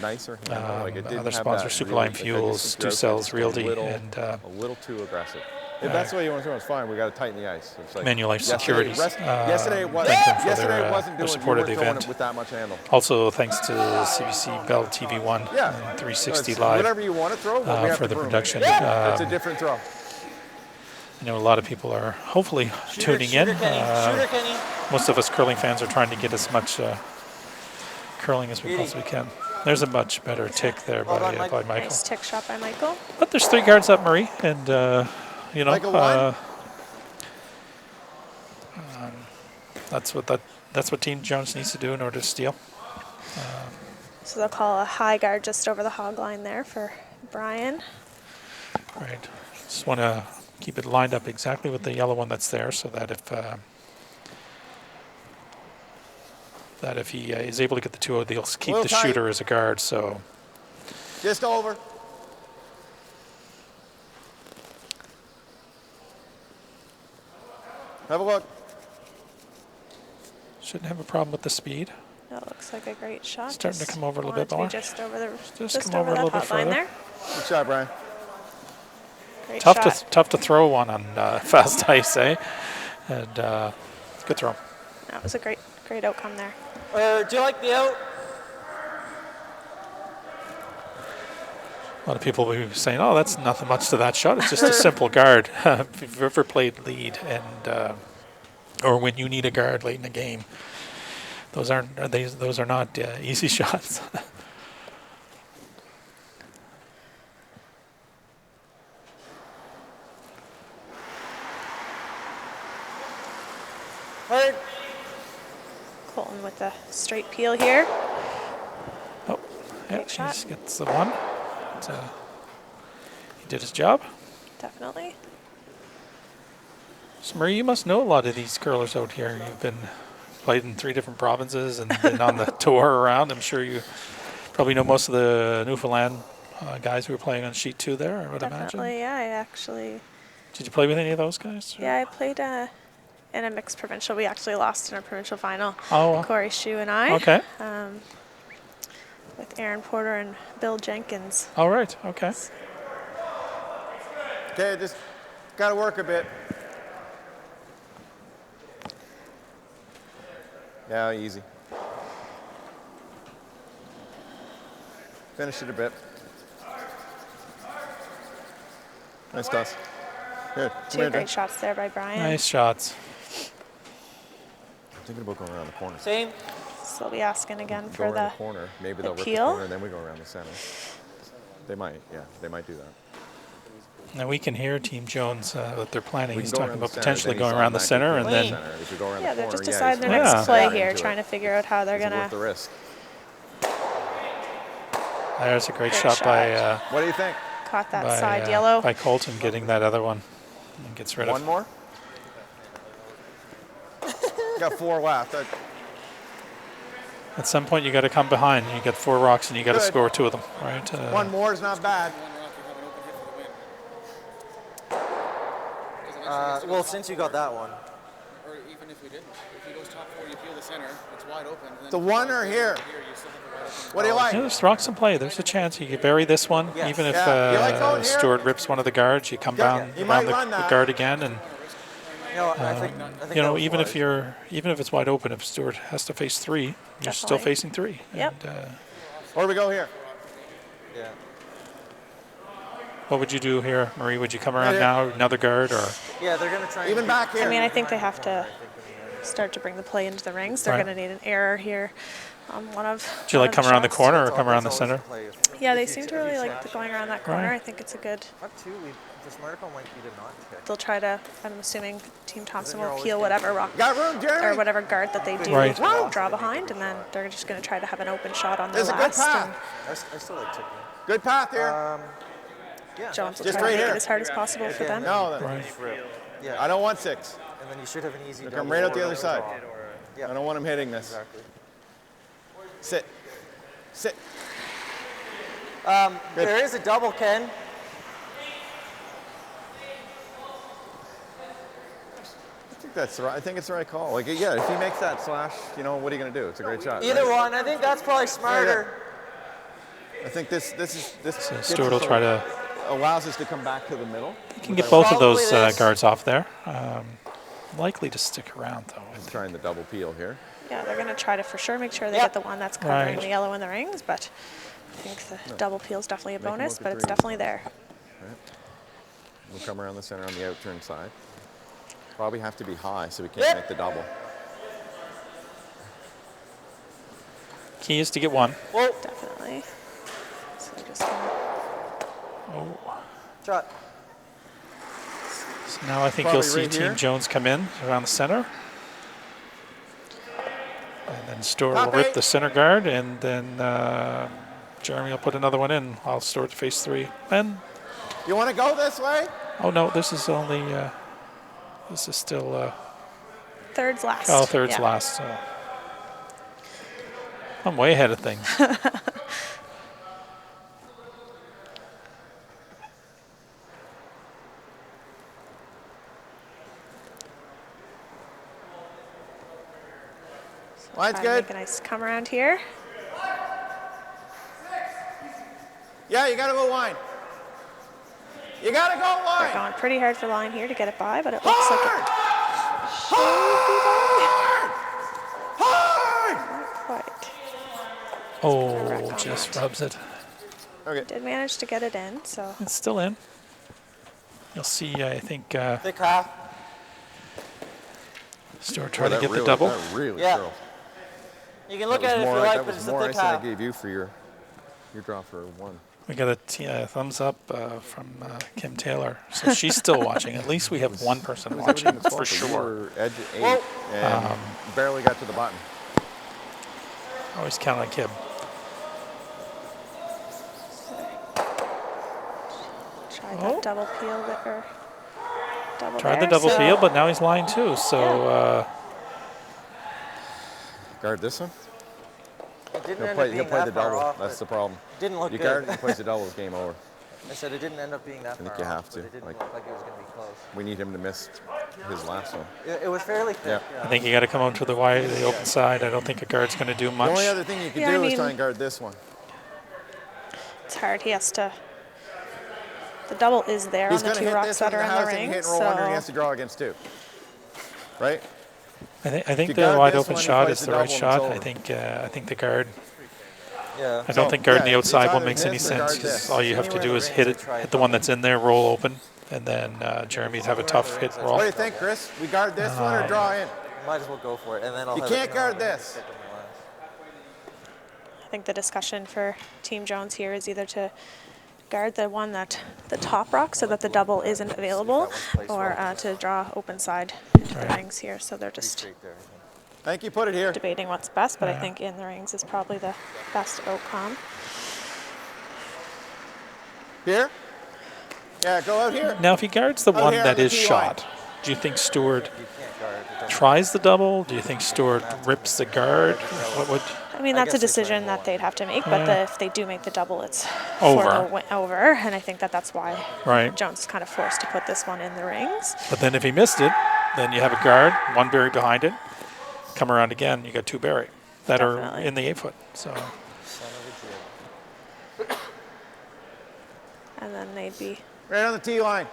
Nicer. You know, like it didn't Other have sponsors, that Superline really, like, I Fuels, just- Stu Cells Realty, a little, and a little too aggressive. If that's the way you want to throw it, it's fine. We got to tighten the ice. It's like Manulife yesterday- Securities. Yesterday it was. thank them for Yesterday their, it wasn't their doing. support You of the weren't throwing event. it with that much handle. Also, thanks to CBC Bell TV1 Yeah. and 360 It's Live whatever you want to throw, but we have for to the groom it. production. It's a different throw. I know a lot of people are hopefully tuning in. Shooter Kenny. Most of us curling fans are trying to get as much curling as we possibly can. There's a much better tick there Well done, by Mike. Michael. Nice tick shot by Michael. But there's 3 guards up, Marie, and Michael won? that's what Team Jones needs to do in order to steal. So they'll call a high guard just over the hog line there for Brian. Right. Just want to keep it lined up exactly with the yellow one that's there, so that if he is able to get the 2-0, they'll keep Little the tight. shooter as a guard. So Just over. Have a look. shouldn't have a problem with the speed. That looks like a great shot. Starting to Just come over a little want it bit to be more. Just over the Just come over a that little bit hot line further. there. Good shot, Brian. Great Tough shot. tough to throw one on fast ice, eh? And good throw. That was a great outcome there. Do you like the out? A lot of people will be saying, "Oh, that's nothing much to that shot. It's just a simple guard." If you've ever played lead, and or when you need a guard late in the game, those are not easy shots. Hard. Colton with the straight peel here. Oh, yeah, Great shot. he gets the one. But, he did his job. Definitely. So Marie, you must know a lot of these curlers out here. You've been played in 3 different provinces and been on the tour around. I'm sure you probably know most of the Newfoundland guys who were playing on sheet 2 there, I would Definitely, imagine. yeah. I actually, Did you play with any of those guys? or- yeah, I played in a mixed provincial. We actually lost in our provincial final. Oh, wow. Corey Shue and I. Okay. With Aaron Porter and Bill Jenkins. All right. Okay. Okay, just got to work a bit. Yeah, easy. Finish it a bit. Nice toss. Here, come Two here, great Jen. shots there by Brian. Nice shots. I'm thinking about going around the corner. Same. So they'll be asking again Go for around the the corner. Maybe they'll rip the peel. corner and then we go around the center. They might, yeah, they might do that. Now we can hear Team Jones what they're planning. We He's can go talking around the about center, potentially then going he's around the automatically center going and to then. the center. If you go around Yeah, the they're corner, just deciding their Yeah. next play Into here, it. trying to figure out how they're Is it gonna. worth the risk? There's a great Great shot by What do you think? Caught that side yellow. by Colton getting that other one and gets rid One of. more? You got 4 left. At some point, you got to come behind. You got 4 rocks, and you got to Good. score 2 of them, right? One more is not bad. Well, since you got that one. Or even if we didn't. If he goes top 4, you peel the center, it's wide open. And then The one or here? you still have a wide open. What do you like? Yeah, there's rocks in play. There's a chance you could bury this one, Yes. even if Yeah. You like going here? Stewart rips one of the guards. You come Yeah, down he might around run the that. guard again, and I think you that know, was even wise. if it's wide open, if Stewart has to face 3, you're still Definitely. facing 3. Yep. And, Where do we go here? Yeah. what would you do here, Marie? Would you come around Right now, another guard, or Yeah, they're gonna try. and Even keep- back here. I mean, I think they have to start to bring the play into the rings. They're Right. going to need an error here on one of. do you like come around the shots. corner or That's come around the always center? play. Yeah, they If you- seem if to you really slash. like going around that corner. Right. I think it's a good. Up 2, the smarter call might be to not kick. They'll try to. I'm assuming Team Thompson you're will always peel gonna whatever rock Got room, or Jeremy? whatever guard that they do Right. draw behind, and then they're just going to try to have an open shot on their There's a good last. path. And I still like chipping. Good path here. Yeah. Jones will Just try right to make here. it as hard as possible for them. No, Right. Yeah. I don't want 6. And then you should have an easy. Come double right out the or other a side. draw. I don't want him hitting this. Exactly. Sit. Sit. There is a double, Ken. I think it's the right call. Like, yeah, if he makes that slash, you know, what are you going to do? It's a great shot. Either right? one. I think that's probably smarter. I think this So Stewart will try to allows us to come back to the middle. you can get both of those Probably this. guards off there. Likely to stick around though. He's trying the double peel here. Yeah, they're going to try to for sure make sure they Yep. get the one that's covering Right. the yellow in the rings, but I think the double peel is definitely a Make 'em bonus, look at but it's 3. definitely there. We'll come around the center on the outturn side. Probably have to be high so we can't Yep. make the double. Key is to get 1. Whoa. Definitely. So they're just gonna, Shot. So now I think Probably you'll see right Team here. Jones come in around the center. And then Stewart will Top rip 8. the center guard, and then Jeremy will put another one in while Stewart face 3. And, You want to go this way? oh no, this is only, this is still, thirds last. thirds Yeah. last. So. I'm way ahead of things. Line's Try to good. make a nice come around here. Yeah, you got to go line. You got to go They're line. going pretty hard for line here to get it by, but it looks like it Hard! quite. Oh, just rubs it. Okay. Did manage to get it in, so It's still in. You'll see, I think, Thick half. Stewart trying to get the double. That really Yeah. curled. You can look That at was it if more, you like, that but was it's the more thick ice than I half. gave you for your draw for 1. We got a thumbs up from Kim Taylor. So she's still watching. At least we have one person It was watching everything that's for fault, but you sure. were edge 8 Whoa. and barely got to the button. Always count on Kim. tried Oh. that double peel there. Double Tried the there, double so field, but now he's lying too. So Guard this one. It didn't He'll end play, up he'll being play the that far double. off. That's the but problem. it didn't look You good. guard it, he plays the double, it's game over. I said it didn't end up being that think far you off, have but to, it didn't like- look like it was going to be close. We need him to miss his last one. It was fairly thick. Yeah. I think you got to come out to the wide, the open side. I don't think a guard's going to do The much. only other thing you could Yeah, I do is mean- try and guard this one. it's hard. He has to. The double is there He's on the going to two hit rocks this one that in are the in the house and ring. hit and roll under and he has So to draw against 2. Right? I think you the guard wide this open one, he shot plays is the the right double and shot. it's I think the guard. Yeah. I don't think guarding the yeah, it's outside one either makes any this or guard sense because this. all you have to Anywhere do in is the hit rings, it, I try hit the one that's in there, roll open, and then Jeremy'd have a tough hit roll. What do you think, Chris? We guard this one or draw in? Might as well go for it, and then I'll. You have can't it, guard no, this. stick on the last. I think the discussion for Team Jones here is either to guard the one that the top rock so that the double isn't available, or to draw open side into the rings here. So they're just Straight there. I think you put it here. debating what's best, but I think in the rings is probably the best outcome. Here? Yeah, go out here. Now, if he guards the Out one here that on the is tee shot, do you think Stewart You can't guard. It doesn't tries the double? Do you think Stewart rips the guard? What would? I mean, I that's a guess they decision try and that they'd have to make, but if they do make the double, it's Over. for the over, and I think that that's why Right. Jones is kind of forced to put this one in the rings. But then if he missed it, then you have a guard, one Barry behind it. Come around again, you got two Barry that are Definitely. in the 8-foot. So son of a jib. And then they'd be Right on the tee line.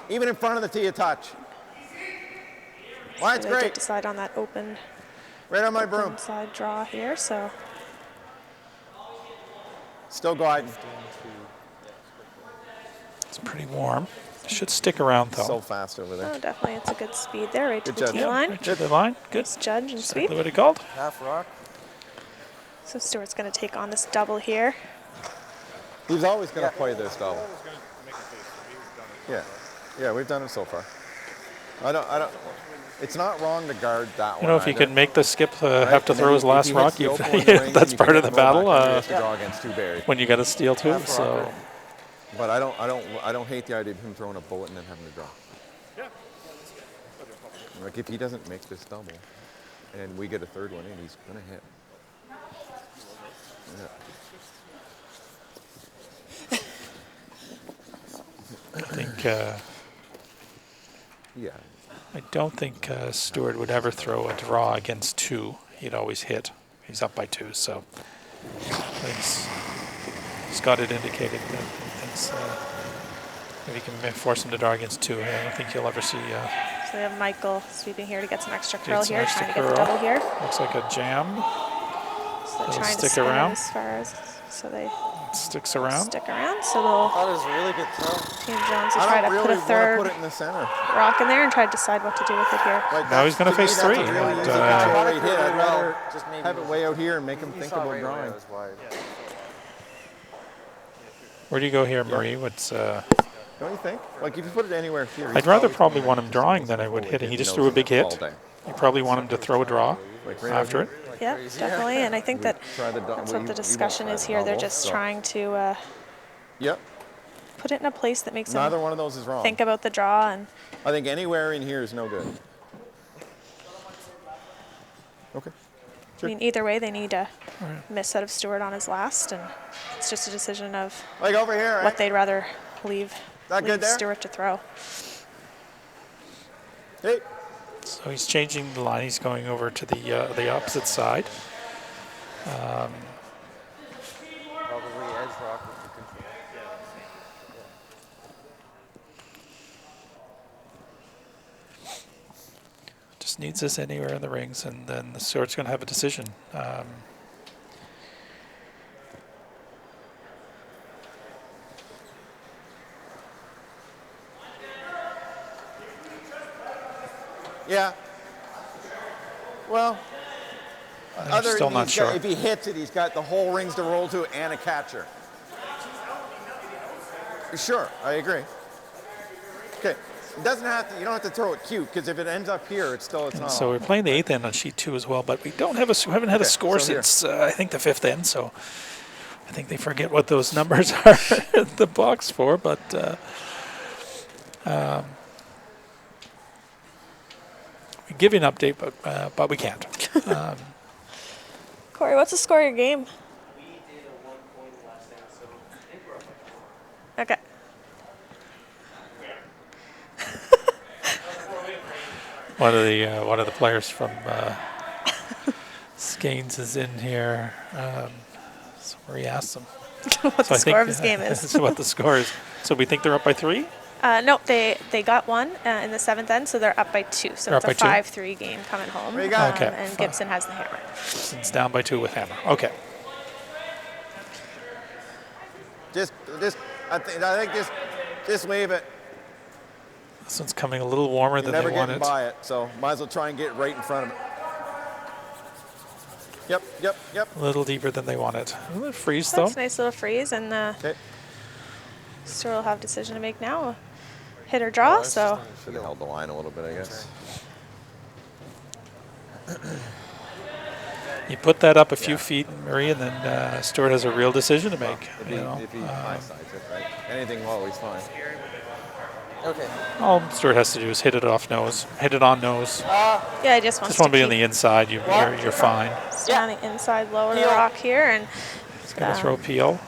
Even in front of the tee, a touch. Line's so they did great. decide on that open Right on my broom. side draw here. So Still gliding. it's pretty warm. Should stick around though. So fast over there. oh, definitely, it's a good speed there, right Good to the job. tee Yeah, line. Right to the line. Good. Nice judge and Exactly sweep. what he called. Half rock. So Stewart's going to take on this double here. He's always going to play this double. Yeah. Yeah, we've done it so far. I don't. It's not wrong to guard that one. You know, if he either, could make the skip right? have to And throw then his if last he rock, hits the you've, open in the ring, that's you part can of the roll back battle. under, he has to draw against two Barry. When you got a steal too. Half rock, So right? But I don't hate the idea of him throwing a bullet and then having to draw. Like if he doesn't make this double, and we get a third one in, he's gonna hit. Yeah. I think Yeah. I don't think Stewart would ever throw a draw against two. He'd always hit. He's up by two, so he's got it indicated that he thinks if he can force him to draw against two, I don't think you'll ever see. So we have Michael sweeping here to get some extra curl Get some here, extra trying to get the curl. double here. Looks like a jam. So they're It'll trying to stick spin it around. as far as so they Sticks around. stick around. So they'll That was a really good throw. Team Jones will I try don't to really put a want to third put it in the center. rock in there and try to decide what to do with it here. Like Now he's gonna to me, face that's a three, really and, easy uh, control rate hit. I'd rather Just maybe have it way out here and make him He think saw about right where I drawing. was wide. Where do you go here, Marie? What's Don't you think? Like if you put it anywhere here, I'd rather probably want him drawing than I would hitting. He just threw a big all hit. day. You probably want him to throw a draw Like right after out it. here. Yeah, definitely. And I think that Try the that's we- what the we discussion won't is try here. the They're double, just so- trying to Yep. put it in a place that makes Neither them one of those is wrong. think about the draw. And I think anywhere in here is no good. Okay. I mean, either way, they need a miss out of Stewart on his last, and it's just a decision of Like over here, right? what they'd rather leave That good there? Stewart to throw. Hey. So he's changing the line. He's going over to the opposite side. Probably edge rock with the control. Just needs this anywhere in the rings, and then the Stewart's going to have a decision. Yeah. Well, still not sure. If he hits it, he's got the whole rings to roll to and a catcher. Sure, I agree. Okay, it doesn't have to. You don't have to throw it cute because if it ends up here, it's not. So we're playing the 8th end on sheet 2 as well, but we don't have we haven't had a Okay, score so here. since I think the 5th end. So I think they forget what those numbers are in the box for. But we give you an update, but we can't. Corey, what's the score of your game? Okay. One of the players from Skanes is in here. So we asked them. What So the score of his game is. So what the score is. So we think they're up by 3. No, they got one in the 7th end, so they're up by 2. So They're it's a up by 2? 5-3 game coming home. What you got? Okay. And Gibson has the hammer. It's down by 2 with hammer. Okay. I think just leave it. This one's coming a little warmer You're than never they getting wanted. by it, so might as well try and get right in front of it. Yep, yep, yep. A little deeper than they wanted. A little freeze, though. That's a nice little freeze, and Okay. Stuart will have a decision to make now. Hit or draw, so Should have held the line a little bit, I guess. You put that up a few feet, Marie, and then Stuart has a real decision to make. If he high-sides it, right? Anything low, he's fine. Okay. All Stuart has to do is hit it off nose, hit it on nose. yeah, I just want Just want to be keep on the inside. You're fine. stay on the inside, lower the Peel. rock here, and Gonna throw peel.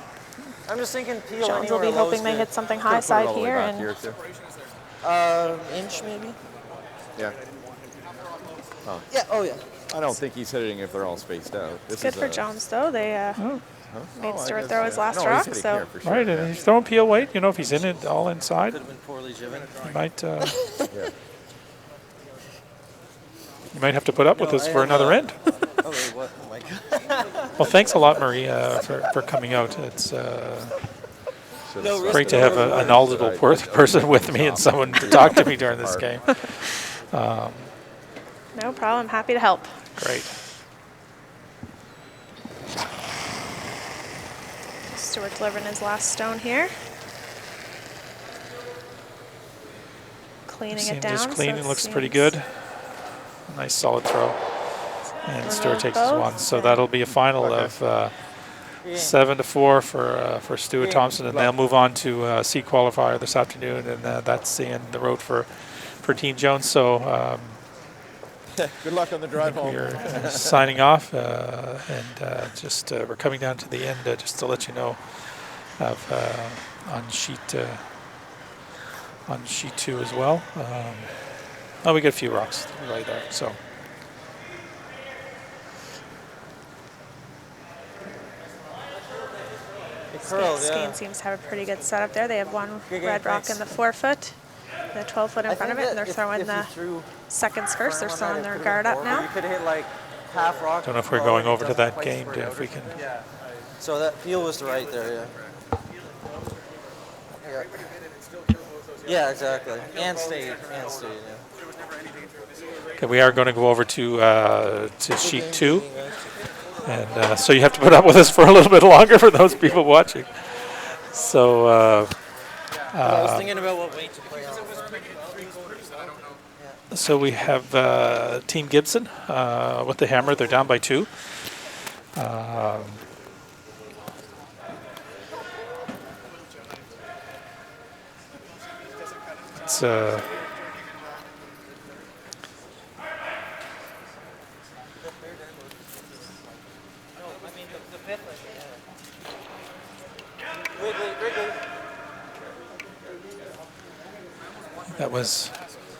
I'm just thinking peel Jones will anywhere be low hoping is they good. hit something Could've high put it side all the way here, back and here, too. Inch maybe. Yeah. Yeah. Oh yeah. I don't think he's hitting if they're all spaced out. This good is for a- Jones though. They made Oh, I Stuart guess, throw his last no, rock, he's hitting so here for sure. Right, and he's throwing peel weight. You know, if he's in it all inside, Could have been poorly driven. you might Yeah. you might have to put up with No, this I for have, another end. Oh wait, what? Oh my god. Well, thanks a lot, Marie, for coming out. It's Should've No, stuck great to it have over a the knowledgeable side. person with me and someone to talk to me during this game. no problem. Happy to help. Great. Stuart delivering his last stone here. Cleaning Seemed it down. just clean. so It looks seems- pretty good. Nice solid throw. And Stuart takes his both, one. So and- that'll be a final of 7-4 for Stuart Thompson, and they'll move on to C qualifier this afternoon, and that's the end of the road for Team Jones. So Good luck on the drive home. we're signing off, and just we're coming down to the end. Just to let you know, of on sheet 2 as well. Oh, we get a few rocks right there. So. Curl, Skeen yeah. seems to have a pretty good setup there. They have one Good game, red rock thanks. in the 4-foot, the 12-foot in I front of think it, and they're that if throwing you the threw seconds first. They're firm on throwing that, their it guard could've up been more, but now. You could hit like half rock. Don't know if we're low going and it over to doesn't that quite game, spray if out we or can. something. So that peel was right there, yeah. Yeah. Yeah, exactly. And stayed, yeah. Okay, we are going to go over to sheet 2, and so you have to put up with us for a little bit longer for those people watching. So I was thinking about what weight to play on. so we have Team Gibson with the hammer. They're down by 2. It's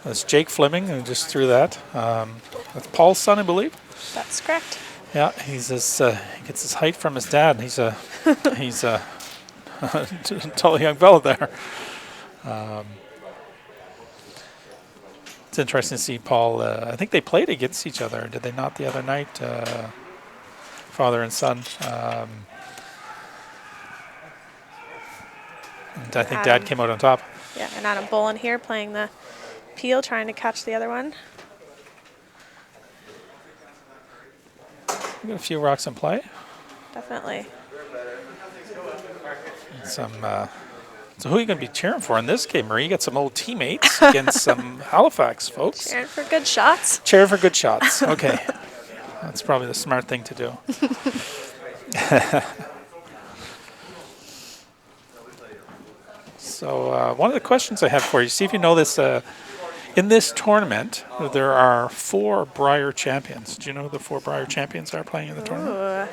that's Jake Fleming who just threw that. That's Paul's son, I believe. That's correct. Yeah, he gets his height from his dad. He's a tall young fellow there. It's interesting to see Paul. I think they played against each other, did they not, the other night? Father and son. And I think Dad Adam. came out on top. Yeah, and Adam Bolin here playing the peel, trying to catch the other one. We got a few rocks in play. Definitely. So who are you going to be cheering for in this game, Marie? You got some old teammates against some Halifax folks. Cheering for good shots. Cheering for good shots. Okay. That's probably the smart thing to do. So one of the questions I have for you, see if you know this. In this tournament, there are 4 Brier champions. Do you know who the 4 Brier champions are playing in the tournament? Ooh.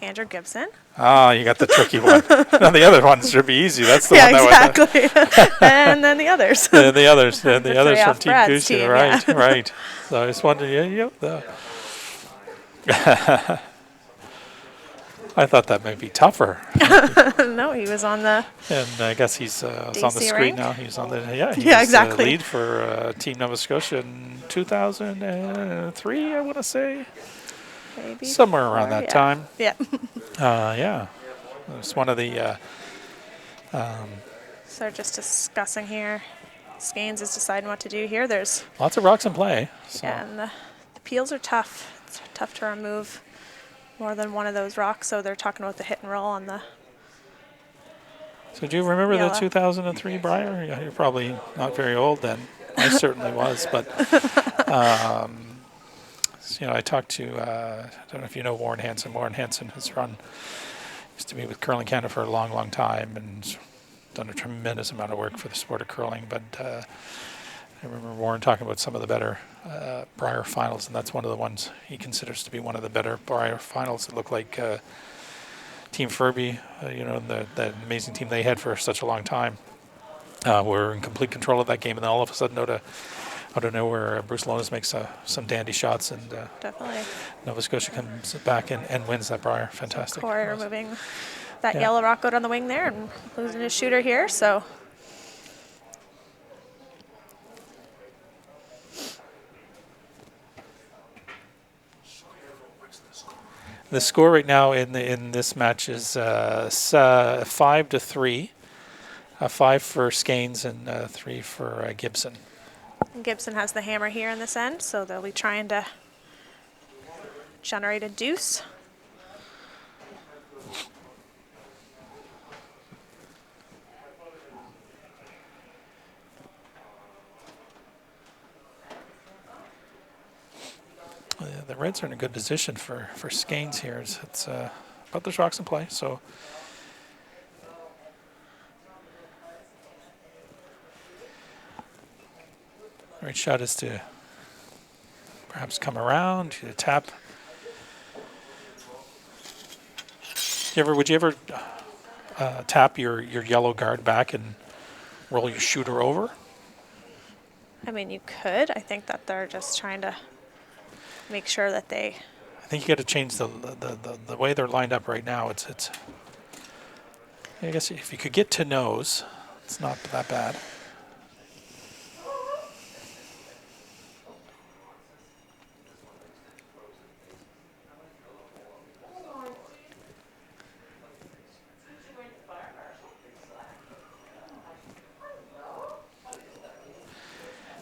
Andrew Gibson. Ah, you got the tricky one. No, the other ones should be easy. That's the Yeah, one that was. exactly. And then the others. The others from off Team Brad's Gushue, team, right, yeah. right. So I just wondered, I thought that might be tougher, No, he was on the. and I guess he's on the DC screen rank? now. He's on the he Yeah, was, exactly. lead for Team Nova Scotia in 2003, I want to say, Maybe. somewhere around that yeah. time. Yeah. Yeah, it's one of the. So they're just discussing here. Skanes is deciding what to do here. There's Lots of rocks in play. So. yeah, and the Peels are tough. It's tough to remove more than one of those rocks, so they're talking about the hit and roll on the So do you remember the Yellow. 2003 Briar? Yeah, you're probably not very old then. I certainly was, but you know, I talked to I don't know if you know Warren Hansen. Warren Hansen used to be with Curling Canada for a long, long time and done a tremendous amount of work for the sport of curling. But I remember Warren talking about some of the better Briar finals, and that's one of the ones he considers to be one of the better Briar finals. It looked like Team Furby, you know, that amazing team they had for such a long time, were in complete control of that game, and then all of a sudden, out of nowhere, Bruce Lonas makes some dandy shots, and definitely Nova Scotia comes back and wins that Briar. Fantastic. Corey removing that Yeah. yellow rock out on the wing there and losing his shooter here. So The score right now in this match is 5-3, 5 for Skanes and 3 for Gibson. Gibson has the hammer here in this end, so they'll be trying to generate a deuce. The Reds are in a good position for Skanes here. It's but there's rocks in play, so the right shot is to perhaps come around to tap. Would you ever tap your yellow guard back and roll your shooter over? I mean, you could. I think that they're just trying to make sure that they. I think you got to change the way they're lined up right now. It's. I guess if you could get to nose, it's not that bad.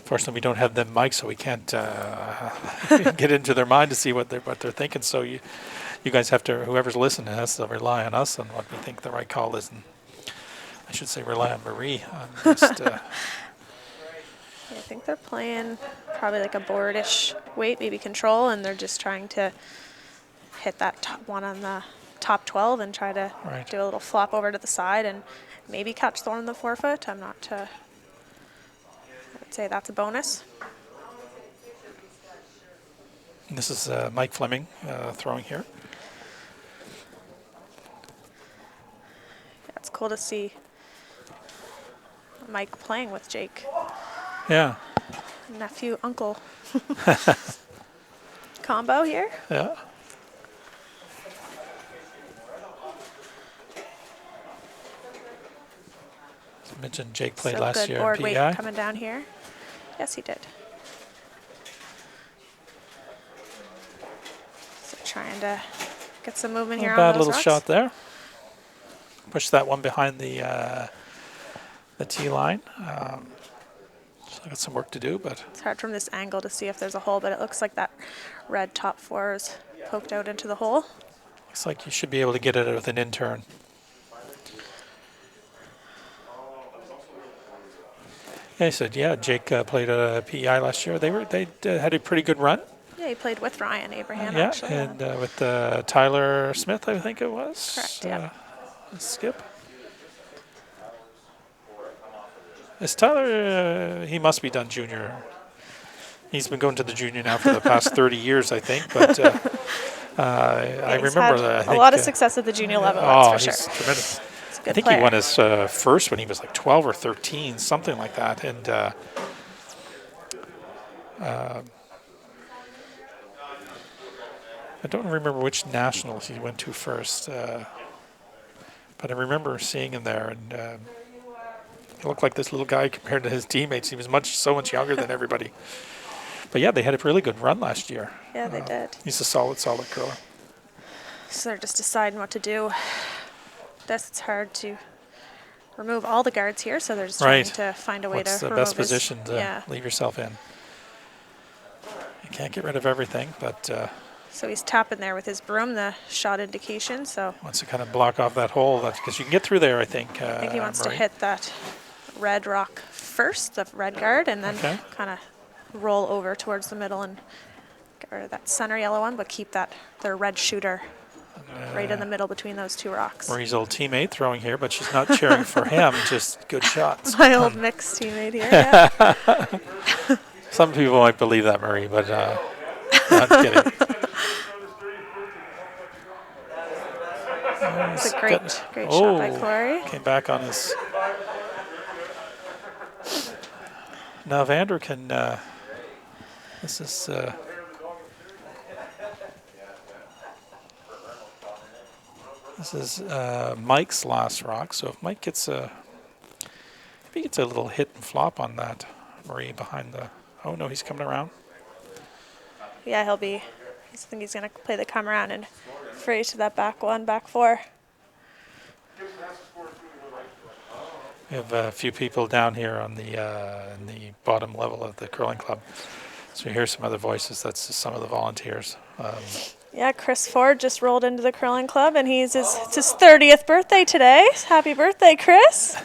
Fortunately, we don't have them mics, so we can't get into their mind to see what they're thinking. So you guys have to, whoever's listening has to rely on us on what we think the right call is, and I should say rely on Marie. Just, I think they're playing probably like a boardish weight, maybe control, and they're just trying to hit that top one on the top 12 and try to do a little flop over to the side and maybe catch Thorne in the forefoot. I'm not. I would say that's a bonus. This is Mike Fleming throwing here. Yeah, it's cool to see Mike playing with Jake. Yeah. Nephew, uncle combo here. Yeah. As I mentioned, Jake played So last good year board in weight PEI. coming down here. Yes, he did. So trying to get some movement here Not on bad those little rocks. shot there. Push that one behind the tee line. So I got some work to do, but It's hard from this angle to see if there's a hole, but it looks like that red top 4 is poked out into the hole. looks like you should be able to get it with an in-turn. Yeah, he said, yeah, Jake played a PEI last year. They had a pretty good run. Yeah, he played with Ryan Abraham, Yeah, actually. and with Tyler Smith, I think it was. Correct, yeah. Skip. Is Tyler, he must be done junior. He's been going to the junior now for the past 30 years, I think. But I He's remember had that. a lot of success at the junior level, that's for he's sure. tremendous. He's a good I think player. he won his first when he was like 12 or 13, something like that. And I don't remember which nationals he went to first, but I remember seeing him there, and he looked like this little guy compared to his teammates. He was so much younger than everybody. But yeah, they had a really good run last year. Yeah, they did. He's a solid curler. So they're just deciding what to do. It's hard to remove all the guards here, so they're just trying to find a way What's to the remove best position to yeah. leave yourself in? Can't get rid of everything, but So he's tapping there with his broom, the shot indication. So wants to kind of block off that hole because you can get through there, I think. I think he wants Marie. to hit that red rock first, the red guard, and then Okay. kind of roll over towards the middle and get rid of that center yellow one, but keep their red shooter right in the middle between those two rocks. Marie's old teammate throwing here, but she's not cheering for him, just good shots. My old mixed teammate here. Yeah. Some people might believe that, Marie, but not kidding. It's a great shot by Corey. Came back on his. Now Vander can. This is. This is Mike's last rock. So if Mike gets if he gets a little hit and flop on that, Marie behind the. Oh no, he's coming around. Yeah, I think he's going to play the come around and phrase to that back one, back four. We have a few people down here on the in the bottom level of the curling club. So we hear some other voices. That's just some of the volunteers. Yeah, Chris Ford just rolled into the curling club, and it's his 30th birthday today. Happy birthday, Chris.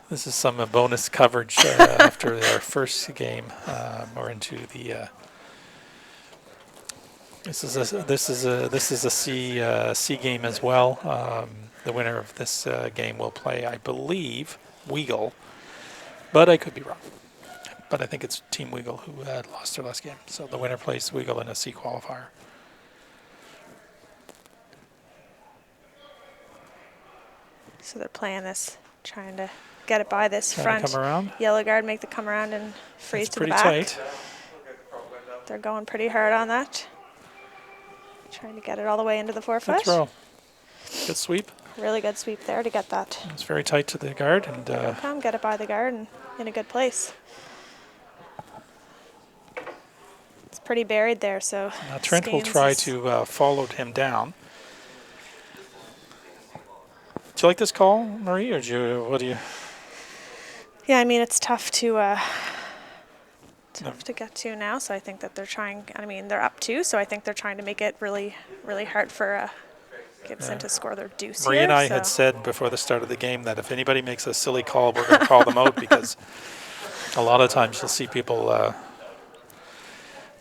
This is some bonus coverage after our first game. We're into the. This is a C game as well. The winner of this game will play, I believe, Weagle, but I could be wrong. But I think it's Team Weagle who lost their last game. So the winner plays Weagle in a C qualifier. So they're playing this, trying to get it by this Trying front to come around. yellow guard, make the come around and freeze It's to the pretty back. tight. They're going pretty hard on that. Trying to get it all the way into the Good forefoot. throw. Good sweep. Really good sweep there to get that. It's very tight to the guard, and Come, get it by the guard and in a good place. It's pretty buried there, so now Trent will Skanes try is- to follow him down. Do you like this call, Marie, or what do you? Yeah, I mean, it's tough to get to now, so I think that they're trying. I mean, they're up 2, so I think they're trying to make it really, really hard for Gibson to score their deuce Marie here. and I so. had said before the start of the game that if anybody makes a silly call, we're going to call them out because a lot of times you'll see people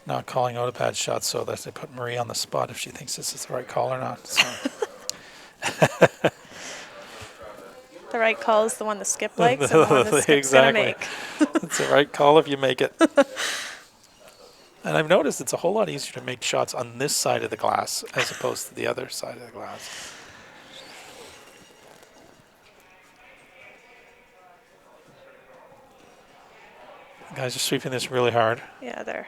not calling out a bad shot, so that they put Marie on the spot if she thinks this is the right call or not. So. The right call is the one the skip likes, and the one the skip's Exactly. going to make. It's the right call if you make it. And I've noticed it's a whole lot easier to make shots on this side of the glass as opposed to the other side of the glass. The guys are sweeping this really hard. Yeah, they're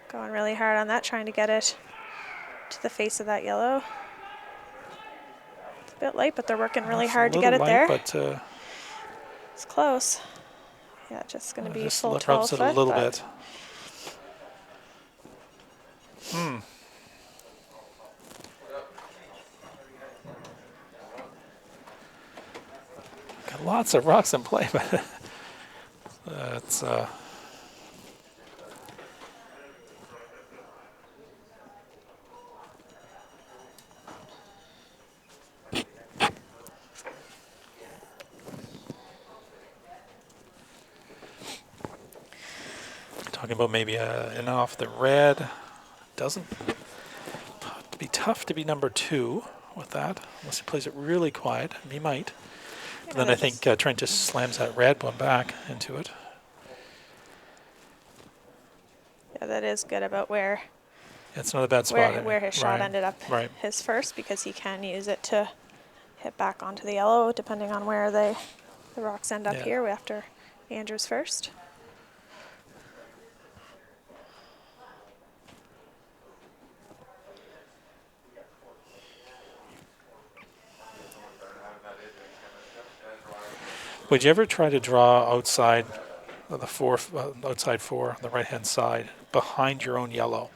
going really hard on that, trying to get it to the face of that yellow. It's a bit light, but they're working really It's a hard to get it little there. light, but It's close. Yeah, just going to be just full rubs 12 it foot. a little but bit. Got lots of rocks in play, but it's talking about maybe an off the red. Doesn't to be tough to be number 2 with that, unless he plays it really quiet. And he might. But then I think Trent just slams that red one back into it. Yeah, that is good about where It's not a bad spot. where his shot Right. ended up Right. his first, because he can use it to hit back onto the yellow, depending on where the rocks end up Yeah. here after Andrew's first. Would you ever try to draw outside the outside 4 on the right hand side behind your own yellow?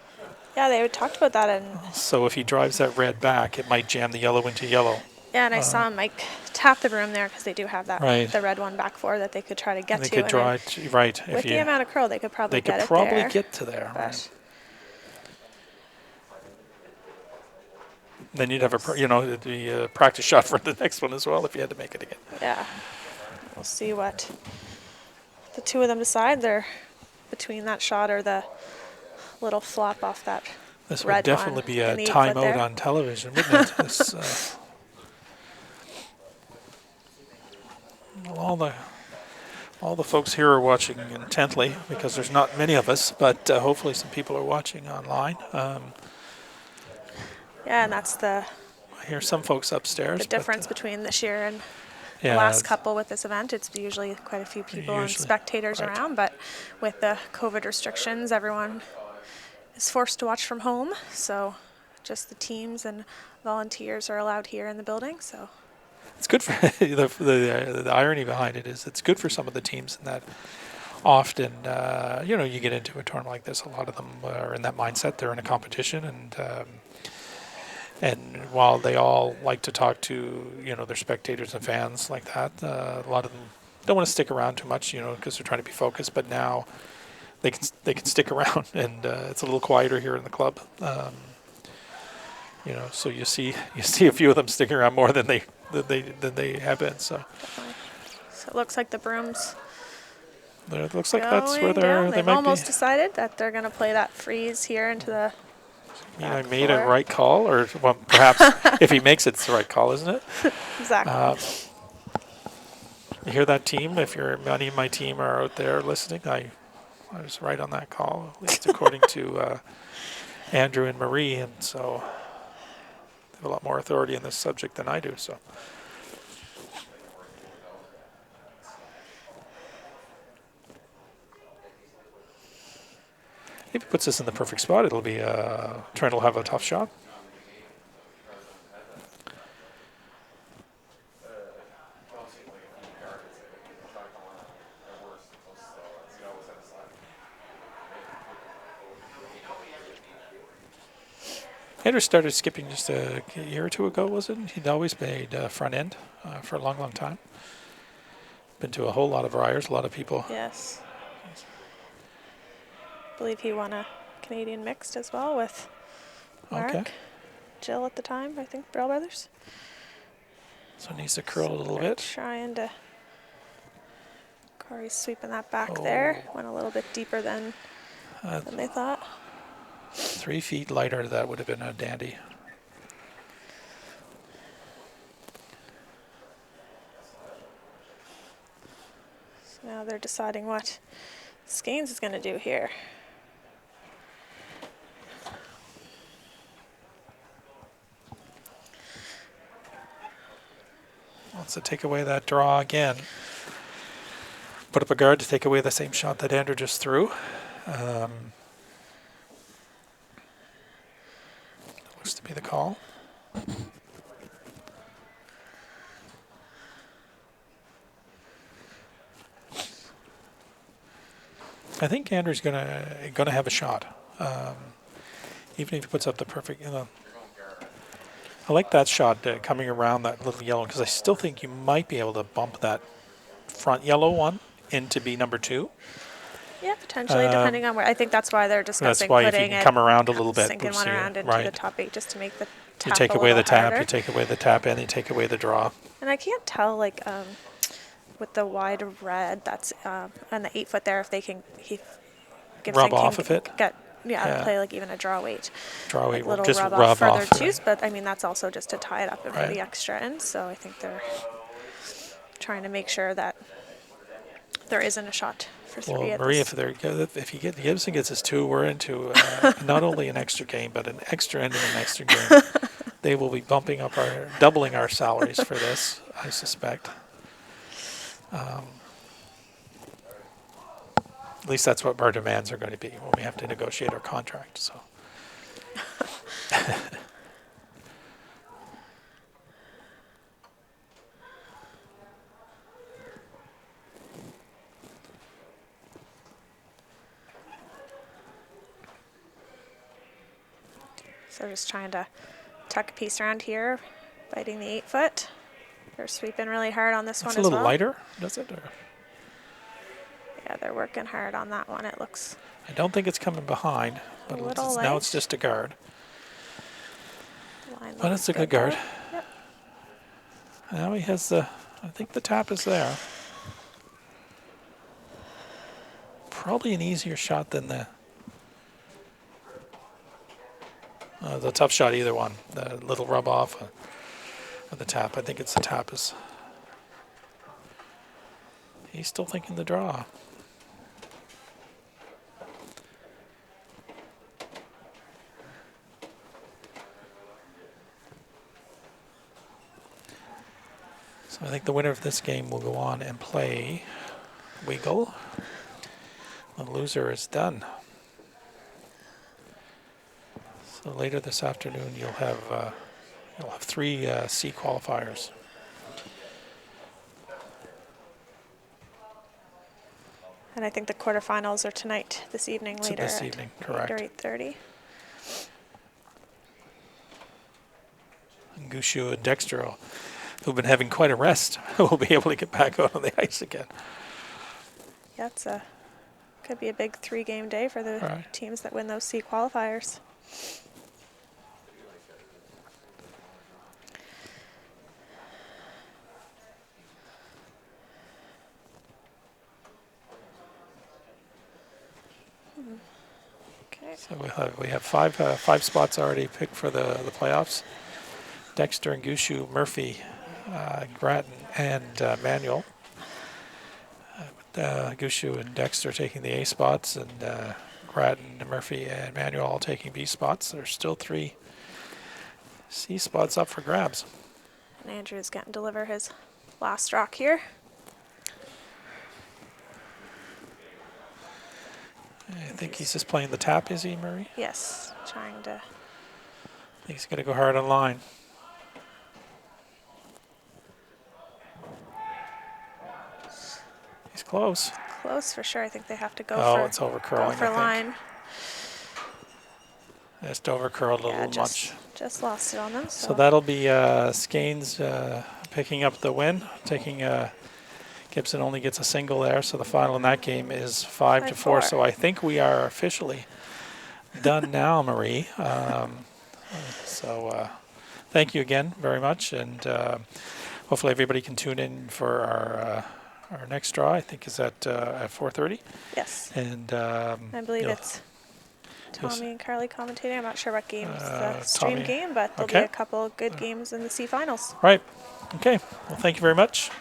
Yeah, they talked about that, and So if he drives that red back, it might jam the yellow into yellow. Yeah, and I saw him like tap the broom there because they do have that Right. the red one back for that they could try to get And they to. could and draw then it, right. with the amount of curl, they could probably they get could it probably there. get to there, But right. Then you'd have it'd be a practice shot for the next one as well if you had to make it again. yeah, we'll see what the two of them decide. They're between that shot or the little flop off that This red would definitely one be a in the 8-foot timeout there. on television, wouldn't it? This, well, all the folks here are watching intently because there's not many of us, but hopefully some people are watching online. Yeah, and that's the I hear some folks upstairs. difference but, between this year and the yeah, last couple with this event. It's usually quite a few people and Usually, spectators right. around, but with the COVID restrictions, everyone is forced to watch from home. So just the teams and volunteers are allowed here in the building. So It's good for the irony behind it is it's good for some of the teams in that often you get into a tournament like this. A lot of them are in that mindset. They're in a competition, and while they all like to talk to their spectators and fans like that, a lot of them don't want to stick around too much, because they're trying to be focused. But now they can stick around, and it's a little quieter here in the club. So you see a few of them sticking around more than they have been. So it looks like the brooms it looks like that's where going down. they They've might almost be. decided that they're going to play that freeze here into the I back made a floor. right call, or well, perhaps if he makes it, it's the right call, isn't it? Exactly. You hear that team? If any of my team are out there listening, I was right on that call, at least according to Andrew and Marie, and so they have a lot more authority in this subject than I do. So. If he puts this in the perfect spot, it'll be Trent will have a tough shot. Andrew started skipping just a year or two ago, was it? He'd always played front end for a long, long time. Been to a whole lot of Ryers, a lot of people. Yes. I believe he won a Canadian mixed as well with Mark, Okay. Jill at the time, I think, Braille Brothers. So it needs to curl a little They're bit. trying to. Corey's sweeping that back there. Went a little bit deeper than they thought. 3 feet lighter, that would have been a dandy. So now they're deciding what Skanes is going to do here. Wants to take away that draw again. Put up a guard to take away the same shot that Andrew just threw. Looks to be the call. I think Andrew's gonna have a shot, even if he puts up the perfect. I like that shot coming around that little yellow because I still think you might be able to bump that front yellow one into be number 2. Yeah, potentially, depending on where. I think that's why they're discussing That's why if you putting can it, come around a little bit, sinking we'll one see it. around into Right. the top 8 just to make the You tap take a away the little tap, harder. you take away the tap, and you take away the draw. And I can't tell, like, with the wide red that's and the 8-foot there, if they can, Gibson Rub can off of it? Yeah, play like even a draw weight. Draw Like weight, little just rub rub off further off. twos, but I mean that's also just to tie it up and Right. for the extra end. So I think they're trying to make sure that there isn't a shot for 3 Well, at Marie, this. if Gibson gets his 2, we're into not only an extra game, but an extra end and an extra game. They will be doubling our salaries for this, I suspect. At least that's what our demands are going to be when we have to negotiate our contract. So. So just trying to tuck a piece around here, biting the 8-foot. They're sweeping really hard on this It's one a as little well. lighter, does it? Or? Yeah, they're working hard on that one. It looks I don't think it's coming behind, a but little light. now it's just a guard. Line But looks it's a good guard. though. Yep. Now he has the, I think the tap is there. Probably an easier shot than the tough shot, either one. The little rub off of the tap. I think it's the tap is. He's still thinking the draw. So I think the winner of this game will go on and play Wiggle. The loser is done. So later this afternoon, you'll have 3 C qualifiers. And I think the quarterfinals are tonight, this evening, So later this at evening, correct. 8 or 8:30. And Gushu and Dexter, who've been having quite a rest, will be able to get back out on the ice again. Yeah, it's could be a big 3-game day for the Right. teams that win those C qualifiers. Okay. So we have 5 spots already picked for the playoffs. Dexter and Gushu, Murphy, Grattan, and Manuel. Gushu and Dexter taking the A spots, and Grattan, Murphy, and Manuel all taking B spots. There's still 3 C spots up for grabs. And Andrew's getting to deliver his last rock here. I think he's just playing the tap, is he, Murray? Yes, trying to. I think he's going to go hard on line. He's close. Close for sure. I think they have to go Oh, it's over go curling, for I think. line. Just over curled a Yeah, little much. just lost it on them. So that'll be Skanes picking up the win, taking Gibson only gets a single there, so the final in that game is 5-4. 5-4. So I think we are officially done now, Marie. Thank you again very much, and hopefully everybody can tune in for our next draw. I think is at 4:30. Yes. And I believe you'll- it's Tommy and Carly commentating. I'm not sure what game's the Tommy. stream game, but there'll Okay. be a couple of good games in the C finals. right. Okay. Well, thank you very much.